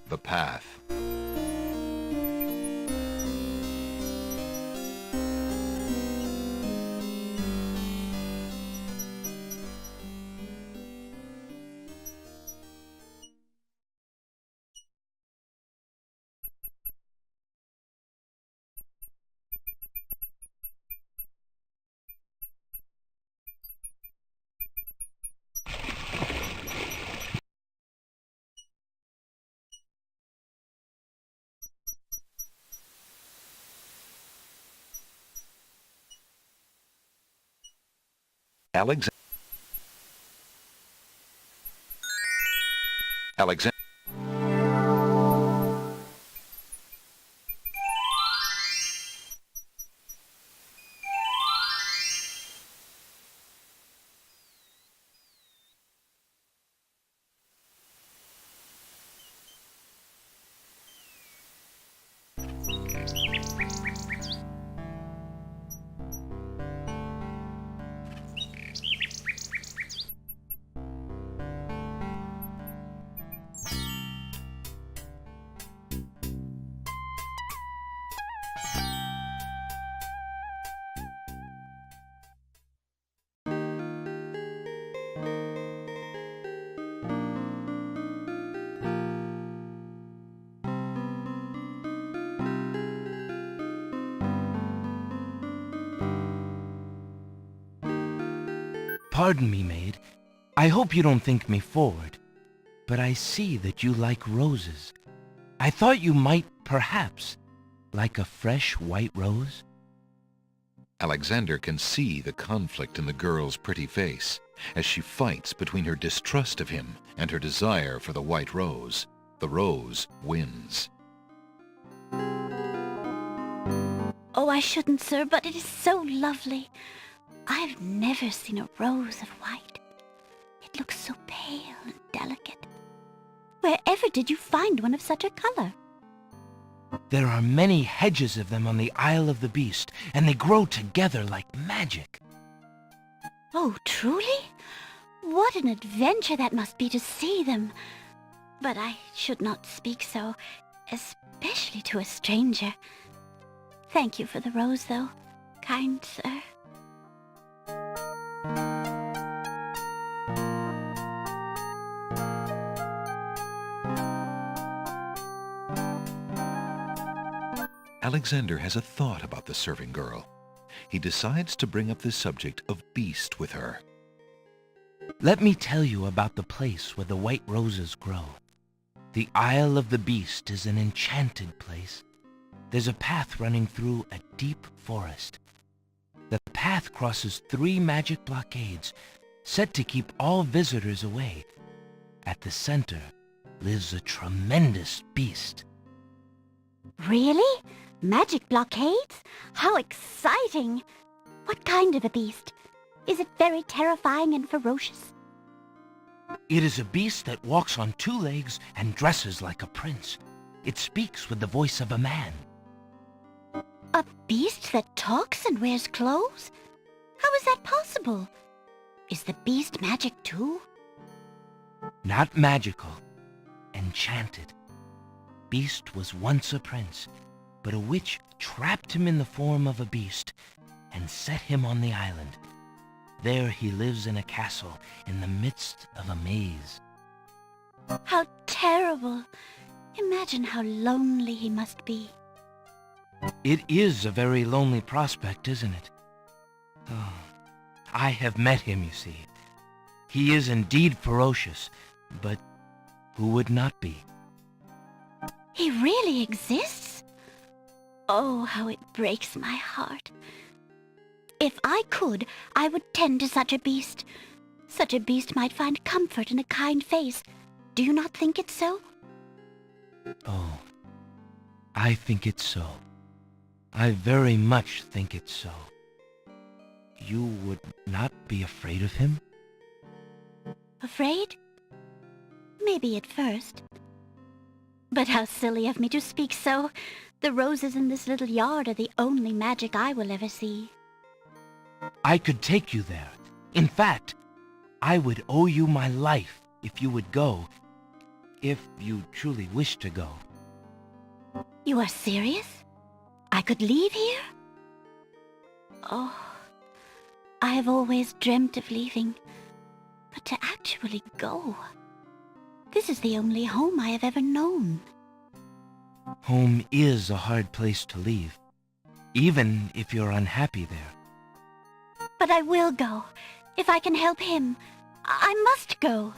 The Path. Alexander. Pardon me, maid. I hope you don't think me forward, but I see that you like roses. I thought you might, perhaps, like a fresh white rose. Alexander can see the conflict in the girl's pretty face as she fights between her distrust of him and her desire for the white rose. The rose wins. Oh, I shouldn't, sir, but it is so lovely. I've never seen a rose of white. It looks so pale and delicate. Wherever did you find one of such a color? There are many hedges of them on the Isle of the Beast, and they grow together like magic. Oh, truly? What an adventure that must be to see them. But I should not speak so, especially to a stranger. Thank you for the rose, though, kind sir. Alexander has a thought about the serving girl. He decides to bring up the subject of beast with her. Let me tell you about the place where the white roses grow. The Isle of the Beast is an enchanted place. There's a path running through a deep forest. The path crosses 3 magic blockades, set to keep all visitors away. At the center lives a tremendous beast. Really? Magic blockades? How exciting! What kind of a beast? Is it very terrifying and ferocious? It is a beast that walks on 2 legs and dresses like a prince. It speaks with the voice of a man. A beast that talks and wears clothes? How is that possible? Is the beast magic too? Not magical, enchanted. Beast was once a prince, but a witch trapped him in the form of a beast and set him on the island. There he lives in a castle in the midst of a maze. How terrible! Imagine how lonely he must be. It is a very lonely prospect, isn't it? Oh, I have met him, you see. He is indeed ferocious, but who would not be? He really exists? Oh, how it breaks my heart. If I could, I would tend to such a beast. Such a beast might find comfort in a kind face. Do you not think it so? Oh, I think it's so. I very much think it's so. You would not be afraid of him? Afraid? Maybe at first. But how silly of me to speak so. The roses in this little yard are the only magic I will ever see. I could take you there. In fact, I would owe you my life if you would go, if you truly wish to go. You are serious? I could leave here? Oh, I have always dreamt of leaving, but to actually go. This is the only home I have ever known. Home is a hard place to leave, even if you're unhappy there. But I will go. If I can help him, I must go.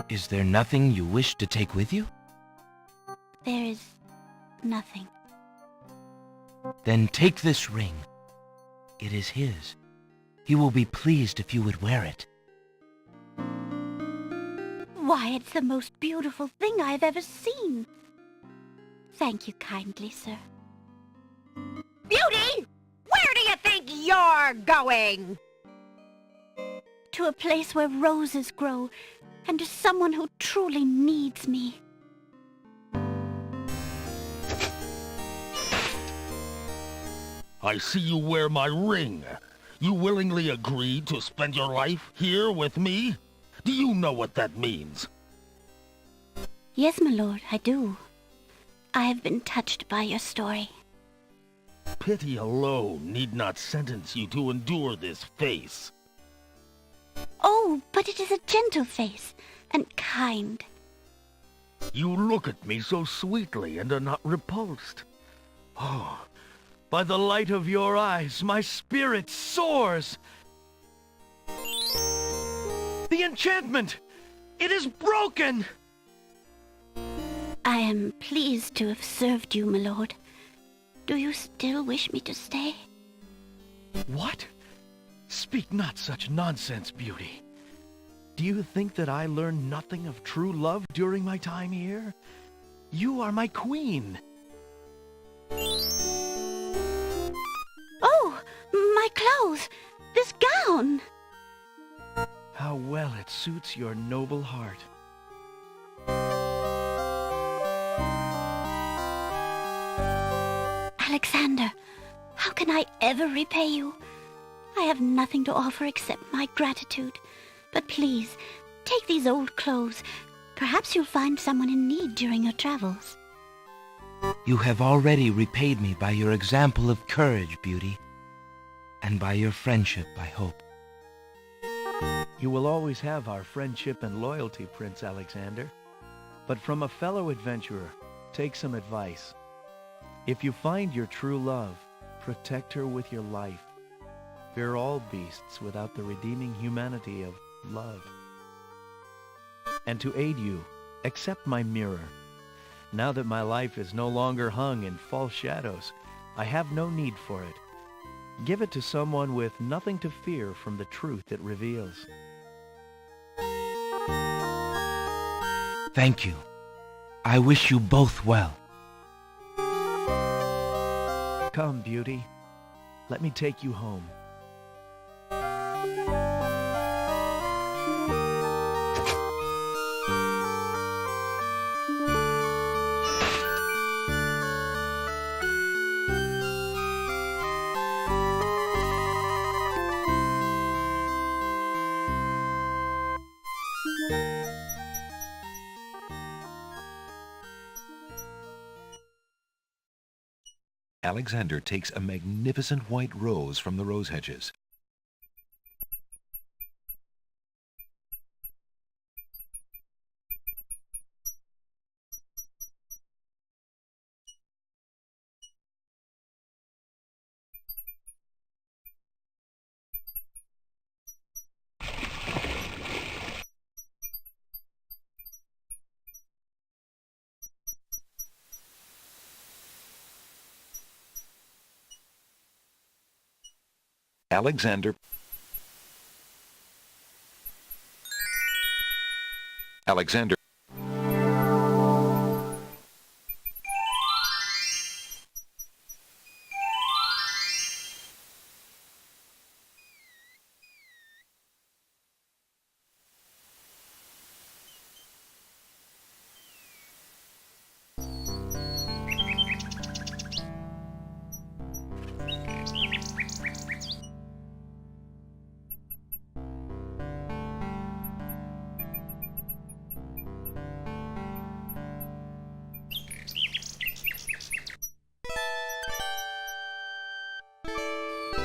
Is there nothing you wish to take with you? There is nothing. Then take this ring. It is his. He will be pleased if you would wear it. Why, it's the most beautiful thing I have ever seen. Thank you kindly, sir. Beauty! Where do you think you're going? To a place where roses grow, and to someone who truly needs me. I see you wear my ring. You willingly agreed to spend your life here with me? Do you know what that means? Yes, my lord, I do. I have been touched by your story. Pity alone need not sentence you to endure this face. Oh, but it is a gentle face, and kind. You look at me so sweetly and are not repulsed. Oh, by the light of your eyes, my spirit soars! The enchantment! It is broken! I am pleased to have served you, my lord. Do you still wish me to stay? What? Speak not such nonsense, Beauty. Do you think that I learned nothing of true love during my time here? You are my queen. Oh, my clothes! This gown! How well it suits your noble heart. Alexander, how can I ever repay you? I have nothing to offer except my gratitude. But please, take these old clothes. Perhaps you'll find someone in need during your travels. You have already repaid me by your example of courage, Beauty, and by your friendship, I hope. You will always have our friendship and loyalty, Prince Alexander. But from a fellow adventurer, take some advice. If you find your true love, protect her with your life. Fear all beasts without the redeeming humanity of love. And to aid you, accept my mirror. Now that my life is no longer hung in false shadows, I have no need for it. Give it to someone with nothing to fear from the truth it reveals. Thank you. I wish you both well. Come, beauty. Let me take you home. Alexander takes a magnificent white rose from the rose hedges. Alexander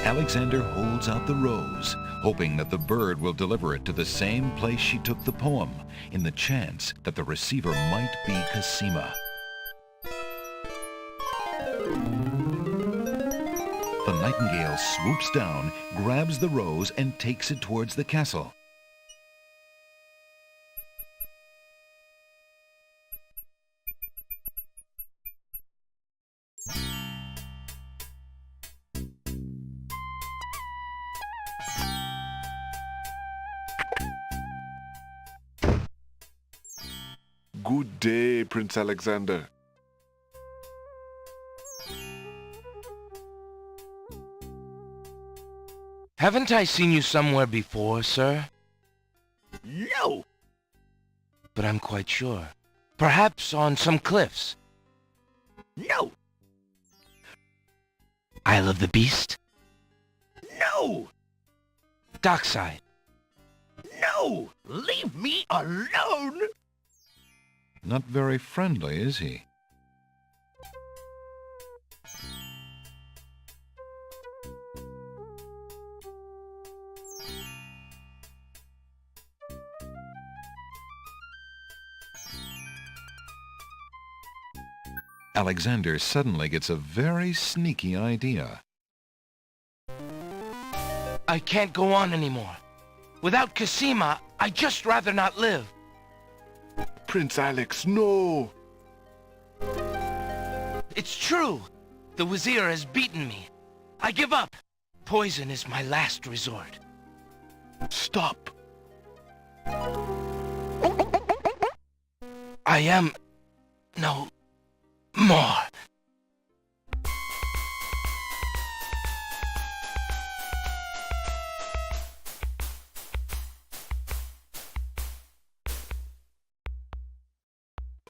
Alexander holds out the rose, hoping that the bird will deliver it to the same place she took the poem, in the chance that the receiver might be Cosima. The nightingale swoops down, grabs the rose, and takes it towards the castle. Good day, Prince Alexander. Haven't I seen you somewhere before, sir? No! But I'm quite sure. Perhaps on some cliffs. No! Isle of the Beast? No! Dockside? No! Leave me alone! Not very friendly, is he? Alexander suddenly gets a very sneaky idea. I can't go on anymore. Without Cosima, I'd just rather not live. Prince Alex, no! It's true. The Wazir has beaten me. I give up. Poison is my last resort. Stop! I am no more.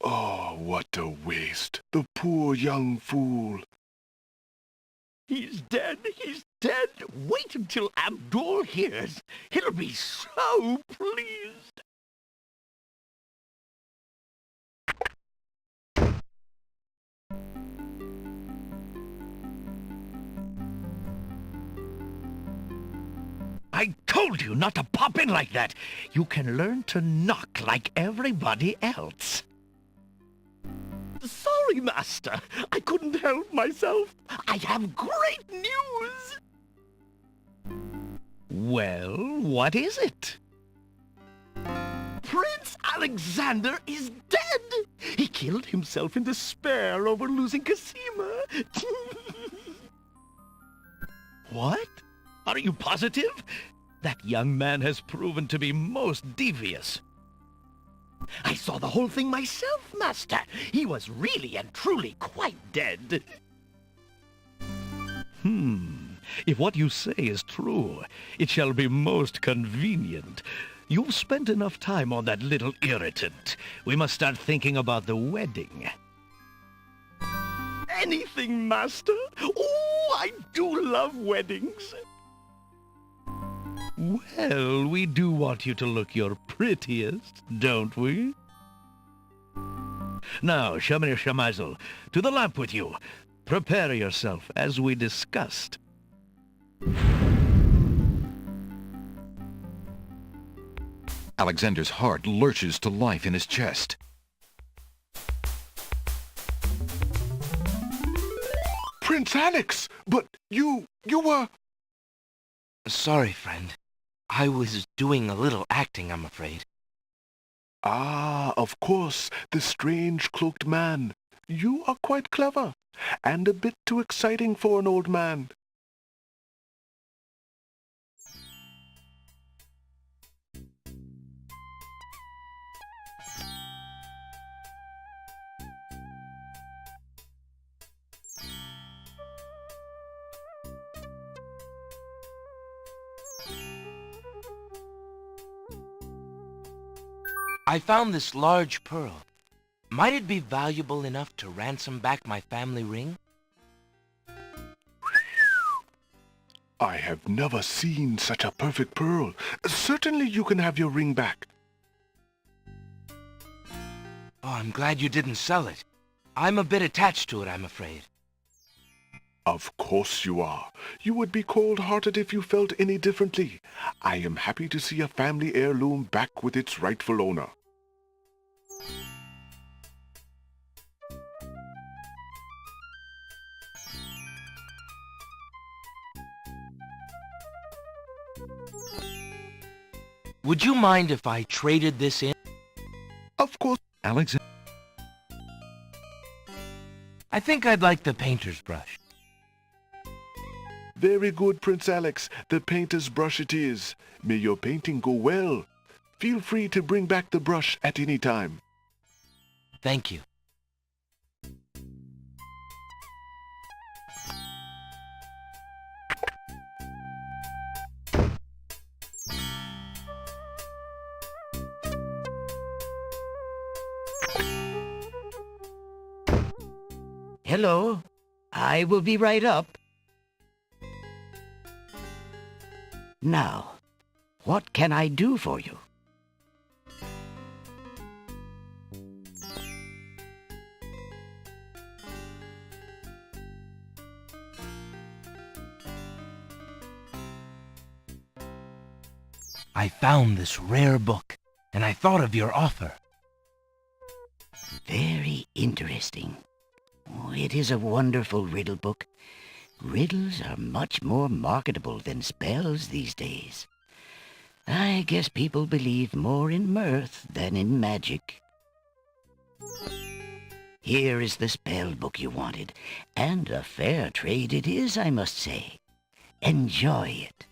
Oh, what a waste. The poor young fool. He's dead. He's dead. Wait until Abdul hears. He'll be so pleased. I told you not to pop in like that. You can learn to knock like everybody else. Sorry, Master. I couldn't help myself. I have great news. Well, what is it? Prince Alexander is dead! He killed himself in despair over losing Cosima. What? Are you positive? That young man has proven to be most devious. I saw the whole thing myself, Master. He was really and truly quite dead. If what you say is true, it shall be most convenient. You've spent enough time on that little irritant. We must start thinking about the wedding. Anything, Master? Oh, I do love weddings. Well, we do want you to look your prettiest, don't we? Now, Shamir Shamazel, to the lamp with you. Prepare yourself, as we discussed. Alexander's heart lurches to life in his chest. Prince Alex! But you were... Sorry, friend. I was doing a little acting, I'm afraid. Ah, of course, the strange cloaked man. You are quite clever, and a bit too exciting for an old man. I found this large pearl. Might it be valuable enough to ransom back my family ring? I have never seen such a perfect pearl. Certainly you can have your ring back. Oh, I'm glad you didn't sell it. I'm a bit attached to it, I'm afraid. Of course you are. You would be cold-hearted if you felt any differently. I am happy to see a family heirloom back with its rightful owner. Would you mind if I traded this in? Of course, Alexander. I think I'd like the painter's brush. Very good, Prince Alex. The painter's brush it is. May your painting go well. Feel free to bring back the brush at any time. Thank you. Hello. I will be right up. Now, what can I do for you? I found this rare book, and I thought of your offer. Very interesting. Oh, it is a wonderful riddle book. Riddles are much more marketable than spells these days. I guess people believe more in mirth than in magic. Here is the spell book you wanted, and a fair trade it is, I must say. Enjoy it.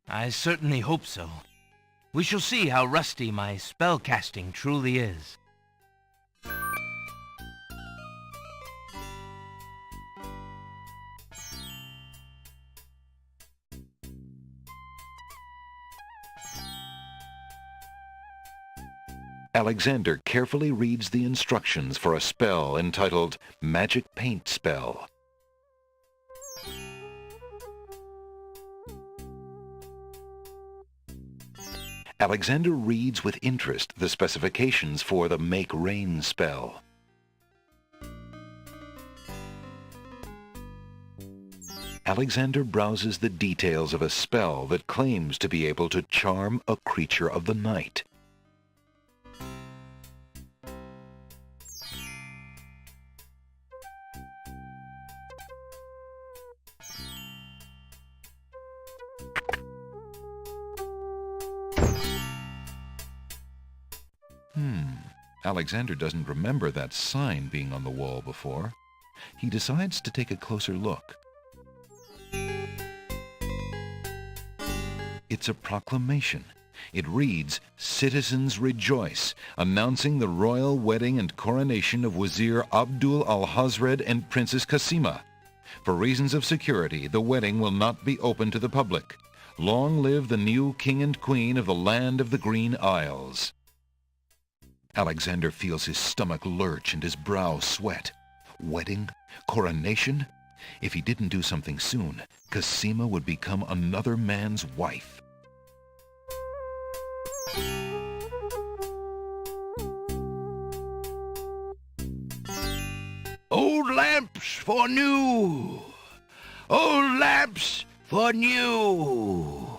I certainly hope so. We shall see how rusty my spellcasting truly is. Alexander carefully reads the instructions for a spell entitled Magic Paint Spell. Alexander reads with interest the specifications for the Make Rain spell. Alexander browses the details of a spell that claims to be able to charm a creature of the night. Alexander doesn't remember that sign being on the wall before. He decides to take a closer look. It's a proclamation. It reads, "Citizens rejoice, announcing the royal wedding and coronation of Wazir Abdul al-Hazred and Princess Kasima. For reasons of security, the wedding will not be open to the public. Long live the new king and queen of the land of the Green Isles." Alexander feels his stomach lurch and his brow sweat. Wedding? Coronation? If he didn't do something soon, Kasima would become another man's wife. Old lamps for new! Old lamps for new!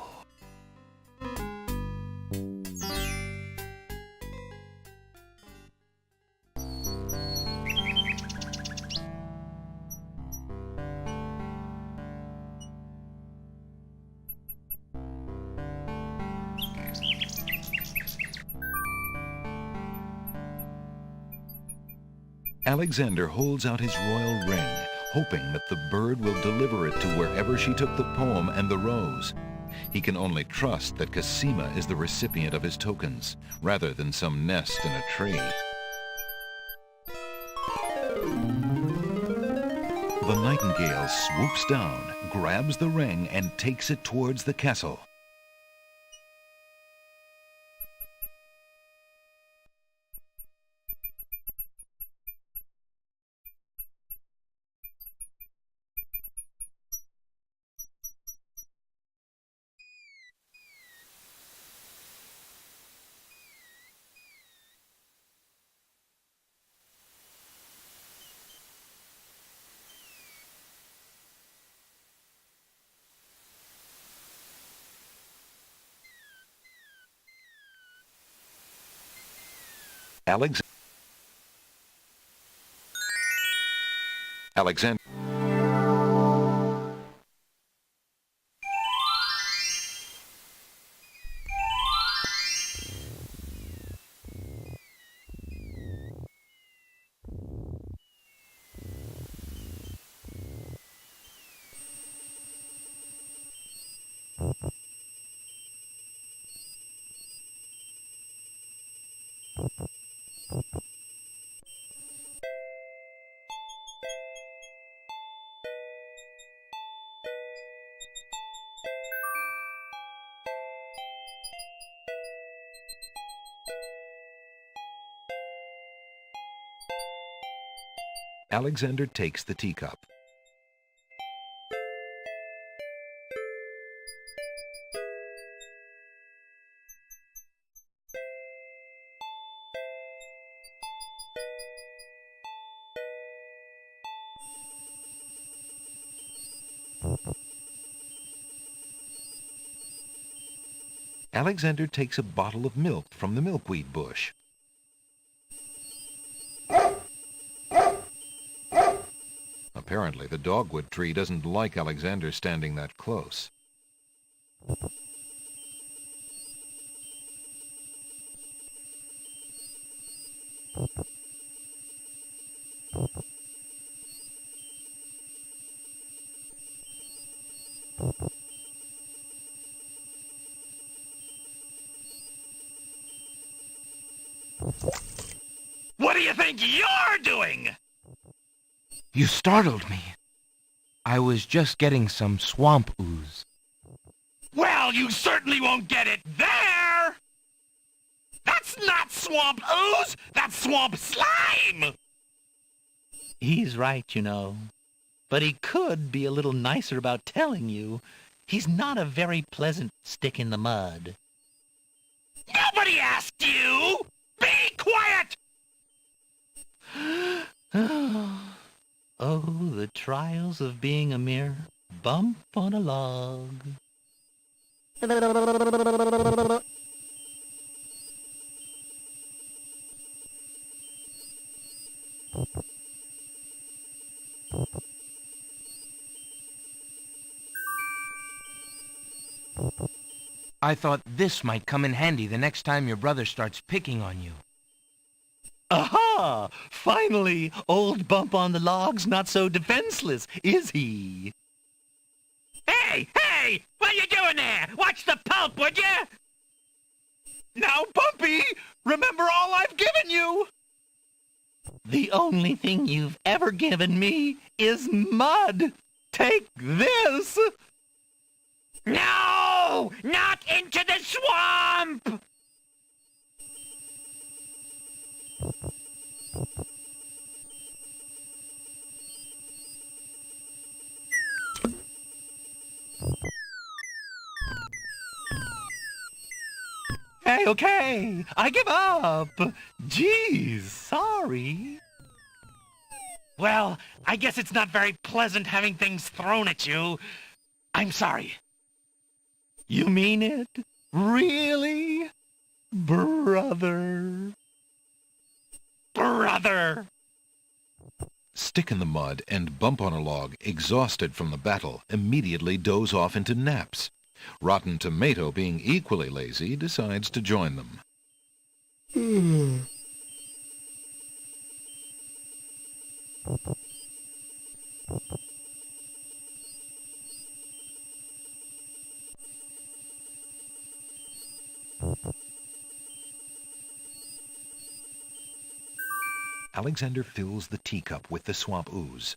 Alexander holds out his royal ring, hoping that the bird will deliver it to wherever she took the poem and the rose. He can only trust that Kasima is the recipient of his tokens, rather than some nest in a tree. The nightingale swoops down, grabs the ring, and takes it towards the castle. Alexander. Alexander takes the teacup. Alexander takes a bottle of milk from the milkweed bush. Apparently, the dogwood tree doesn't like Alexander standing that close. What do you think you're doing? You startled me. I was just getting some swamp ooze. Well, you certainly won't get it there! That's not swamp ooze! That's swamp slime! He's right, you know. But he could be a little nicer about telling you. He's not a very pleasant stick in the mud. Nobody asked you! Be quiet! Oh, the trials of being a mere bump on a log. I thought this might come in handy the next time your brother starts picking on you. Aha! Finally, old Bump on the Log's not so defenseless, is he? Hey! Hey! What are you doing there? Watch the pulp, would you? Now, Bumpy, remember all I've given you! The only thing you've ever given me is mud. Take this! No! Not into the swamp! Hey, okay, I give up. Geez, sorry. Well, I guess it's not very pleasant having things thrown at you. I'm sorry. You mean it? Really? Brother. Brother! Stick in the Mud and Bump on a Log, exhausted from the battle, immediately doze off into naps. Rotten Tomato, being equally lazy, decides to join them. Alexander fills the teacup with the swamp ooze.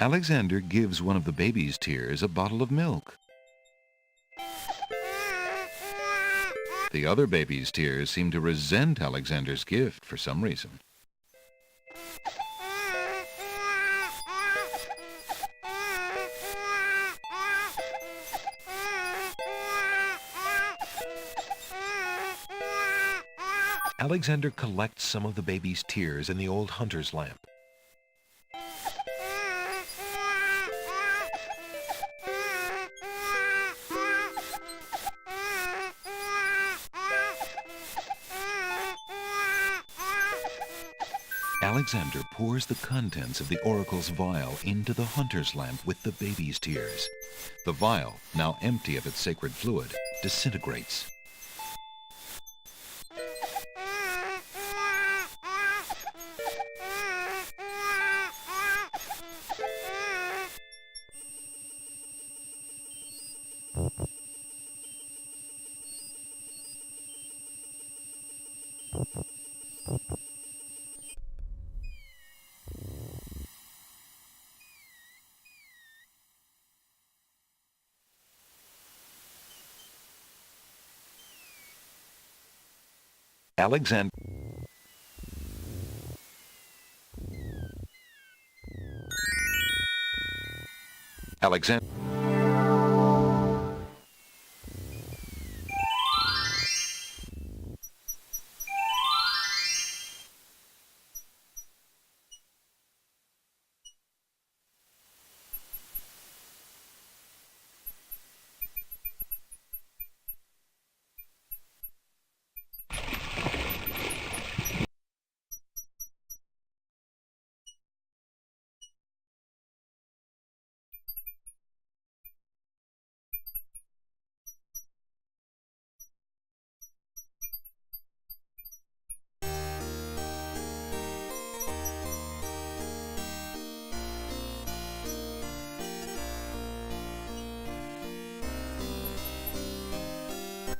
Alexander gives one of the baby's tears a bottle of milk. The other baby's tears seem to resent Alexander's gift for some reason. Alexander collects some of the baby's tears in the old hunter's lamp. Alexander pours the contents of the oracle's vial into the hunter's lamp with the baby's tears. The vial, now empty of its sacred fluid, disintegrates. Alexander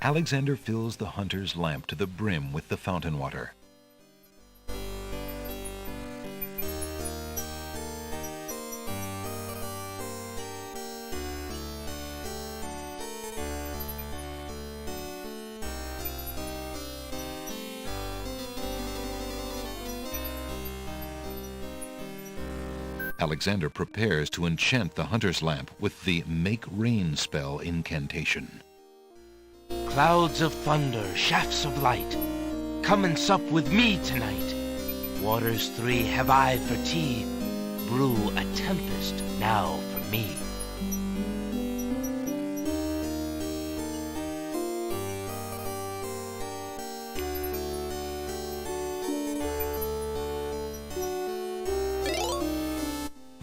Alexander fills the hunter's lamp to the brim with the fountain water. Alexander prepares to enchant the hunter's lamp with the Make Rain spell incantation. Clouds of thunder, shafts of light, come and sup with me tonight. Waters 3 have I for tea, brew a tempest now for me.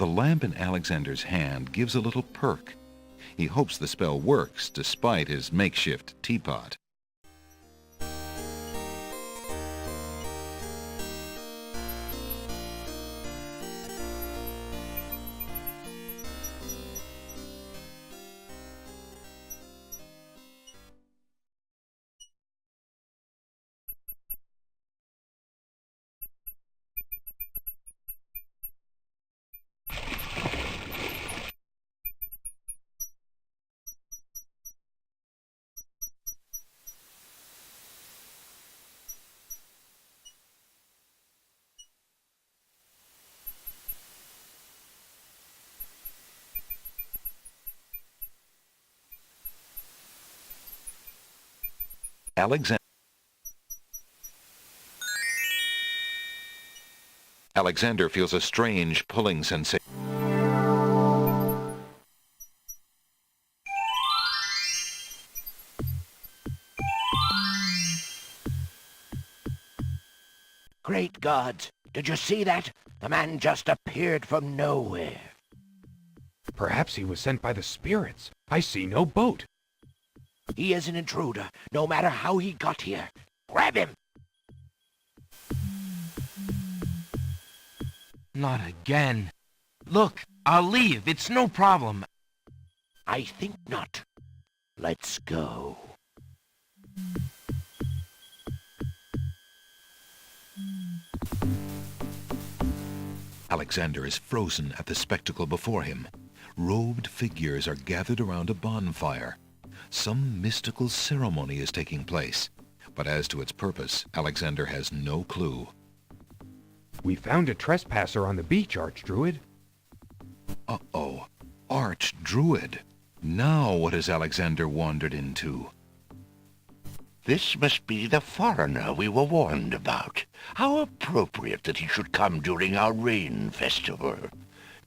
The lamp in Alexander's hand gives a little perk. He hopes the spell works despite his makeshift teapot. Alexander feels a strange pulling sensation. Great gods! Did you see that? The man just appeared from nowhere. Perhaps he was sent by the spirits. I see no boat. He is an intruder, no matter how he got here. Grab him! Not again. Look, I'll leave. It's no problem. I think not. Let's go. Alexander is frozen at the spectacle before him. Robed figures are gathered around a bonfire. Some mystical ceremony is taking place, but as to its purpose, Alexander has no clue. We found a trespasser on the beach, Archdruid. Uh-oh. Archdruid. Now what has Alexander wandered into? This must be the foreigner we were warned about. How appropriate that he should come during our rain festival.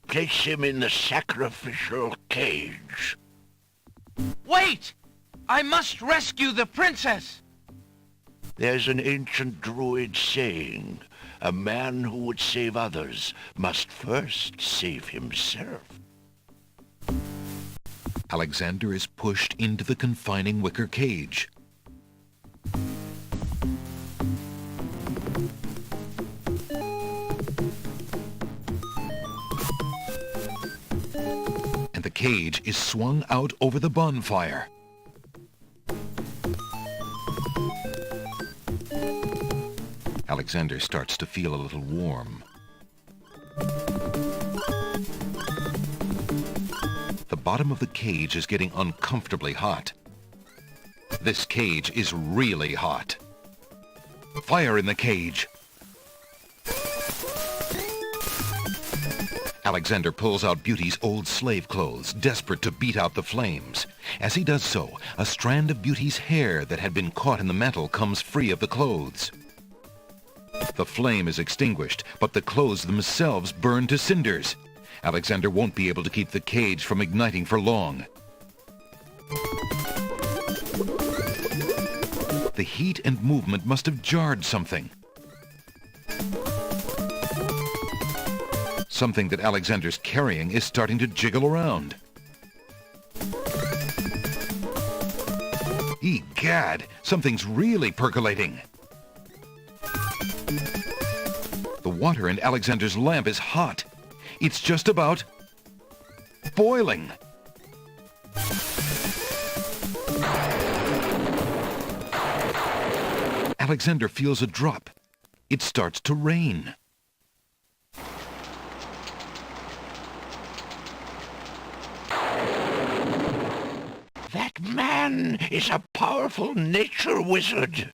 Place him in the sacrificial cage. Wait! I must rescue the princess! There's an ancient druid saying, a man who would save others must first save himself. Alexander is pushed into the confining wicker cage. And the cage is swung out over the bonfire. Alexander starts to feel a little warm. The bottom of the cage is getting uncomfortably hot. This cage is really hot. Fire in the cage! Alexander pulls out Beauty's old slave clothes, desperate to beat out the flames. As he does so, a strand of Beauty's hair that had been caught in the metal comes free of the clothes. The flame is extinguished, but the clothes themselves burn to cinders. Alexander won't be able to keep the cage from igniting for long. The heat and movement must have jarred something. Something that Alexander's carrying is starting to jiggle around. Egad, something's really percolating. The water in Alexander's lamp is hot. It's just about boiling. Alexander feels a drop. It starts to rain. That man is a powerful nature wizard.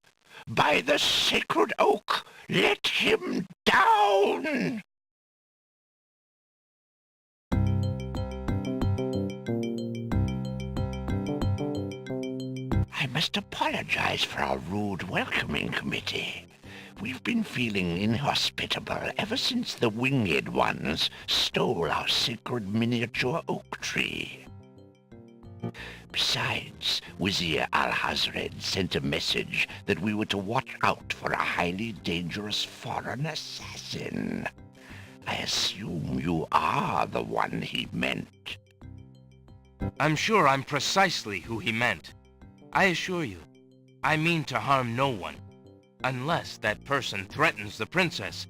By the sacred oak, let him down! I must apologize for our rude welcoming committee. We've been feeling inhospitable ever since the winged ones stole our sacred miniature oak tree. Besides, Wazir Al-Hazred sent a message that we were to watch out for a highly dangerous foreign assassin. I assume you are the one he meant. I'm sure I'm precisely who he meant. I assure you, I mean to harm no one, unless that person threatens the princess.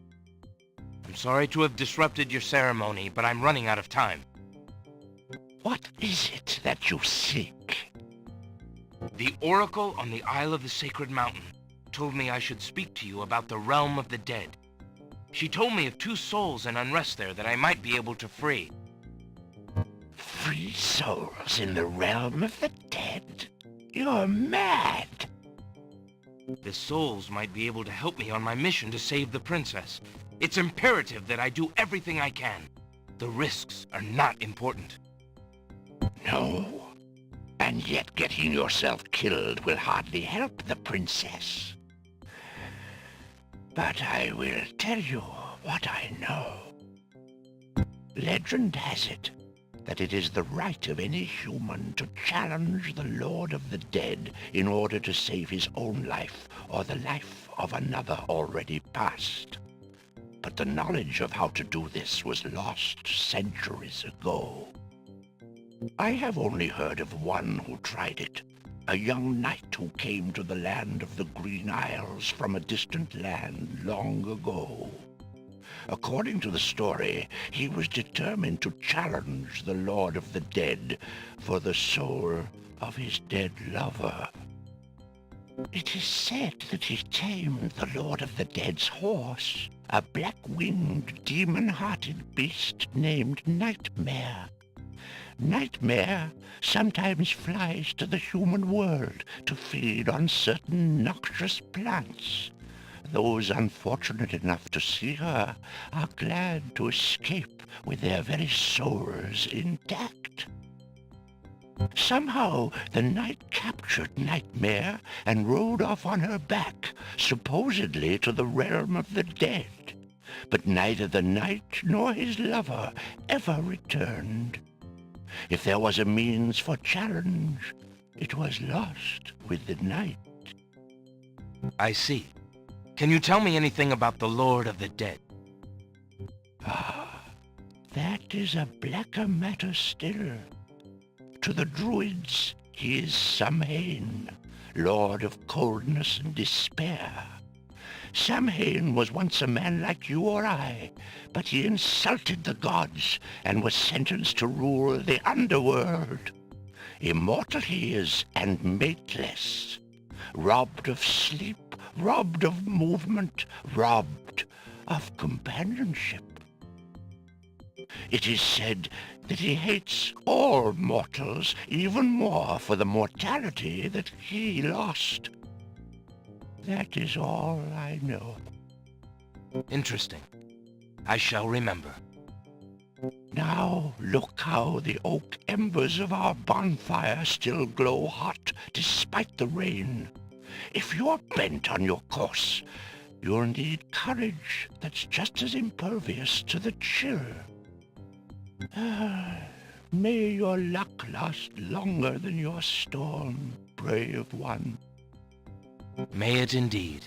I'm sorry to have disrupted your ceremony, but I'm running out of time. What is it that you seek? The oracle on the Isle of the Sacred Mountain told me I should speak to you about the realm of the dead. She told me of 2 souls in unrest there that I might be able to free. Free souls in the realm of the dead? You're mad! The souls might be able to help me on my mission to save the princess. It's imperative that I do everything I can. The risks are not important. No. And yet getting yourself killed will hardly help the princess. But I will tell you what I know. Legend has it that it is the right of any human to challenge the Lord of the Dead in order to save his own life or the life of another already past. But the knowledge of how to do this was lost centuries ago. I have only heard of one who tried it, a young knight who came to the land of the Green Isles from a distant land long ago. According to the story, he was determined to challenge the Lord of the Dead for the soul of his dead lover. It is said that he tamed the Lord of the Dead's horse, a black-winged, demon-hearted beast named Nightmare. Nightmare sometimes flies to the human world to feed on certain noxious plants. Those unfortunate enough to see her are glad to escape with their very souls intact. Somehow the knight captured Nightmare and rode off on her back, supposedly to the realm of the dead. But neither the knight nor his lover ever returned. If there was a means for challenge, it was lost with the night. I see. Can you tell me anything about the Lord of the Dead? Ah, that is a blacker matter still. To the Druids, he is Samhain, Lord of Coldness and Despair. Samhain was once a man like you or I, but he insulted the gods and was sentenced to rule the underworld. Immortal he is and mateless, robbed of sleep, robbed of movement, robbed of companionship. It is said that he hates all mortals even more for the mortality that he lost. That is all I know. Interesting. I shall remember. Now look how the oak embers of our bonfire still glow hot despite the rain. If you're bent on your course, you'll need courage that's just as impervious to the chill. May your luck last longer than your storm, brave one. May it indeed.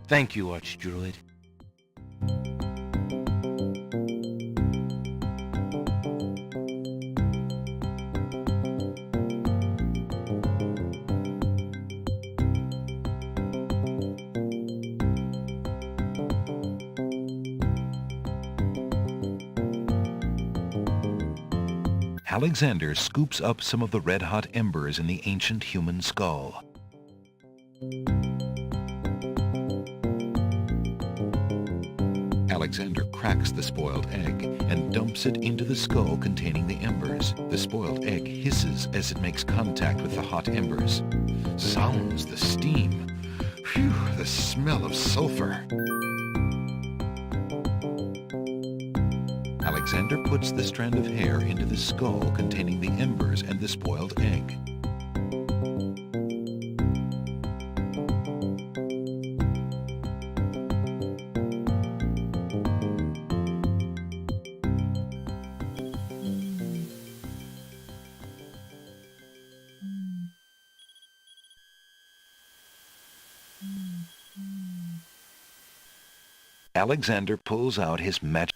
Thank you, Archdruid. Alexander scoops up some of the red-hot embers in the ancient human skull. Alexander cracks the spoiled egg and dumps it into the skull containing the embers. The spoiled egg hisses as it makes contact with the hot embers. Sounds the steam. Phew, the smell of sulfur. Alexander puts the strand of hair into the skull containing the embers and the spoiled egg. Alexander pulls out his magic.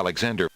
Alexander.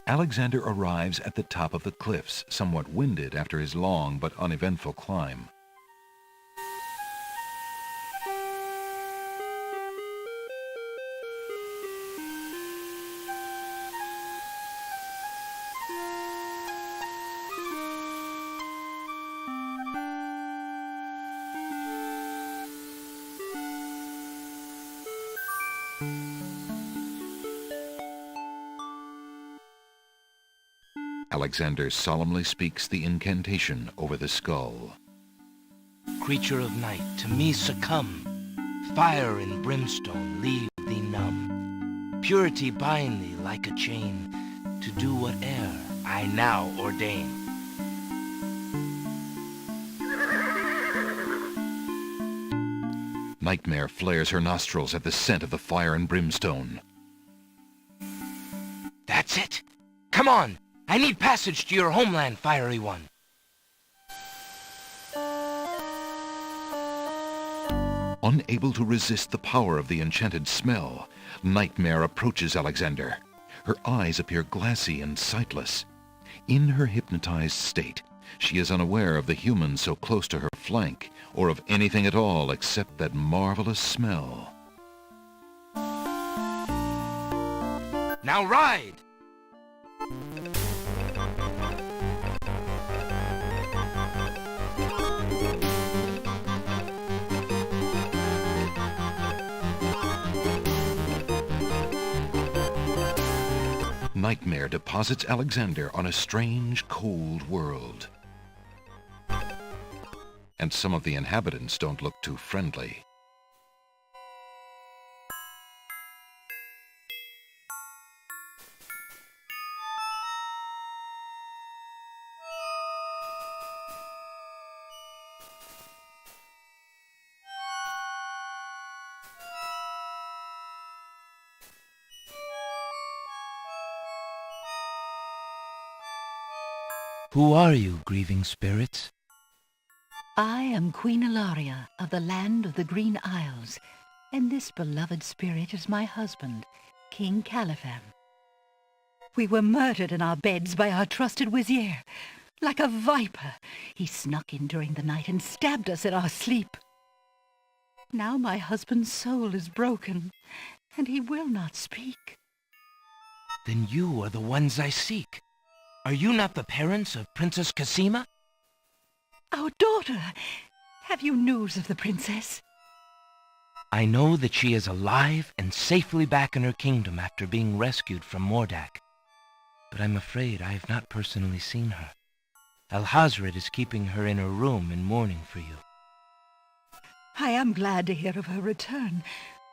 Alexander arrives at the top of the cliffs, somewhat winded after his long but uneventful climb. Alexander solemnly speaks the incantation over the skull. Creature of night, to me succumb. Fire and brimstone leave thee numb. Purity bind thee like a chain, to do whate'er I now ordain. Nightmare flares her nostrils at the scent of the fire and brimstone. That's it! Come on! I need passage to your homeland, fiery one. Unable to resist the power of the enchanted smell, Nightmare approaches Alexander. Her eyes appear glassy and sightless. In her hypnotized state, she is unaware of the humans so close to her flank, or of anything at all except that marvelous smell. Now ride! Nightmare deposits Alexander on a strange, cold world. And some of the inhabitants don't look too friendly. Who are you, grieving spirits? I am Queen Ilaria of the land of the Green Isles, and this beloved spirit is my husband, King Caliphan. We were murdered in our beds by our trusted vizier. Like a viper, he snuck in during the night and stabbed us in our sleep. Now my husband's soul is broken, and he will not speak. Then you are the ones I seek. Are you not the parents of Princess Cassima? Our daughter! Have you news of the princess? I know that she is alive and safely back in her kingdom after being rescued from Mordak. But I'm afraid I have not personally seen her. Alhazred is keeping her in her room in mourning for you. I am glad to hear of her return,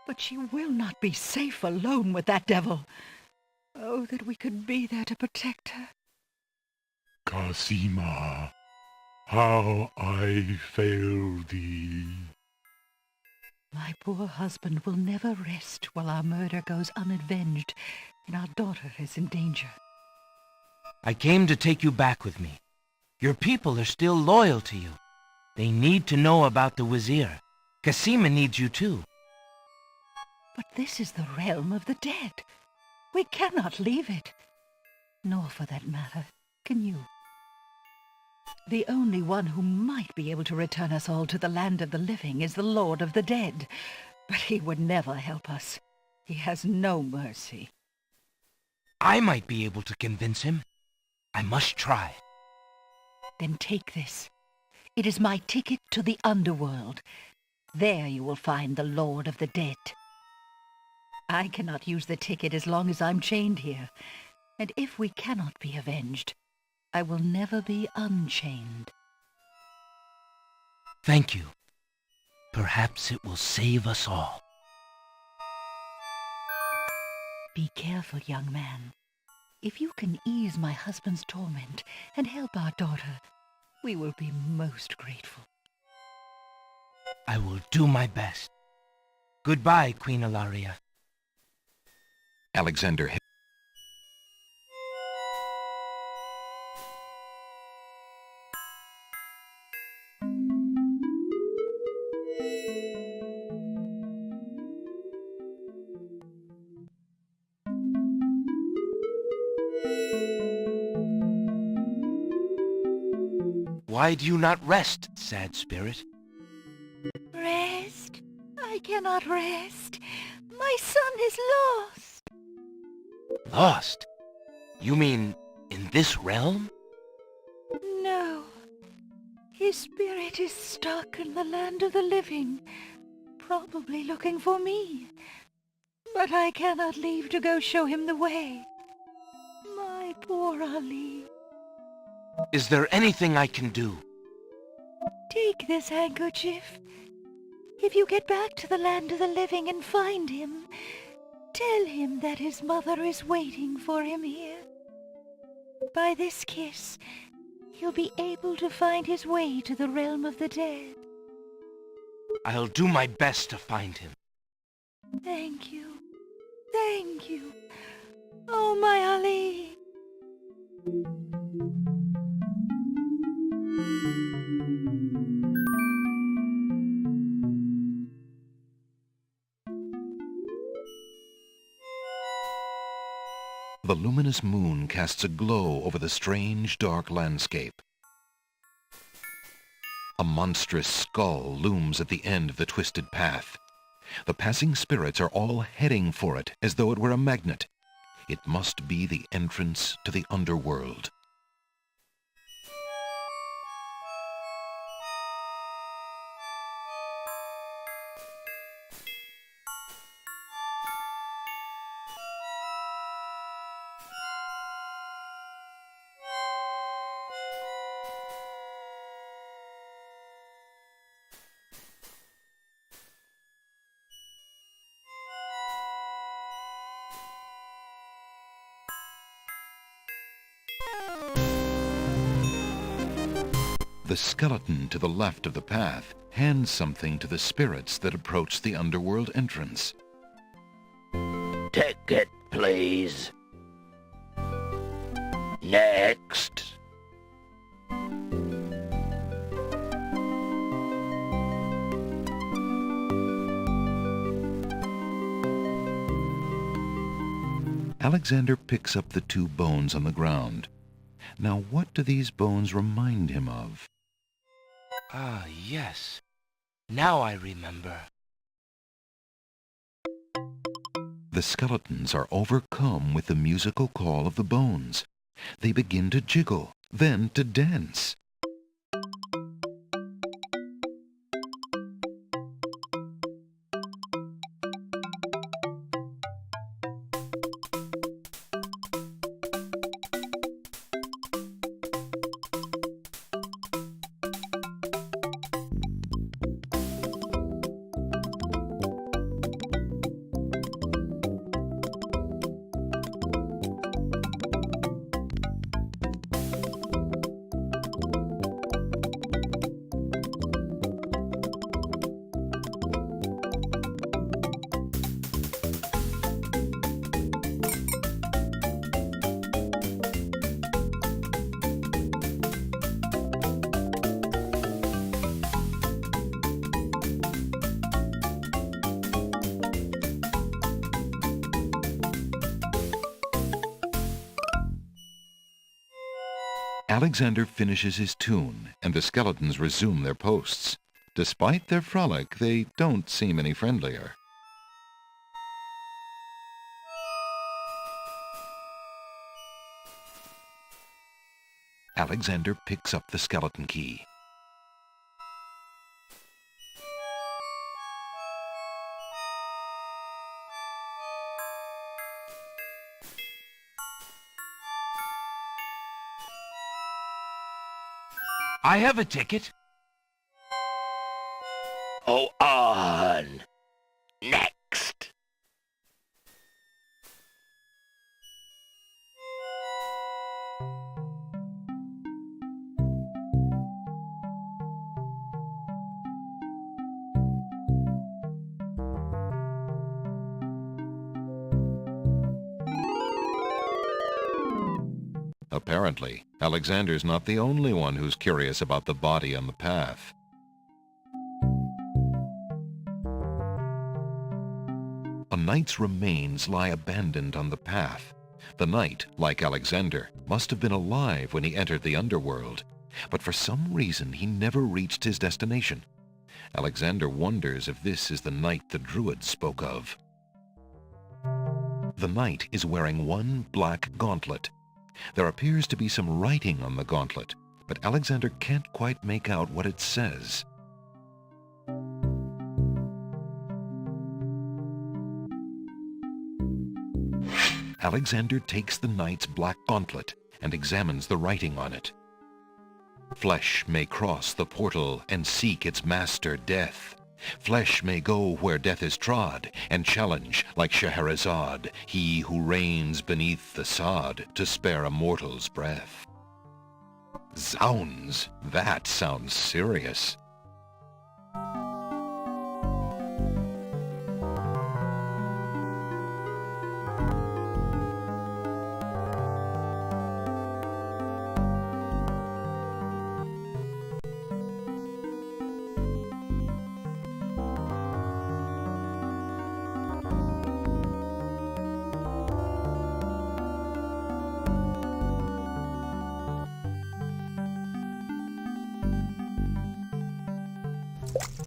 but she will not be safe alone with that devil. Oh, that we could be there to protect her. Cassima, how I fail thee. My poor husband will never rest while our murder goes unavenged and our daughter is in danger. I came to take you back with me. Your people are still loyal to you. They need to know about the Vizier. Cassima needs you too. But this is the realm of the dead. We cannot leave it. Nor, for that matter, can you. The only one who might be able to return us all to the land of the living is the Lord of the Dead. But he would never help us. He has no mercy. I might be able to convince him. I must try. Then take this. It is my ticket to the underworld. There you will find the Lord of the Dead. I cannot use the ticket as long as I'm chained here. And if we cannot be avenged, I will never be unchained. Thank you. Perhaps it will save us all. Be careful, young man. If you can ease my husband's torment and help our daughter, we will be most grateful. I will do my best. Goodbye, Queen Ilaria. Alexander Why do you not rest, sad spirit? Rest? I cannot rest. My son is lost. Lost? You mean in this realm? No. His spirit is stuck in the land of the living, probably looking for me. But I cannot leave to go show him the way. My poor Ali. Is there anything I can do? Take this handkerchief. If you get back to the land of the living and find him, tell him that his mother is waiting for him here. By this kiss, he'll be able to find his way to the realm of the dead. I'll do my best to find him. Thank you. Thank you. Oh, my Ali. The luminous moon casts a glow over the strange, dark landscape. A monstrous skull looms at the end of the twisted path. The passing spirits are all heading for it as though it were a magnet. It must be the entrance to the underworld. The skeleton to the left of the path hands something to the spirits that approach the underworld entrance. Ticket, please. Next. Alexander picks up the two bones on the ground. Now what do these bones remind him of? Ah, yes. Now I remember. The skeletons are overcome with the musical call of the bones. They begin to jiggle, then to dance. Alexander finishes his tune, and the skeletons resume their posts. Despite their frolic, they don't seem any friendlier. Alexander picks up the skeleton key. I have a ticket. Go on. Next. Apparently, Alexander's not the only one who's curious about the body on the path. A knight's remains lie abandoned on the path. The knight, like Alexander, must have been alive when he entered the underworld, but for some reason he never reached his destination. Alexander wonders if this is the knight the Druids spoke of. The knight is wearing one black gauntlet. There appears to be some writing on the gauntlet, but Alexander can't quite make out what it says. Alexander takes the knight's black gauntlet and examines the writing on it. Flesh may cross the portal and seek its master death. Flesh may go where death is trod, and challenge, like Scheherazade, he who reigns beneath the sod to spare a mortal's breath. Zounds, that sounds serious.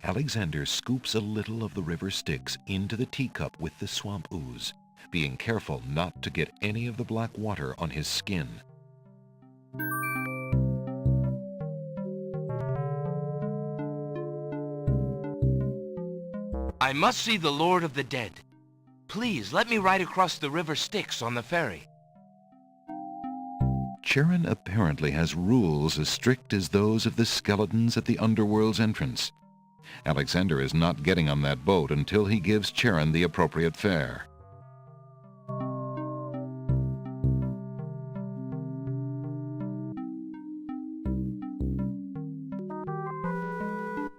Alexander scoops a little of the river Styx into the teacup with the swamp ooze, being careful not to get any of the black water on his skin. I must see the Lord of the Dead. Please, let me ride across the river Styx on the ferry. Charon apparently has rules as strict as those of the skeletons at the underworld's entrance. Alexander is not getting on that boat until he gives Charon the appropriate fare.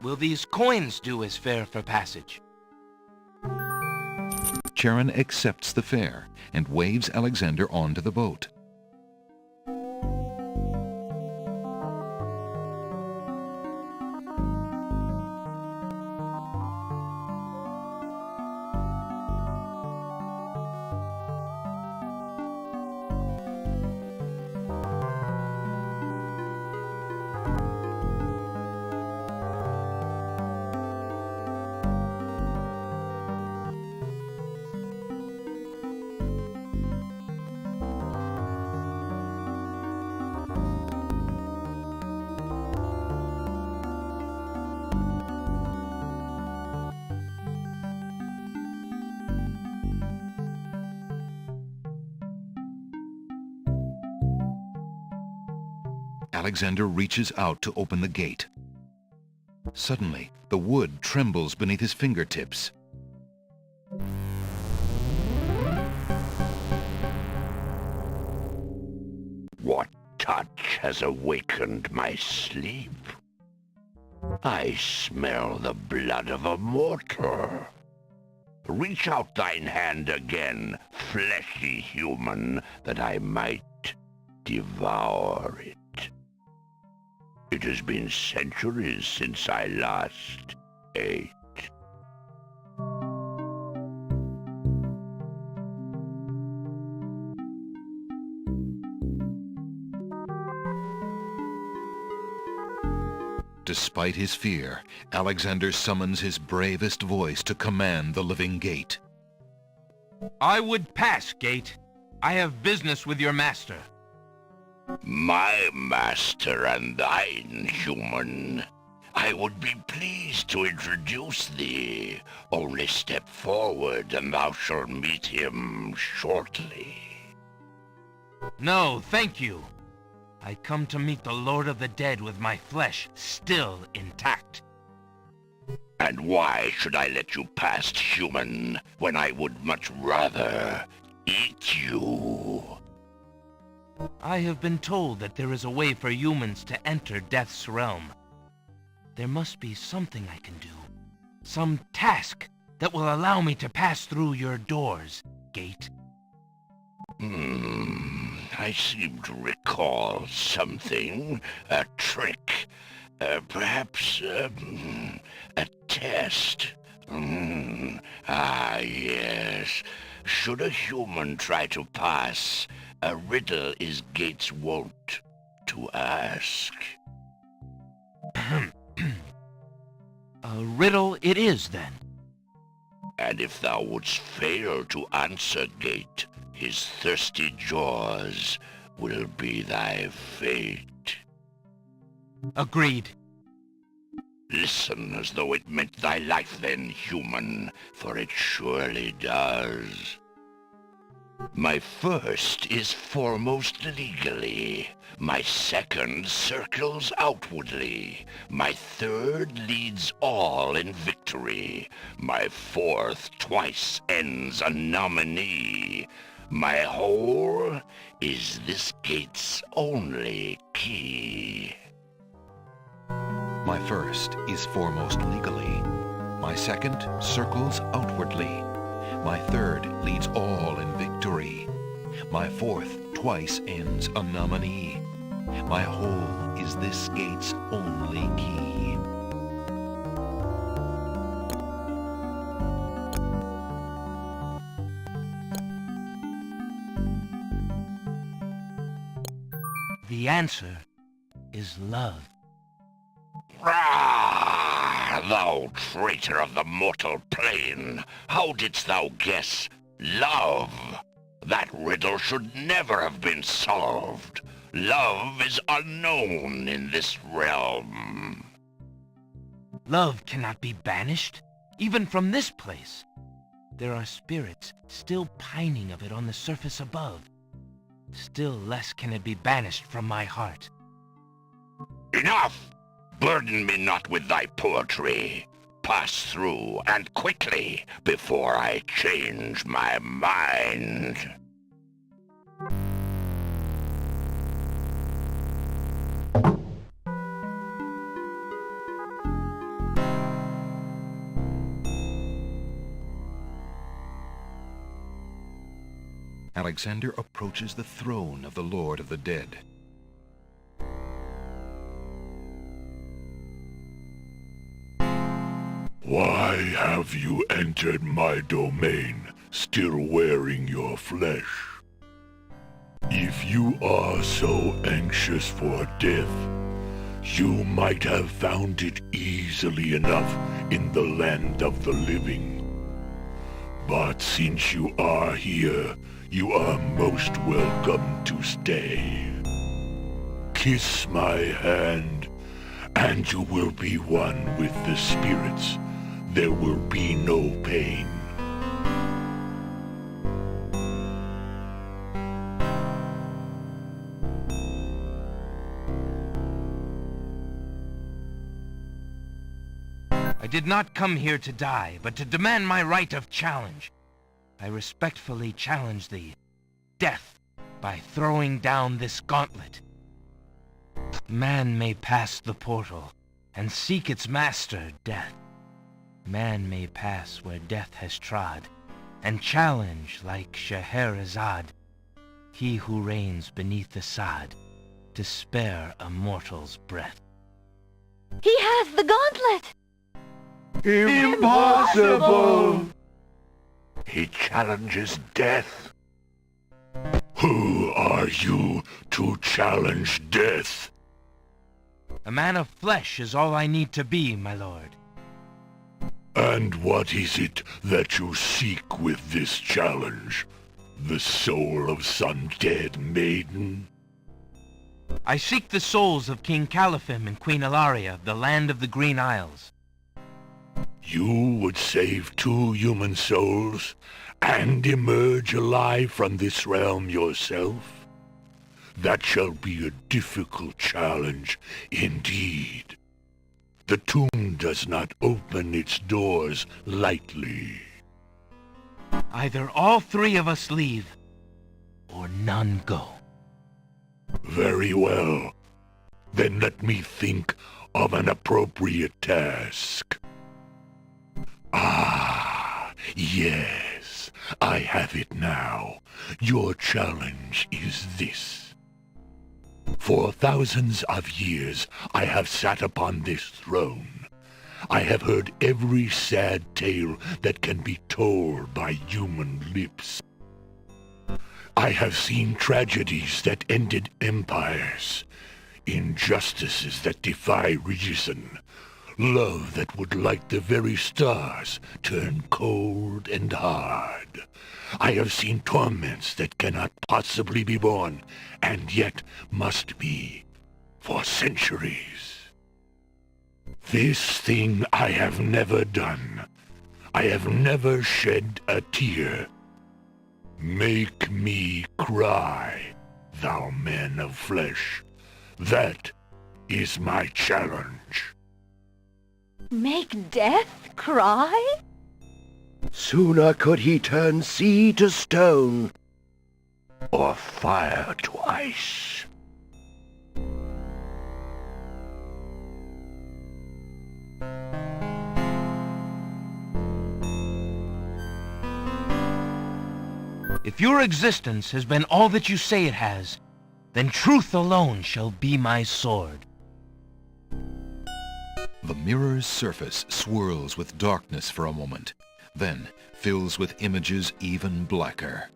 Will these coins do as fare for passage? Charon accepts the fare and waves Alexander onto the boat. Alexander reaches out to open the gate. Suddenly, the wood trembles beneath his fingertips. What touch has awakened my sleep? I smell the blood of a mortal. Reach out thine hand again, fleshy human, that I might devour it. It has been centuries since I last ate. Despite his fear, Alexander summons his bravest voice to command the living gate. I would pass, gate. I have business with your master. My master and thine, human. I would be pleased to introduce thee. Only step forward and thou shalt meet him shortly. No, thank you. I come to meet the Lord of the Dead with my flesh still intact. And why should I let you past, human, when I would much rather eat you? I have been told that there is a way for humans to enter Death's realm. There must be something I can do. Some task that will allow me to pass through your doors, Gate. I seem to recall something. A trick. Perhaps, a test. Yes. Should a human try to pass, a riddle is Gate's wont to ask. A riddle it is, then. And if thou wouldst fail to answer Gate, his thirsty jaws will be thy fate. Agreed. Listen as though it meant thy life then, human, for it surely does. My first is foremost legally. My second circles outwardly. My third leads all in victory. My fourth twice ends a nominee. My whole is this gate's only key. My first is foremost legally. My second circles outwardly. My third leads all in victory. My fourth twice ends a nominee. My whole is this gate's only key. The answer is love. Rah! Thou traitor of the mortal plane! How didst thou guess love? That riddle should never have been solved. Love is unknown in this realm. Love cannot be banished, even from this place. There are spirits still pining of it on the surface above. Still less can it be banished from my heart. Enough! Burden me not with thy poetry. Pass through, and quickly, before I change my mind. Alexander approaches the throne of the Lord of the Dead. Why have you entered my domain, still wearing your flesh? If you are so anxious for death, you might have found it easily enough in the land of the living. But since you are here, you are most welcome to stay. Kiss my hand, and you will be one with the spirits. There will be no pain. I did not come here to die, but to demand my right of challenge. I respectfully challenge thee, Death, by throwing down this gauntlet. Man may pass the portal, and seek its master, Death. Man may pass where death has trod, and challenge like Scheherazade, he who reigns beneath the sod, to spare a mortal's breath. He has the gauntlet! Impossible! He challenges death. Who are you to challenge death? A man of flesh is all I need to be, my lord. And what is it that you seek with this challenge? The soul of some dead maiden? I seek the souls of King Caliphim and Queen Ilaria of the land of the Green Isles. You would save 2 human souls and emerge alive from this realm yourself? That shall be a difficult challenge indeed. The tomb does not open its doors lightly. Either all three of us leave, or none go. Very well. Then let me think of an appropriate task. Ah, yes, I have it now. Your challenge is this. For thousands of years I have sat upon this throne. I have heard every sad tale that can be told by human lips. I have seen tragedies that ended empires, injustices that defy reason, love that would light the very stars turn cold and hard. I have seen torments that cannot possibly be borne, and yet must be, for centuries. This thing I have never done. I have never shed a tear. Make me cry, thou man of flesh. That is my challenge. Make death cry? Sooner could he turn sea to stone, or fire to ice. If your existence has been all that you say it has, then truth alone shall be my sword. The mirror's surface swirls with darkness for a moment, then fills with images even blacker.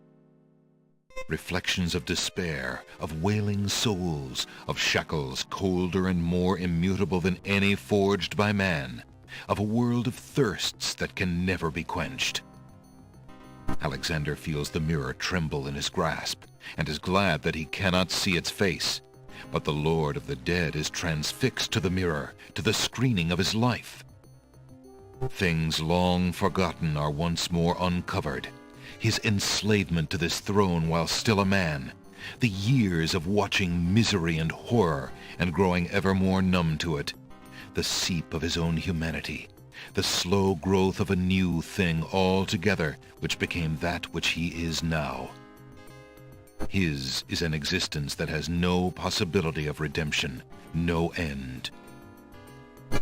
Reflections of despair, of wailing souls, of shackles colder and more immutable than any forged by man, of a world of thirsts that can never be quenched. Alexander feels the mirror tremble in his grasp, and is glad that he cannot see its face. But the Lord of the Dead is transfixed to the mirror, to the screening of his life. Things long forgotten are once more uncovered. His enslavement to this throne while still a man, the years of watching misery and horror and growing ever more numb to it, the seep of his own humanity, the slow growth of a new thing altogether which became that which he is now. His is an existence that has no possibility of redemption, no end.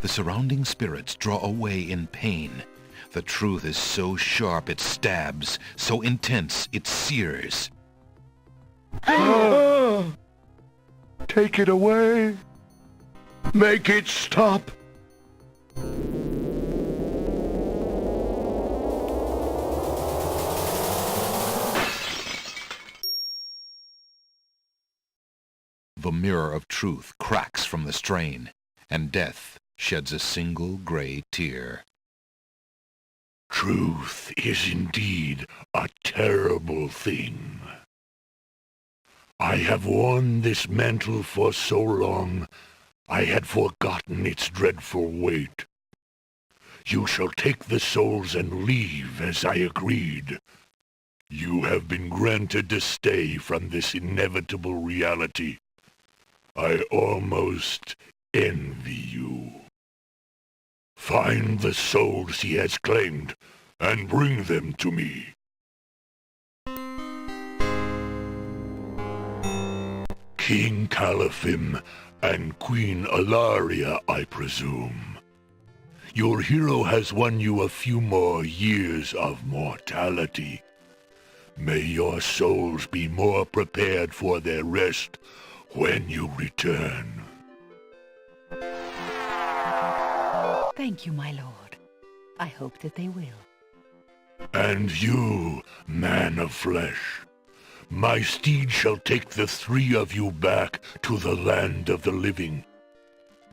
The surrounding spirits draw away in pain. The truth is so sharp it stabs, so intense it sears. Take it away. Make it stop. The mirror of truth cracks from the strain, and death sheds a single gray tear. Truth is indeed a terrible thing. I have worn this mantle for so long, I had forgotten its dreadful weight. You shall take the souls and leave as I agreed. You have been granted a stay from this inevitable reality. I almost envy you. Find the souls he has claimed, and bring them to me. King Caliphim and Queen Ilaria, I presume. Your hero has won you a few more years of mortality. May your souls be more prepared for their rest when you return. Thank you, my lord. I hope that they will. And you, man of flesh, my steed shall take the three of you back to the land of the living.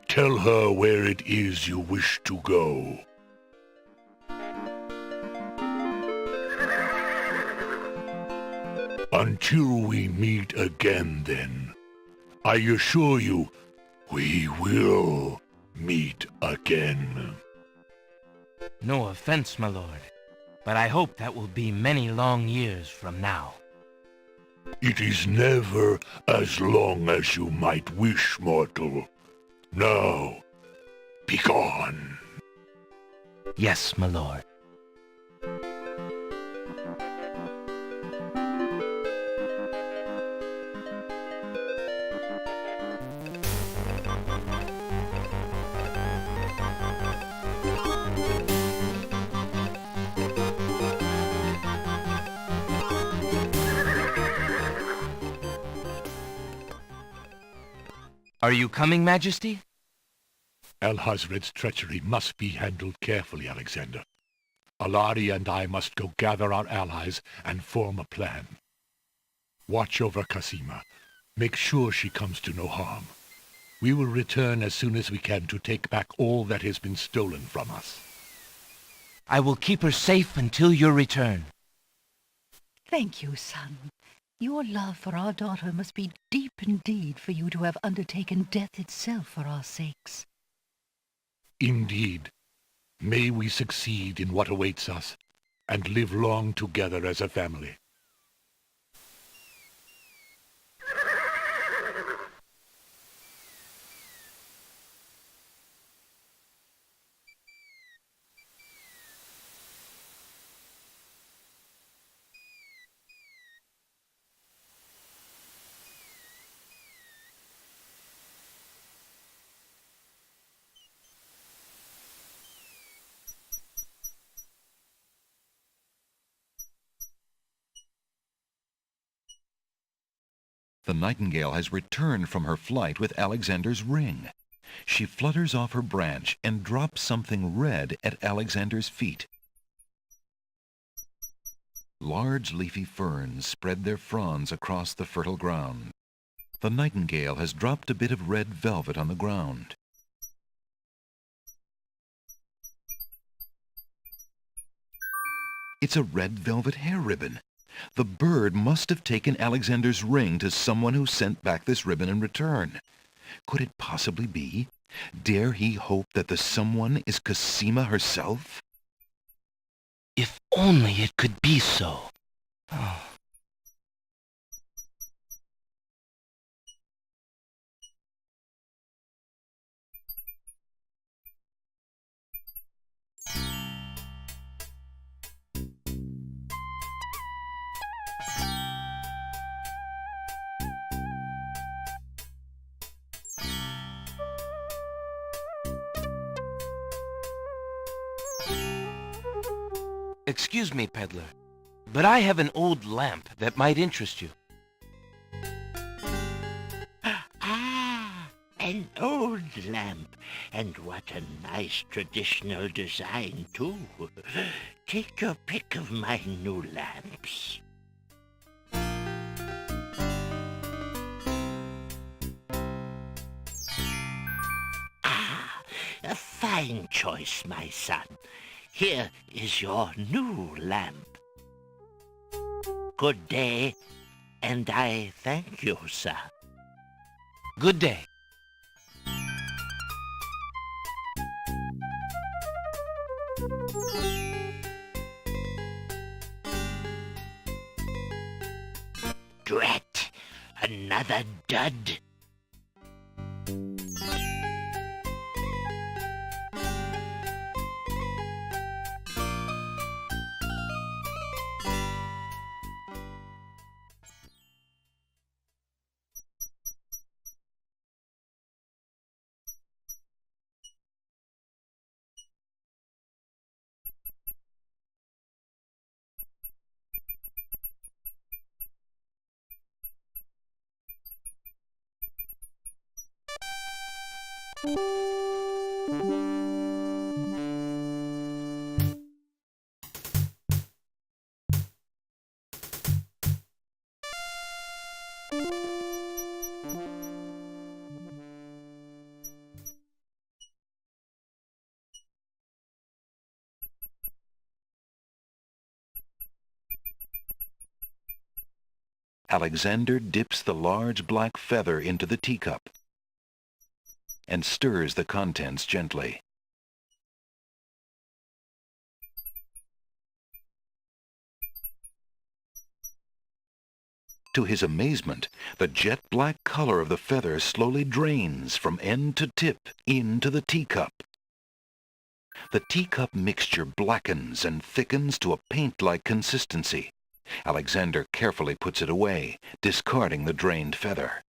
Tell her where it is you wish to go. Until we meet again, then, I assure you, we will meet again. No offense, my lord, but I hope that will be many long years from now. It is never as long as you might wish, mortal. Now, begone. Yes, my lord. Are you coming, Majesty? Alhazred's treachery must be handled carefully, Alexander. Alari and I must go gather our allies and form a plan. Watch over Cassima. Make sure she comes to no harm. We will return as soon as we can to take back all that has been stolen from us. I will keep her safe until your return. Thank you, son. Your love for our daughter must be deep indeed for you to have undertaken death itself for our sakes. Indeed. May we succeed in what awaits us, and live long together as a family. The nightingale has returned from her flight with Alexander's ring. She flutters off her branch and drops something red at Alexander's feet. Large leafy ferns spread their fronds across the fertile ground. The nightingale has dropped a bit of red velvet on the ground. It's a red velvet hair ribbon. The bird must have taken Alexander's ring to someone who sent back this ribbon in return. Could it possibly be? Dare he hope that the someone is Cassima herself? If only it could be so. Oh. Excuse me, peddler, but I have an old lamp that might interest you. Ah, an old lamp. And what a nice traditional design, too. Take your pick of my new lamps. Ah, a fine choice, my son. Here is your new lamp. Good day, and I thank you, sir. Good day. Drat! Another dud. Alexander dips the large black feather into the teacup and stirs the contents gently. To his amazement, the jet-black color of the feather slowly drains from end to tip into the teacup. The teacup mixture blackens and thickens to a paint-like consistency. Alexander carefully puts it away, discarding the drained feather.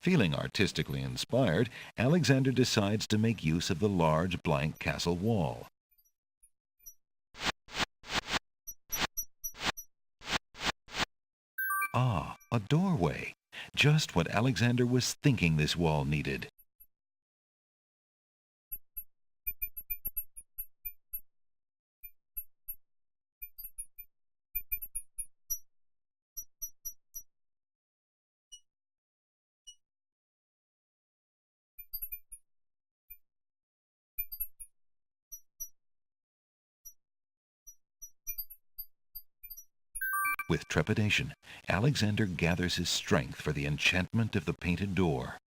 Feeling artistically inspired, Alexander decides to make use of the large blank castle wall. Ah, a doorway. Just what Alexander was thinking this wall needed. With trepidation, Alexander gathers his strength for the enchantment of the painted door.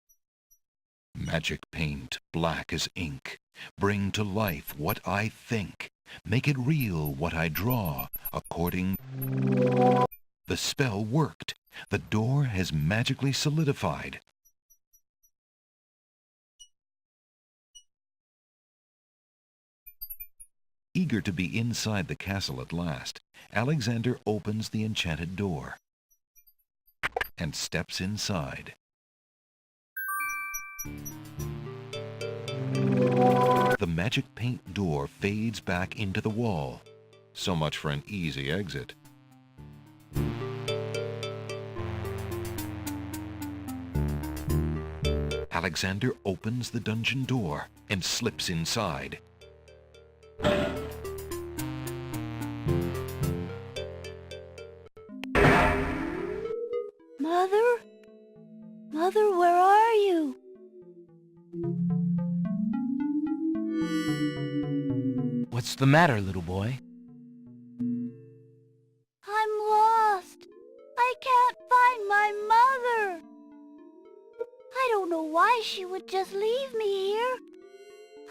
Magic paint, black as ink, bring to life what I think, make it real what I draw, according... The spell worked. The door has magically solidified. Eager to be inside the castle at last, Alexander opens the enchanted door and steps inside. The magic paint door fades back into the wall. So much for an easy exit. Alexander opens the dungeon door and slips inside. Mother? Mother, where are you? What's the matter, little boy? I'm lost. I can't find my mother. I don't know why she would just leave me here.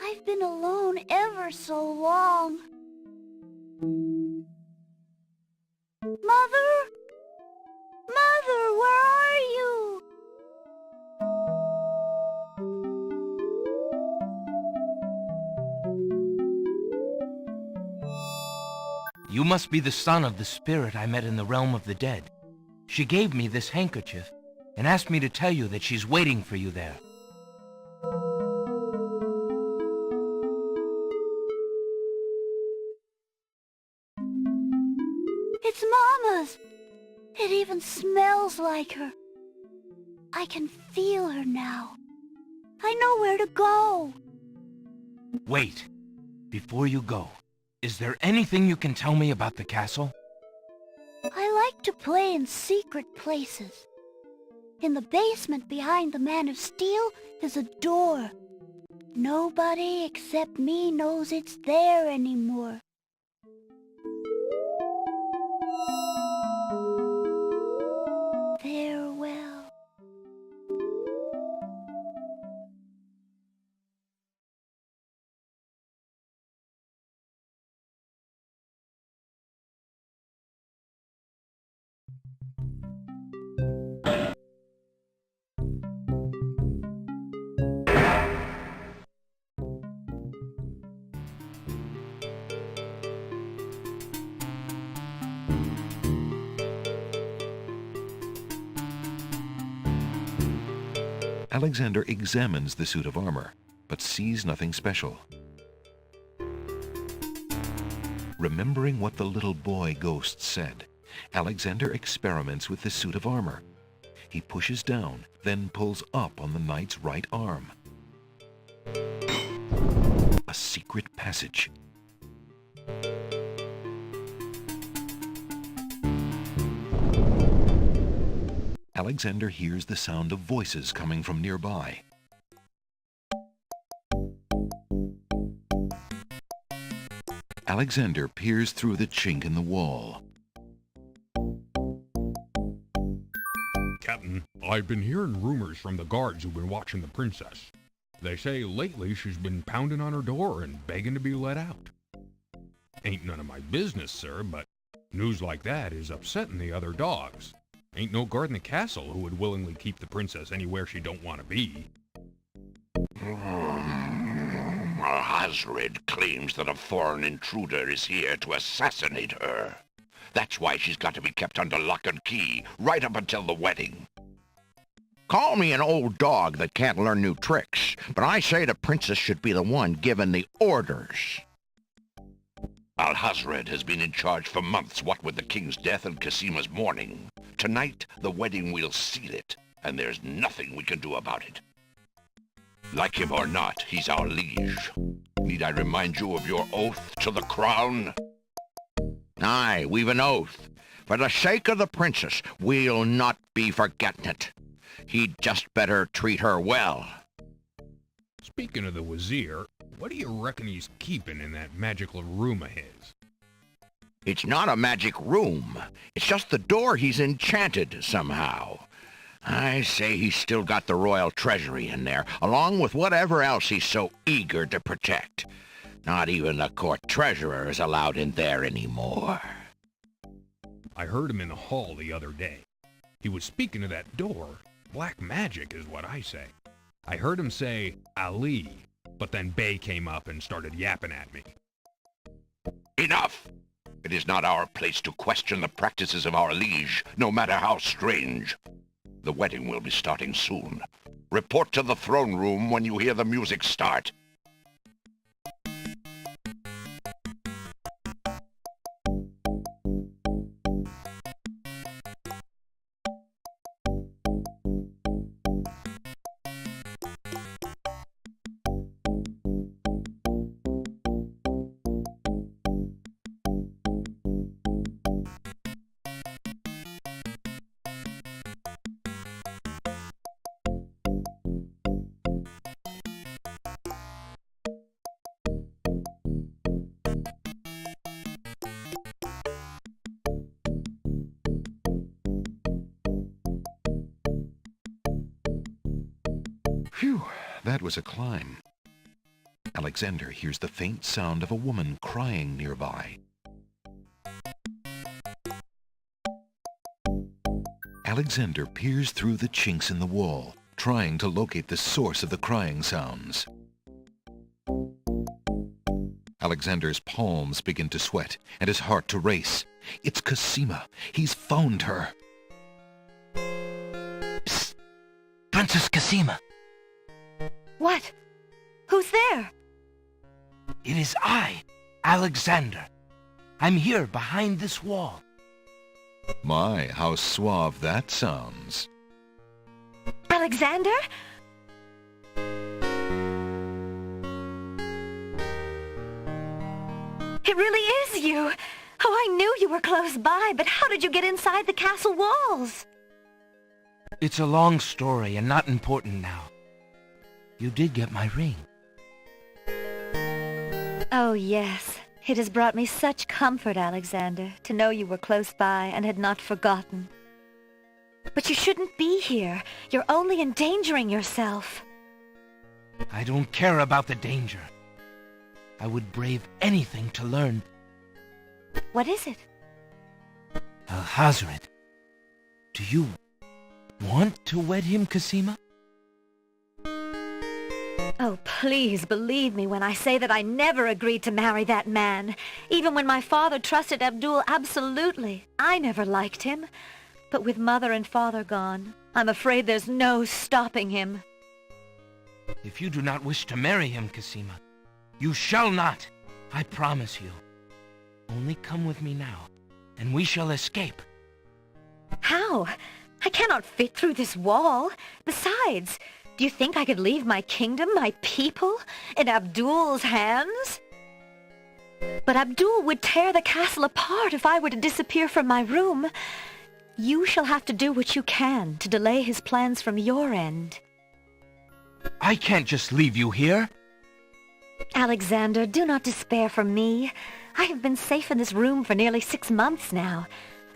I've been alone ever so long. Mother? Mother, where are you? You must be the son of the spirit I met in the realm of the dead. She gave me this handkerchief and asked me to tell you that she's waiting for you there. It's Mama's. It even smells like her. I can feel her now. I know where to go. Wait. Before you go, is there anything you can tell me about the castle? I like to play in secret places. In the basement behind the Man of Steel is a door. Nobody except me knows it's there anymore. Farewell. Alexander examines the suit of armor, but sees nothing special. Remembering what the little boy ghost said, Alexander experiments with the suit of armor. He pushes down, then pulls up on the knight's right arm. A secret passage. Alexander hears the sound of voices coming from nearby. Alexander peers through the chink in the wall. Captain, I've been hearing rumors from the guards who've been watching the princess. They say lately she's been pounding on her door and begging to be let out. Ain't none of my business, sir, but news like that is upsetting the other dogs. Ain't no guard in the castle who would willingly keep the princess anywhere she don't want to be. Hazred claims that a foreign intruder is here to assassinate her. That's why she's got to be kept under lock and key, right up until the wedding. Call me an old dog that can't learn new tricks, but I say the princess should be the one given the orders. Alhazred has been in charge for months, what with the king's death and Casima's mourning. Tonight, the wedding will seal it, and there's nothing we can do about it. Like him or not, he's our liege. Need I remind you of your oath to the crown? Aye, we've an oath. For the sake of the princess, we'll not be forgetting it. He'd just better treat her well. Speaking of the Wazir, what do you reckon he's keeping in that magical room of his? It's not a magic room. It's just the door he's enchanted somehow. I say he's still got the royal treasury in there, along with whatever else he's so eager to protect. Not even the court treasurer is allowed in there anymore. I heard him in the hall the other day. He was speaking of that door. Black magic is what I say. I heard him say, Ali, but then Bey came up and started yapping at me. Enough! It is not our place to question the practices of our liege, no matter how strange. The wedding will be starting soon. Report to the throne room when you hear the music start. Phew, that was a climb. Alexander hears the faint sound of a woman crying nearby. Alexander peers through the chinks in the wall, trying to locate the source of the crying sounds. Alexander's palms begin to sweat and his heart to race. It's Casima. He's found her. Psst! Princess Casima! What? Who's there? It is I, Alexander. I'm here behind this wall. My, how suave that sounds. Alexander? It really is you. Oh, I knew you were close by, but how did you get inside the castle walls? It's a long story and not important now. You did get my ring. Oh, yes. It has brought me such comfort, Alexander, to know you were close by and had not forgotten. But you shouldn't be here. You're only endangering yourself. I don't care about the danger. I would brave anything to learn. What is it? Alhazred, do you want to wed him, Casima? Oh, please believe me when I say that I never agreed to marry that man. Even when my father trusted Abdul absolutely. I never liked him. But with mother and father gone, I'm afraid there's no stopping him. If you do not wish to marry him, Casima, you shall not. I promise you. Only come with me now, and we shall escape. How? I cannot fit through this wall. Besides, do you think I could leave my kingdom, my people, in Abdul's hands? But Abdul would tear the castle apart if I were to disappear from my room. You shall have to do what you can to delay his plans from your end. I can't just leave you here. Alexander, do not despair for me. I have been safe in this room for nearly 6 months now.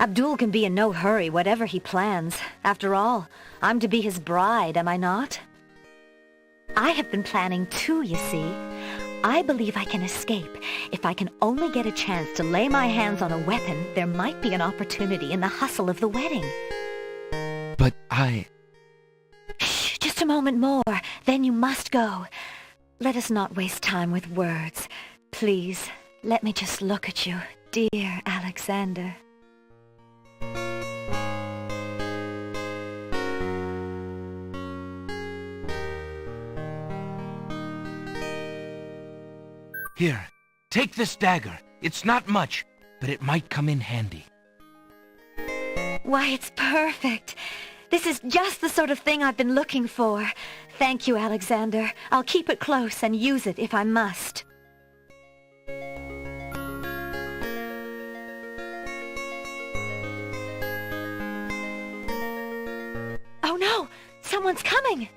Abdul can be in no hurry, whatever he plans. After all, I'm to be his bride, am I not? I have been planning too, you see. I believe I can escape. If I can only get a chance to lay my hands on a weapon, there might be an opportunity in the hustle of the wedding. But Shh, just a moment more, then you must go. Let us not waste time with words. Please, let me just look at you, dear Alexander. Here, take this dagger. It's not much, but it might come in handy. Why, it's perfect. This is just the sort of thing I've been looking for. Thank you, Alexander. I'll keep it close and use it if I must. Oh no! Someone's coming!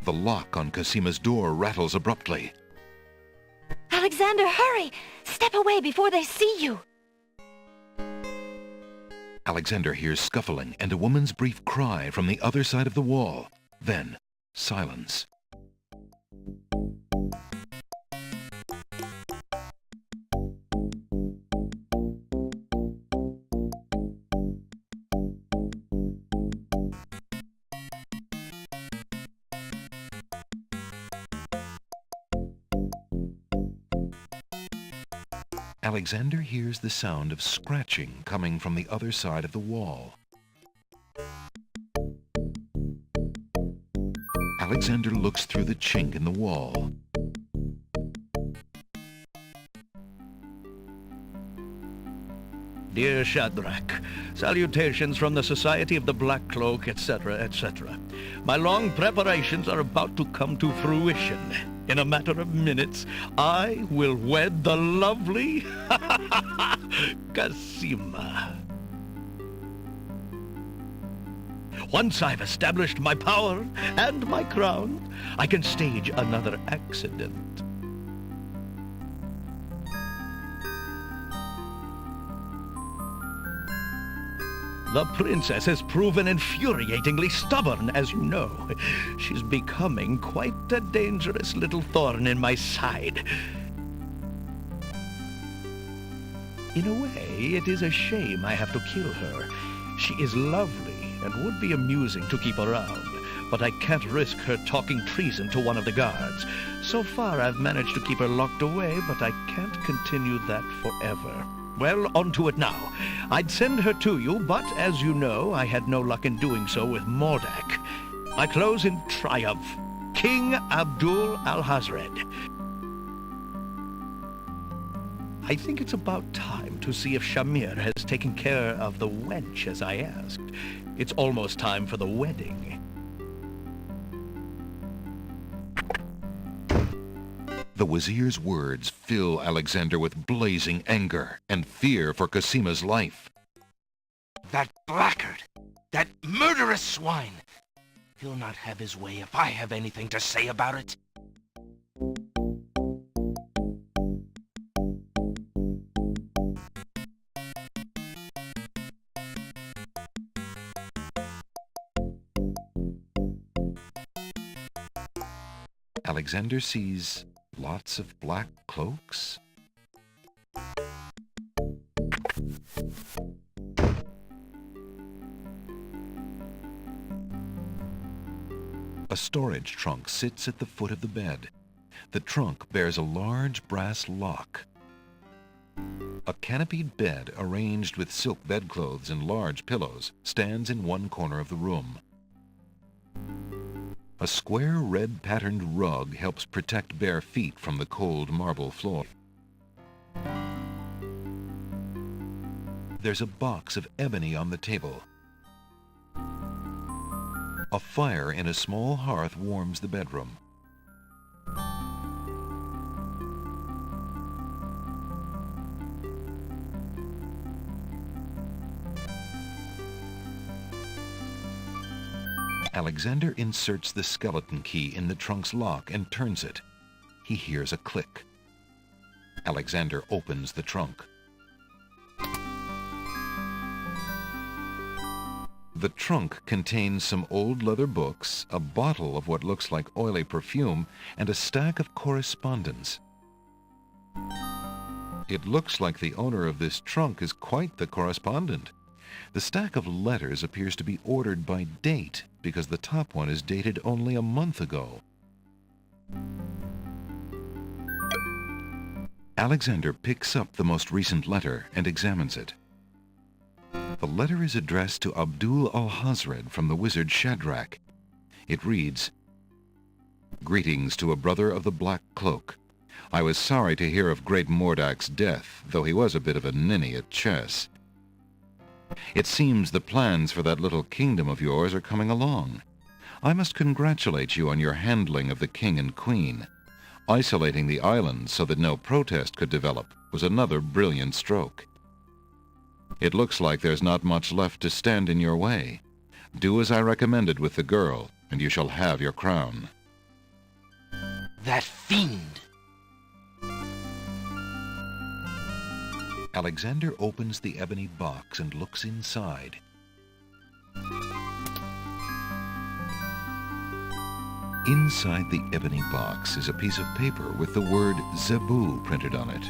The lock on Casima's door rattles abruptly. Alexander, hurry! Step away before they see you! Alexander hears scuffling and a woman's brief cry from the other side of the wall. Then, silence. Alexander hears the sound of scratching coming from the other side of the wall. Alexander looks through the chink in the wall. Dear Shadrach, salutations from the Society of the Black Cloak, etc., etc. My long preparations are about to come to fruition. In a matter of minutes, I will wed the lovely Casima. Once I've established my power and my crown, I can stage another accident. The princess has proven infuriatingly stubborn, as you know. She's becoming quite a dangerous little thorn in my side. In a way, it is a shame I have to kill her. She is lovely and would be amusing to keep around, but I can't risk her talking treason to one of the guards. So far, I've managed to keep her locked away, but I can't continue that forever. Well, on to it now. I'd send her to you, but as you know, I had no luck in doing so with Mordak. I close in triumph. King Abdul al-Hazred. I think it's about time to see if Shamir has taken care of the wench as I asked. It's almost time for the wedding. The Wazir's words fill Alexander with blazing anger and fear for Casima's life. That blackguard! That murderous swine! He'll not have his way if I have anything to say about it. Alexander sees lots of black cloaks. A storage trunk sits at the foot of the bed. The trunk bears a large brass lock. A canopied bed arranged with silk bedclothes and large pillows stands in one corner of the room. A square red-patterned rug helps protect bare feet from the cold marble floor. There's a box of ebony on the table. A fire in a small hearth warms the bedroom. Alexander inserts the skeleton key in the trunk's lock and turns it. He hears a click. Alexander opens the trunk. The trunk contains some old leather books, a bottle of what looks like oily perfume, and a stack of correspondence. It looks like the owner of this trunk is quite the correspondent. The stack of letters appears to be ordered by date, because the top one is dated only a month ago. Alexander picks up the most recent letter and examines it. The letter is addressed to Abdul al-Hazred from the wizard Shadrach. It reads, "Greetings to a brother of the Black Cloak. I was sorry to hear of great Mordak's death, though he was a bit of a ninny at chess. It seems the plans for that little kingdom of yours are coming along. I must congratulate you on your handling of the king and queen. Isolating the islands so that no protest could develop was another brilliant stroke. It looks like there's not much left to stand in your way. Do as I recommended with the girl, and you shall have your crown." That fiend! Alexander opens the ebony box and looks inside. Inside the ebony box is a piece of paper with the word Zebu printed on it.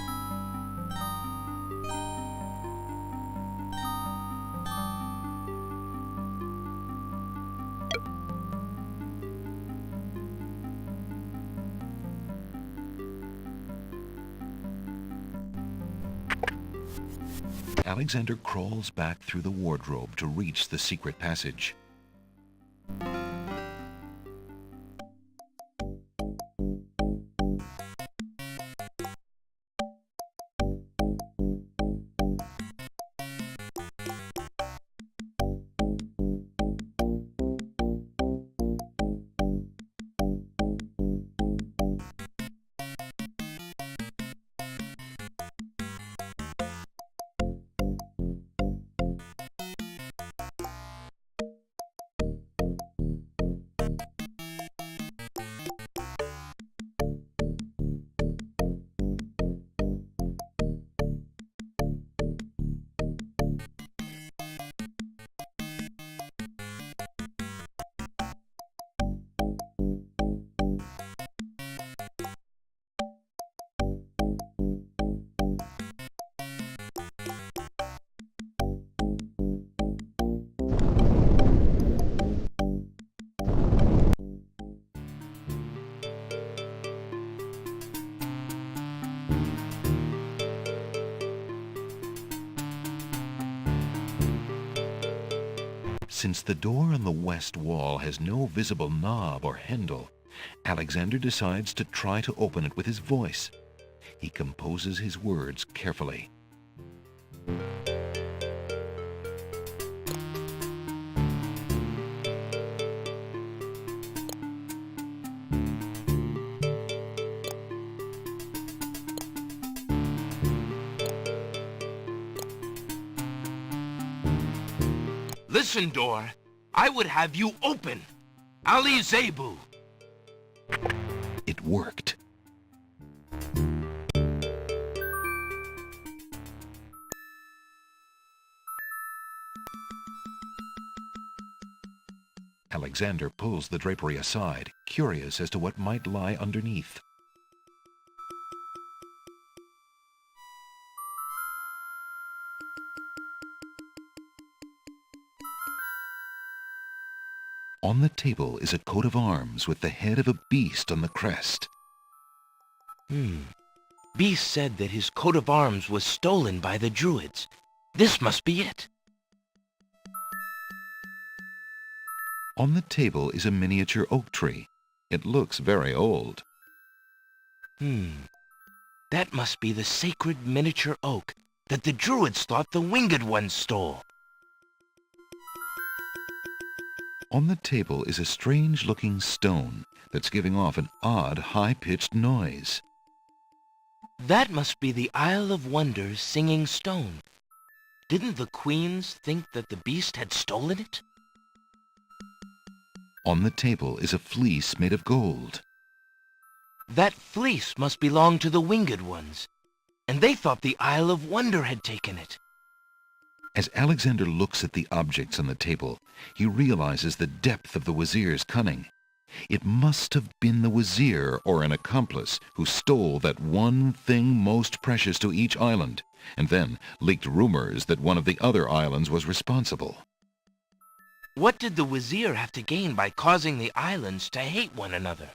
Alexander crawls back through the wardrobe to reach the secret passage. Since the door on the west wall has no visible knob or handle, Alexander decides to try to open it with his voice. He composes his words carefully. Listen, door. I would have you open. Ali Zebu. It worked. Alexander pulls the drapery aside, curious as to what might lie underneath. On the table is a coat of arms with the head of a beast on the crest. Beast said that his coat of arms was stolen by the Druids. This must be it. On the table is a miniature oak tree. It looks very old. That must be the sacred miniature oak that the Druids thought the Winged Ones stole. On the table is a strange-looking stone that's giving off an odd, high-pitched noise. That must be the Isle of Wonders singing stone. Didn't the queens think that the beast had stolen it? On the table is a fleece made of gold. That fleece must belong to the Winged Ones, and they thought the Isle of Wonder had taken it. As Alexander looks at the objects on the table, he realizes the depth of the Wazir's cunning. It must have been the Wazir or an accomplice who stole that one thing most precious to each island, and then leaked rumors that one of the other islands was responsible. What did the Wazir have to gain by causing the islands to hate one another?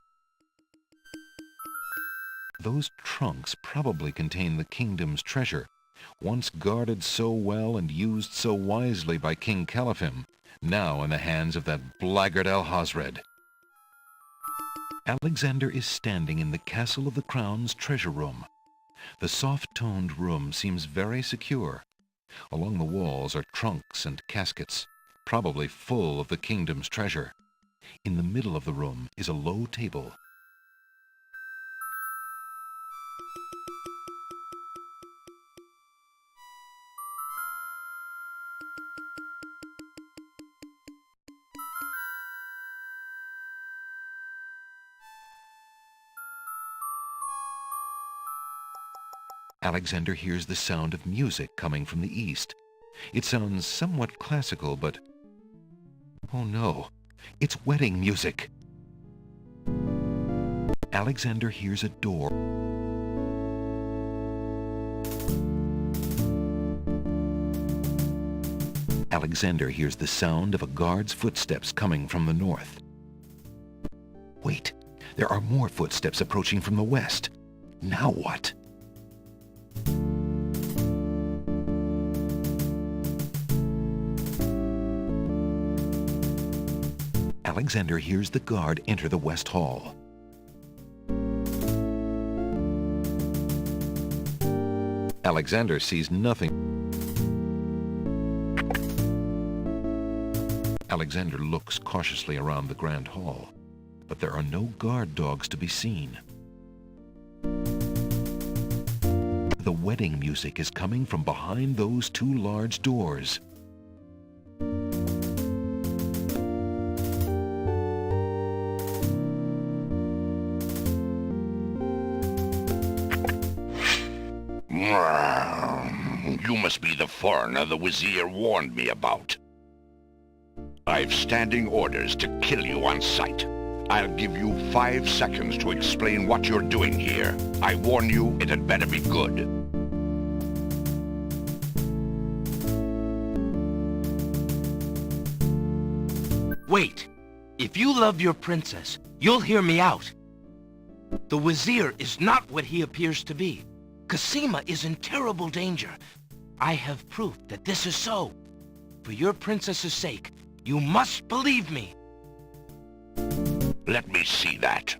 Those trunks probably contain the kingdom's treasure, once guarded so well and used so wisely by King Caliphim, now in the hands of that blackguard Alhazred. Alexander is standing in the Castle of the Crown's treasure room. The soft-toned room seems very secure. Along the walls are trunks and caskets, probably full of the kingdom's treasure. In the middle of the room is a low table. Alexander hears the sound of music coming from the east. It sounds somewhat classical, but... oh no, it's wedding music. Alexander hears a door. Alexander hears the sound of a guard's footsteps coming from the north. Wait, there are more footsteps approaching from the west. Now what? Alexander hears the guard enter the West Hall. Alexander sees nothing. Alexander looks cautiously around the Grand Hall, but there are no guard dogs to be seen. The wedding music is coming from behind those two large doors. You must be the foreigner the Wazir warned me about. I've standing orders to kill you on sight. I'll give you 5 seconds to explain what you're doing here. I warn you, it had better be good. Wait. If you love your princess, you'll hear me out. The Wazir is not what he appears to be. Cosima is in terrible danger. I have proof that this is so. For your princess's sake, you must believe me. Let me see that.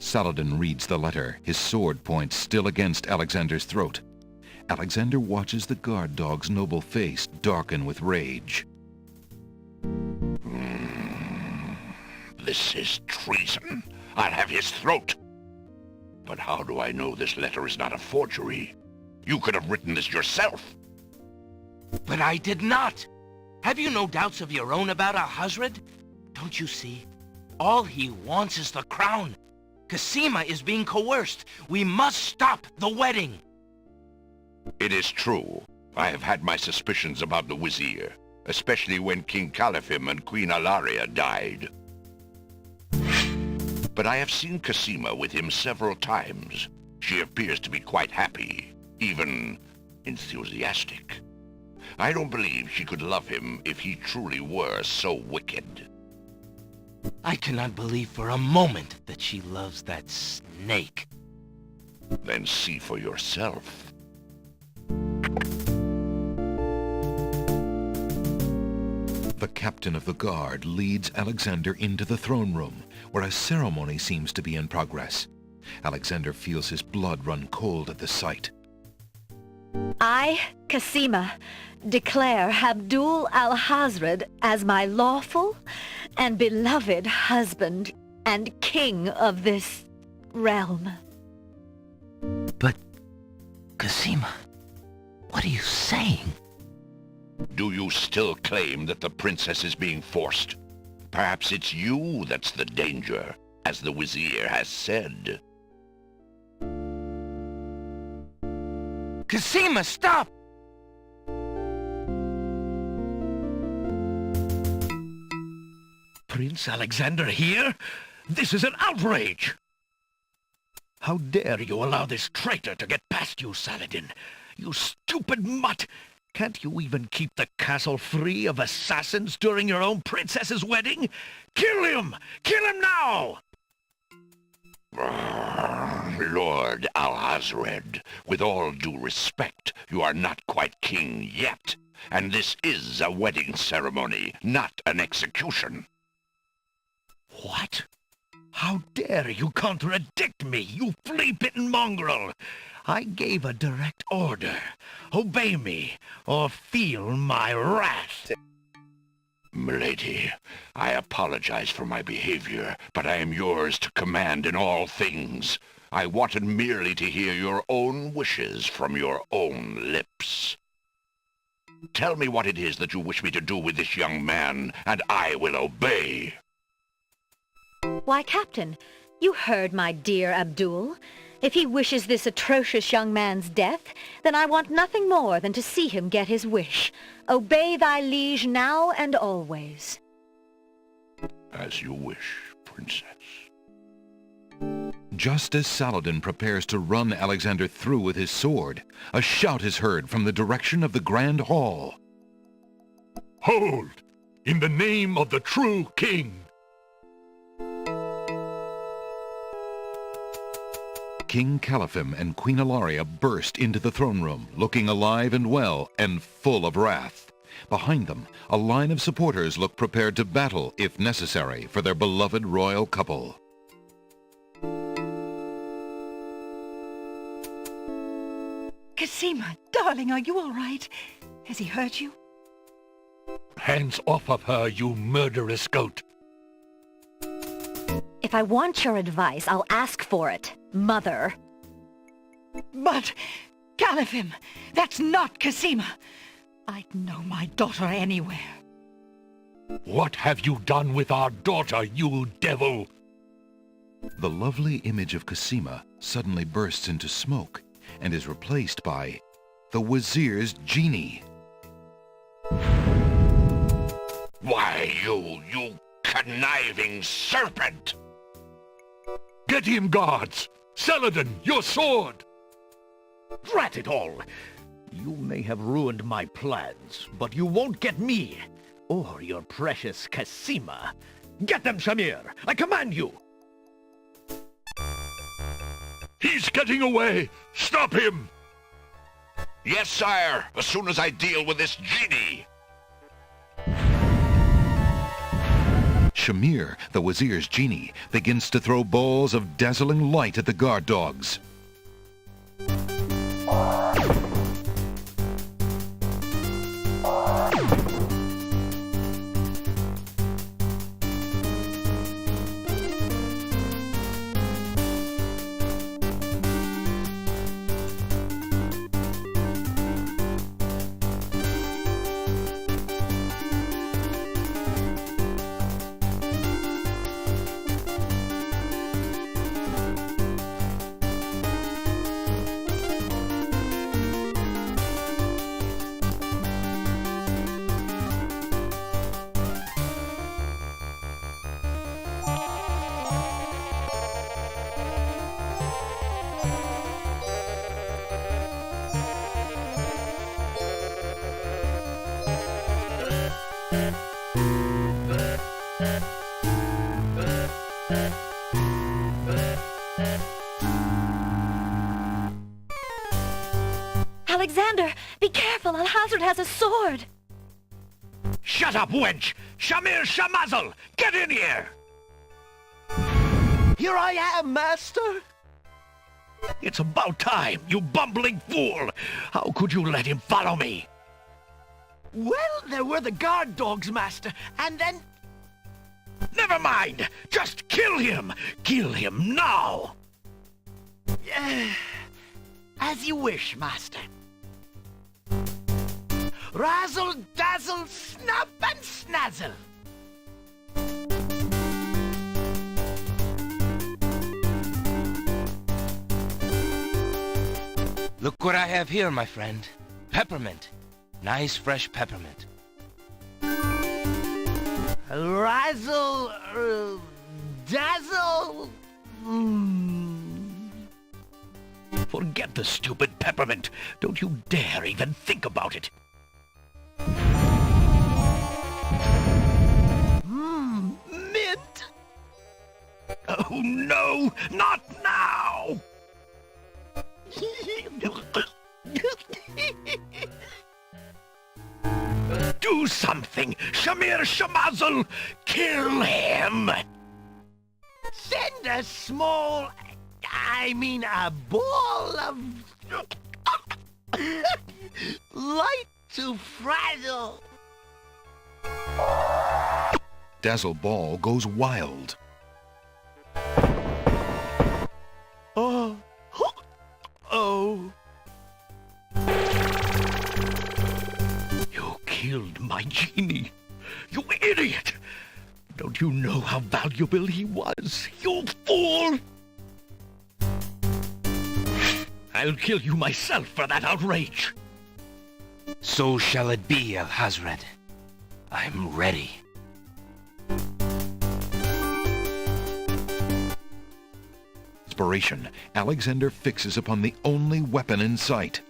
Saladin reads the letter, his sword point still against Alexander's throat. Alexander watches the guard dog's noble face darken with rage. This is treason. I'll have his throat. But how do I know this letter is not a forgery? You could have written this yourself. But I did not. Have you no doubts of your own about Alhazred? Don't you see? All he wants is the crown. Cosima is being coerced. We must stop the wedding. It is true. I have had my suspicions about the Wazir, especially when King Caliphim and Queen Alaria died. But I have seen Cosima with him several times. She appears to be quite happy, even enthusiastic. I don't believe she could love him if he truly were so wicked. I cannot believe for a moment that she loves that snake. Then see for yourself. The captain of the guard leads Alexander into the throne room, where a ceremony seems to be in progress. Alexander feels his blood run cold at the sight. I, Cosima, declare Abdul Alhazred as my lawful and beloved husband and king of this realm. But, Cosima, what are you saying? Do you still claim that the princess is being forced? Perhaps it's you that's the danger, as the Wazir has said. Cosima, stop! Prince Alexander here? This is an outrage! How dare you allow this traitor to get past you, Saladin? You stupid mutt! Can't you even keep the castle free of assassins during your own princess's wedding? Kill him! Kill him now! Lord Alhazred, with all due respect, you are not quite king yet, and this is a wedding ceremony, not an execution. What? How dare you contradict me, you flea-bitten mongrel! I gave a direct order. Obey me, or feel my wrath. Milady, I apologize for my behavior, but I am yours to command in all things. I wanted merely to hear your own wishes from your own lips. Tell me what it is that you wish me to do with this young man, and I will obey. Why, Captain, you heard my dear Abdul. If he wishes this atrocious young man's death, then I want nothing more than to see him get his wish. Obey thy liege now and always. As you wish, Princess. Just as Saladin prepares to run Alexander through with his sword, a shout is heard from the direction of the Grand Hall. Hold! In the name of the true king! King Caliphim and Queen Ilaria burst into the throne room, looking alive and well and full of wrath. Behind them, a line of supporters look prepared to battle, if necessary, for their beloved royal couple. Cosima, darling, are you all right? Has he hurt you? Hands off of her, you murderous goat! If I want your advice, I'll ask for it, Mother. But, Caliphim, that's not Cosima. I'd know my daughter anywhere. What have you done with our daughter, you devil? The lovely image of Cosima suddenly bursts into smoke and is replaced by the Wazir's genie. Why, you conniving serpent! Get him, guards! Saladin, your sword! Drat it all! You may have ruined my plans, but you won't get me, or your precious Cosima. Get them, Shamir! I command you! He's getting away! Stop him! Yes, sire, as soon as I deal with this genie! Shamir, the Wazir's genie, begins to throw balls of dazzling light at the guard dogs. Alexander, be careful! Alhazred has a sword! Shut up, wench! Shamir Shamazel! Get in here! Here I am, master! It's about time, you bumbling fool! How could you let him follow me? Well, there were the guard dogs, master, and then... Never mind! Just kill him! Kill him now! As you wish, master. Razzle, dazzle, snap and snazzle. Look what I have here, my friend. Peppermint. Nice fresh peppermint. Razzle, dazzle. Forget the stupid peppermint. Don't you dare even think about it. Mint. Oh no, not now. Do something! Shamir Shamazel! Kill him! Send a small... a ball of... light to frazzle. Dazzle Ball goes wild. Oh. Oh. You killed my genie. You idiot! Don't you know how valuable he was? You fool! I'll kill you myself for that outrage. So shall it be, Alhazred. I'm ready. Inspiration, Alexander fixes upon the only weapon in sight.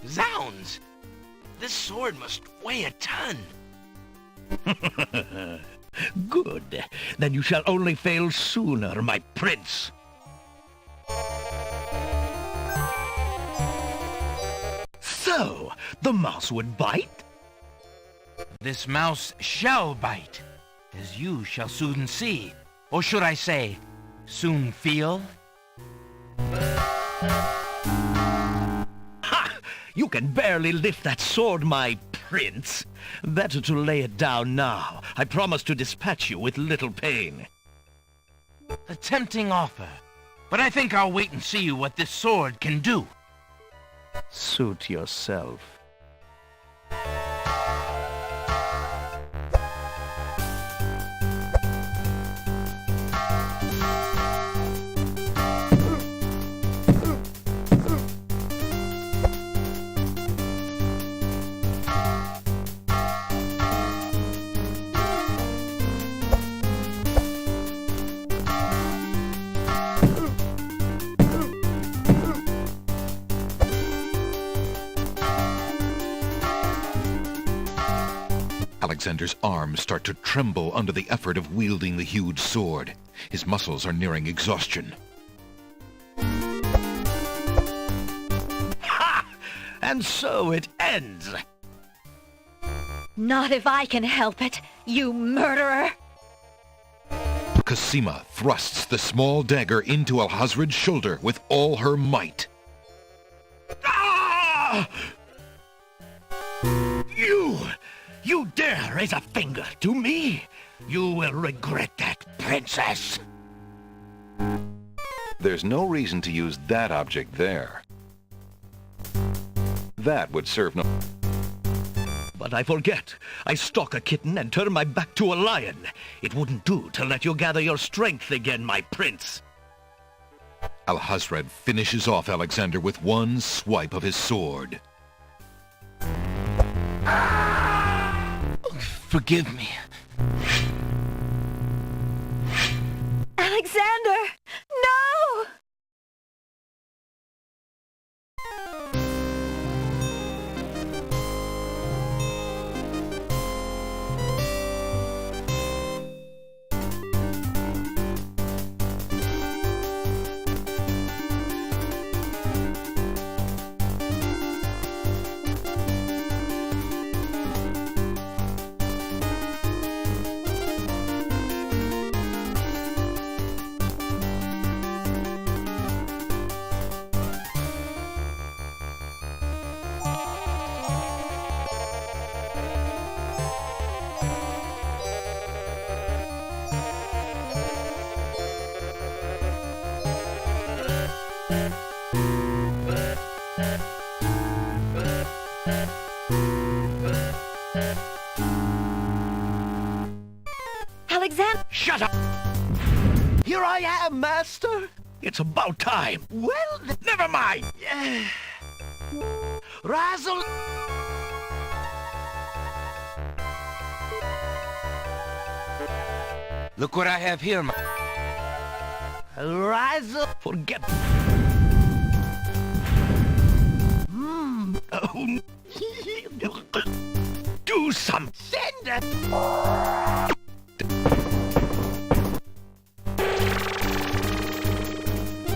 Zounds! This sword must weigh a ton. Good. Then you shall only fail sooner, my prince. So, the mouse would bite? This mouse shall bite, as you shall soon see. Or should I say, soon feel? Ha! You can barely lift that sword, my prince. Better to lay it down now. I promise to dispatch you with little pain. A tempting offer, but I think I'll wait and see what this sword can do. Suit yourself. Alexander's arms start to tremble under the effort of wielding the huge sword. His muscles are nearing exhaustion. Ha! And so it ends. Not if I can help it, you murderer! Cosima thrusts the small dagger into Alhazred's shoulder with all her might. Ah! You dare raise a finger to me? You will regret that, princess. There's no reason to use that object there. That would serve no... But I forget. I stalk a kitten and turn my back to a lion. It wouldn't do to let you gather your strength again, my prince. Alhazred finishes off Alexander with one swipe of his sword. Forgive me. Alexander! No! Alexander! Shut up! Here I am, master! It's about time. Well, never mind. Razzle. Look what I have here, Razzle. Forget. Do some. Send it.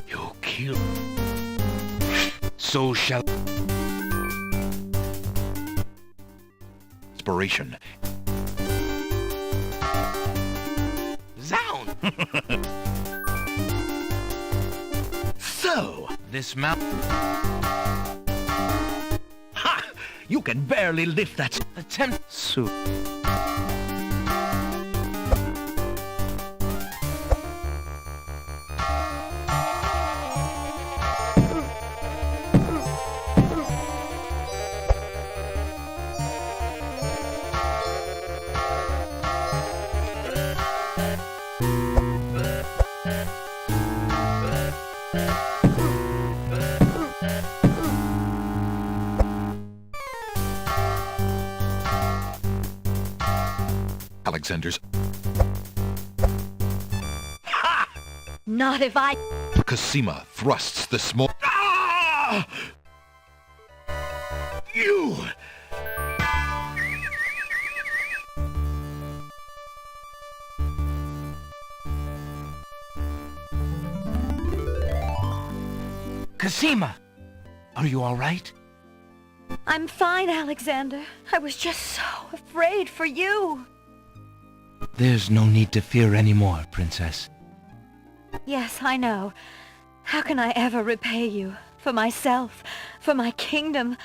You kill. So shall... Inspiration. Zound! So, this mount... Ha! You can barely lift that... Attempt... So... Alexander's... Ha! Not if I... Cosima thrusts the small... Ah! You! Cosima! Are you all right? I'm fine, Alexander. I was just so afraid for you. There's no need to fear anymore, Princess. Yes, I know. How can I ever repay you? For myself, for my kingdom.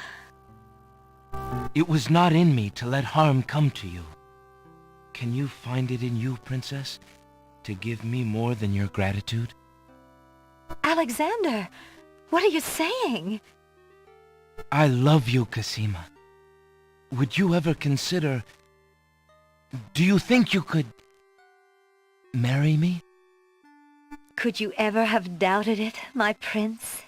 It was not in me to let harm come to you. Can you find it in you, Princess, to give me more than your gratitude? Alexander, what are you saying? I love you, Cosima. Would you ever consider... Do you think you could... marry me? Could you ever have doubted it, my prince?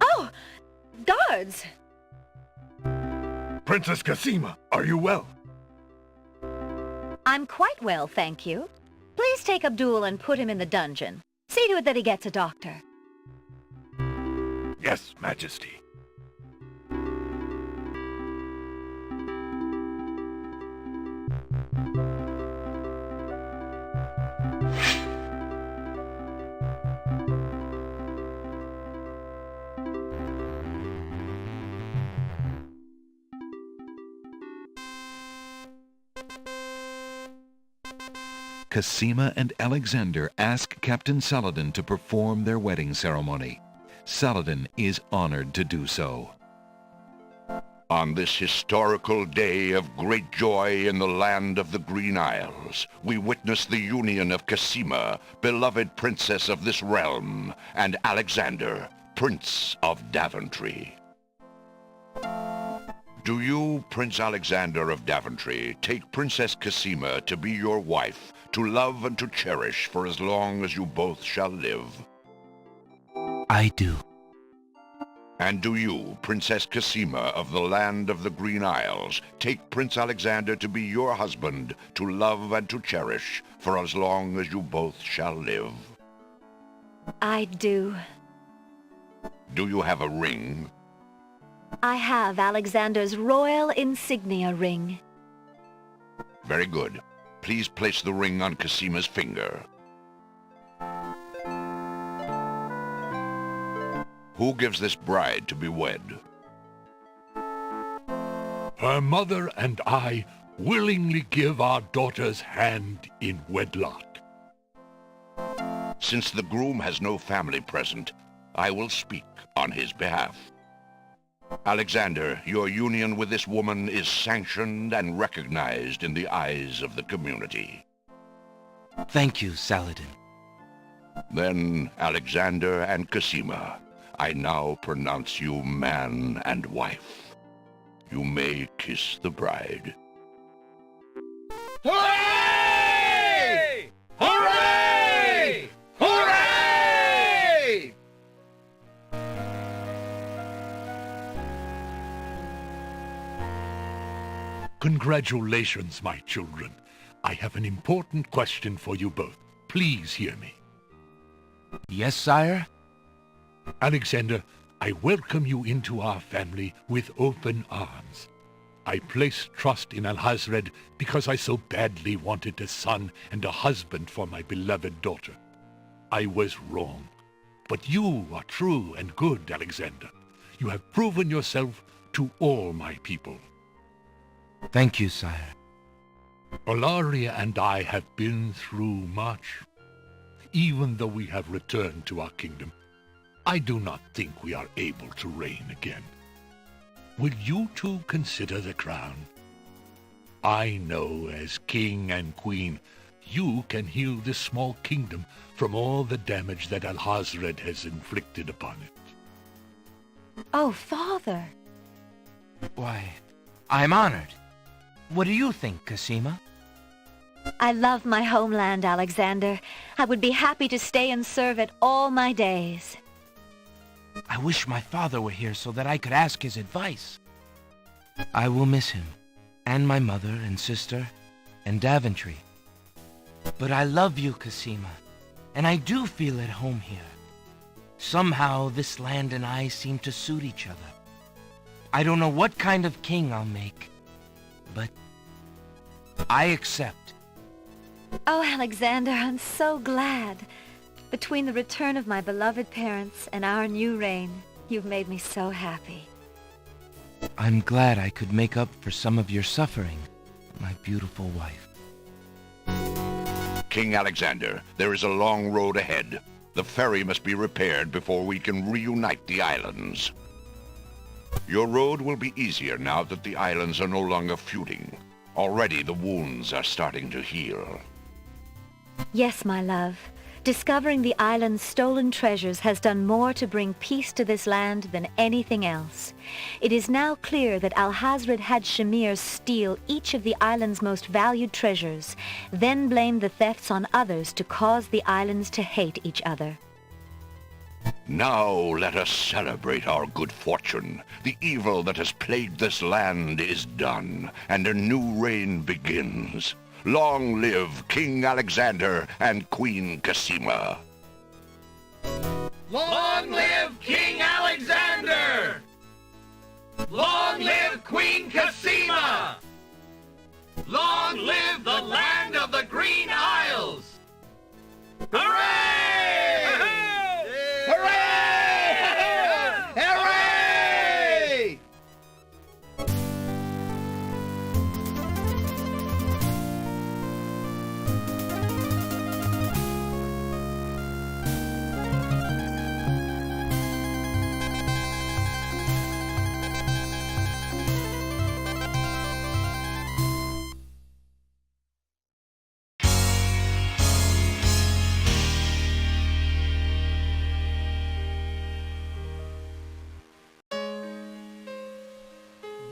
Oh! Guards! Princess Cosima, are you well? I'm quite well, thank you. Please take Abdul and put him in the dungeon. See to it that he gets a doctor. Yes, Majesty. Cosima and Alexander ask Captain Saladin to perform their wedding ceremony. Saladin is honored to do so. On this historical day of great joy in the land of the Green Isles, we witness the union of Cosima, beloved princess of this realm, and Alexander, Prince of Daventry. Do you, Prince Alexander of Daventry, take Princess Cosima to be your wife, to love and to cherish for as long as you both shall live? I do. And do you, Princess Cosima of the land of the Green Isles, take Prince Alexander to be your husband, to love and to cherish for as long as you both shall live? I do. Do you have a ring? I have Alexander's royal insignia ring. Very good. Please place the ring on Cosima's finger. Who gives this bride to be wed? Her mother and I willingly give our daughter's hand in wedlock. Since the groom has no family present, I will speak on his behalf. Alexander, your union with this woman is sanctioned and recognized in the eyes of the community. Thank you, Saladin. Then, Alexander and Cosima, I now pronounce you man and wife. You may kiss the bride. Hooray! Hooray! Hooray! Congratulations, my children. I have an important question for you both. Please hear me. Yes, sire? Alexander, I welcome you into our family with open arms. I place trust in Alhazred because I so badly wanted a son and a husband for my beloved daughter. I was wrong. But you are true and good, Alexander. You have proven yourself to all my people. Thank you, sire. Olaria and I have been through much. Even though we have returned to our kingdom, I do not think we are able to reign again. Will you two consider the crown? I know as king and queen, you can heal this small kingdom from all the damage that Alhazred has inflicted upon it. Oh, Father. Why, I'm honored. What do you think, Cosima? I love my homeland, Alexander. I would be happy to stay and serve it all my days. I wish my father were here so that I could ask his advice. I will miss him, and my mother and sister, and Daventry. But I love you, Cosima, and I do feel at home here. Somehow this land and I seem to suit each other. I don't know what kind of king I'll make, but I accept. Oh, Alexander, I'm so glad. Between the return of my beloved parents and our new reign, you've made me so happy. I'm glad I could make up for some of your suffering, my beautiful wife. King Alexander, there is a long road ahead. The ferry must be repaired before we can reunite the islands. Your road will be easier now that the islands are no longer feuding. Already the wounds are starting to heal. Yes, my love. Discovering the island's stolen treasures has done more to bring peace to this land than anything else. It is now clear that Alhazred had Shamir steal each of the island's most valued treasures, then blame the thefts on others to cause the islands to hate each other. Now let us celebrate our good fortune. The evil that has plagued this land is done, and a new reign begins. Long live King Alexander and Queen Cosima. Long live King Alexander! Long live Queen Cosima! Long live the land of the Green Isles! Hooray! Hooray! Hooray!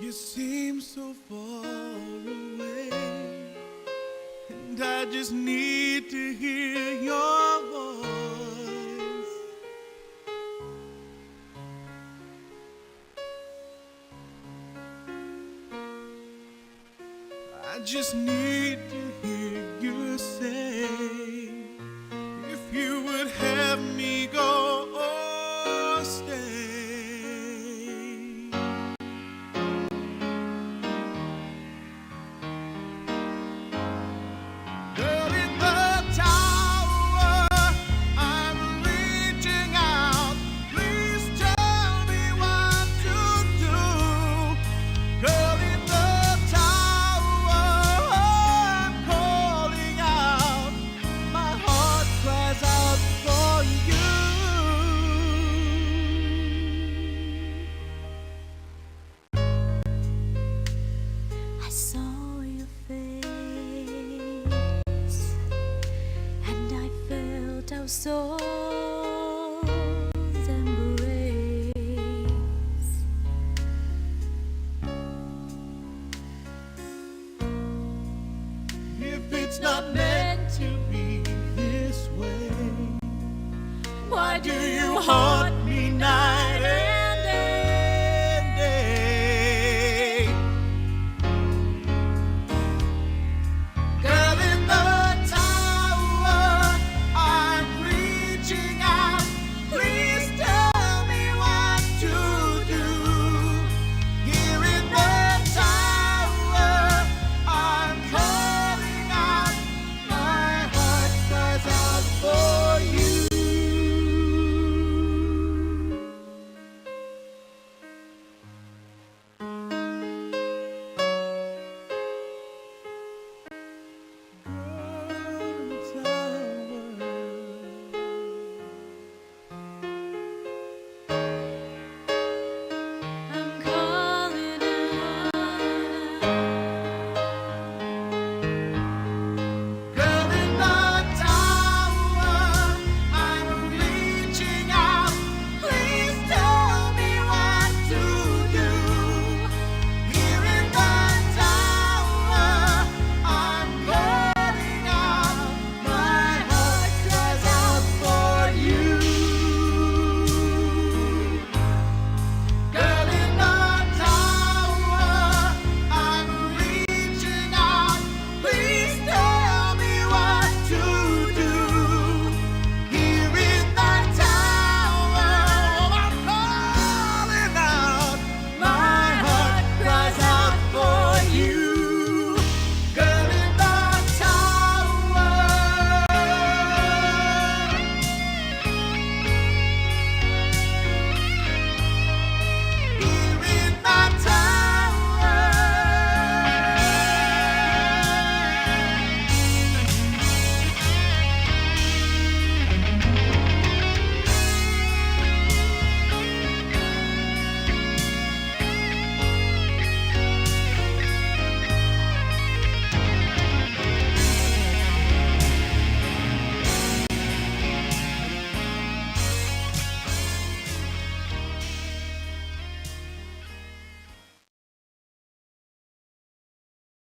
You seem so far away, and I just need to hear your voice. I just need to hear you say, if you would have me go or stay. our souls embrace. If it's not meant to be this way, why do you harm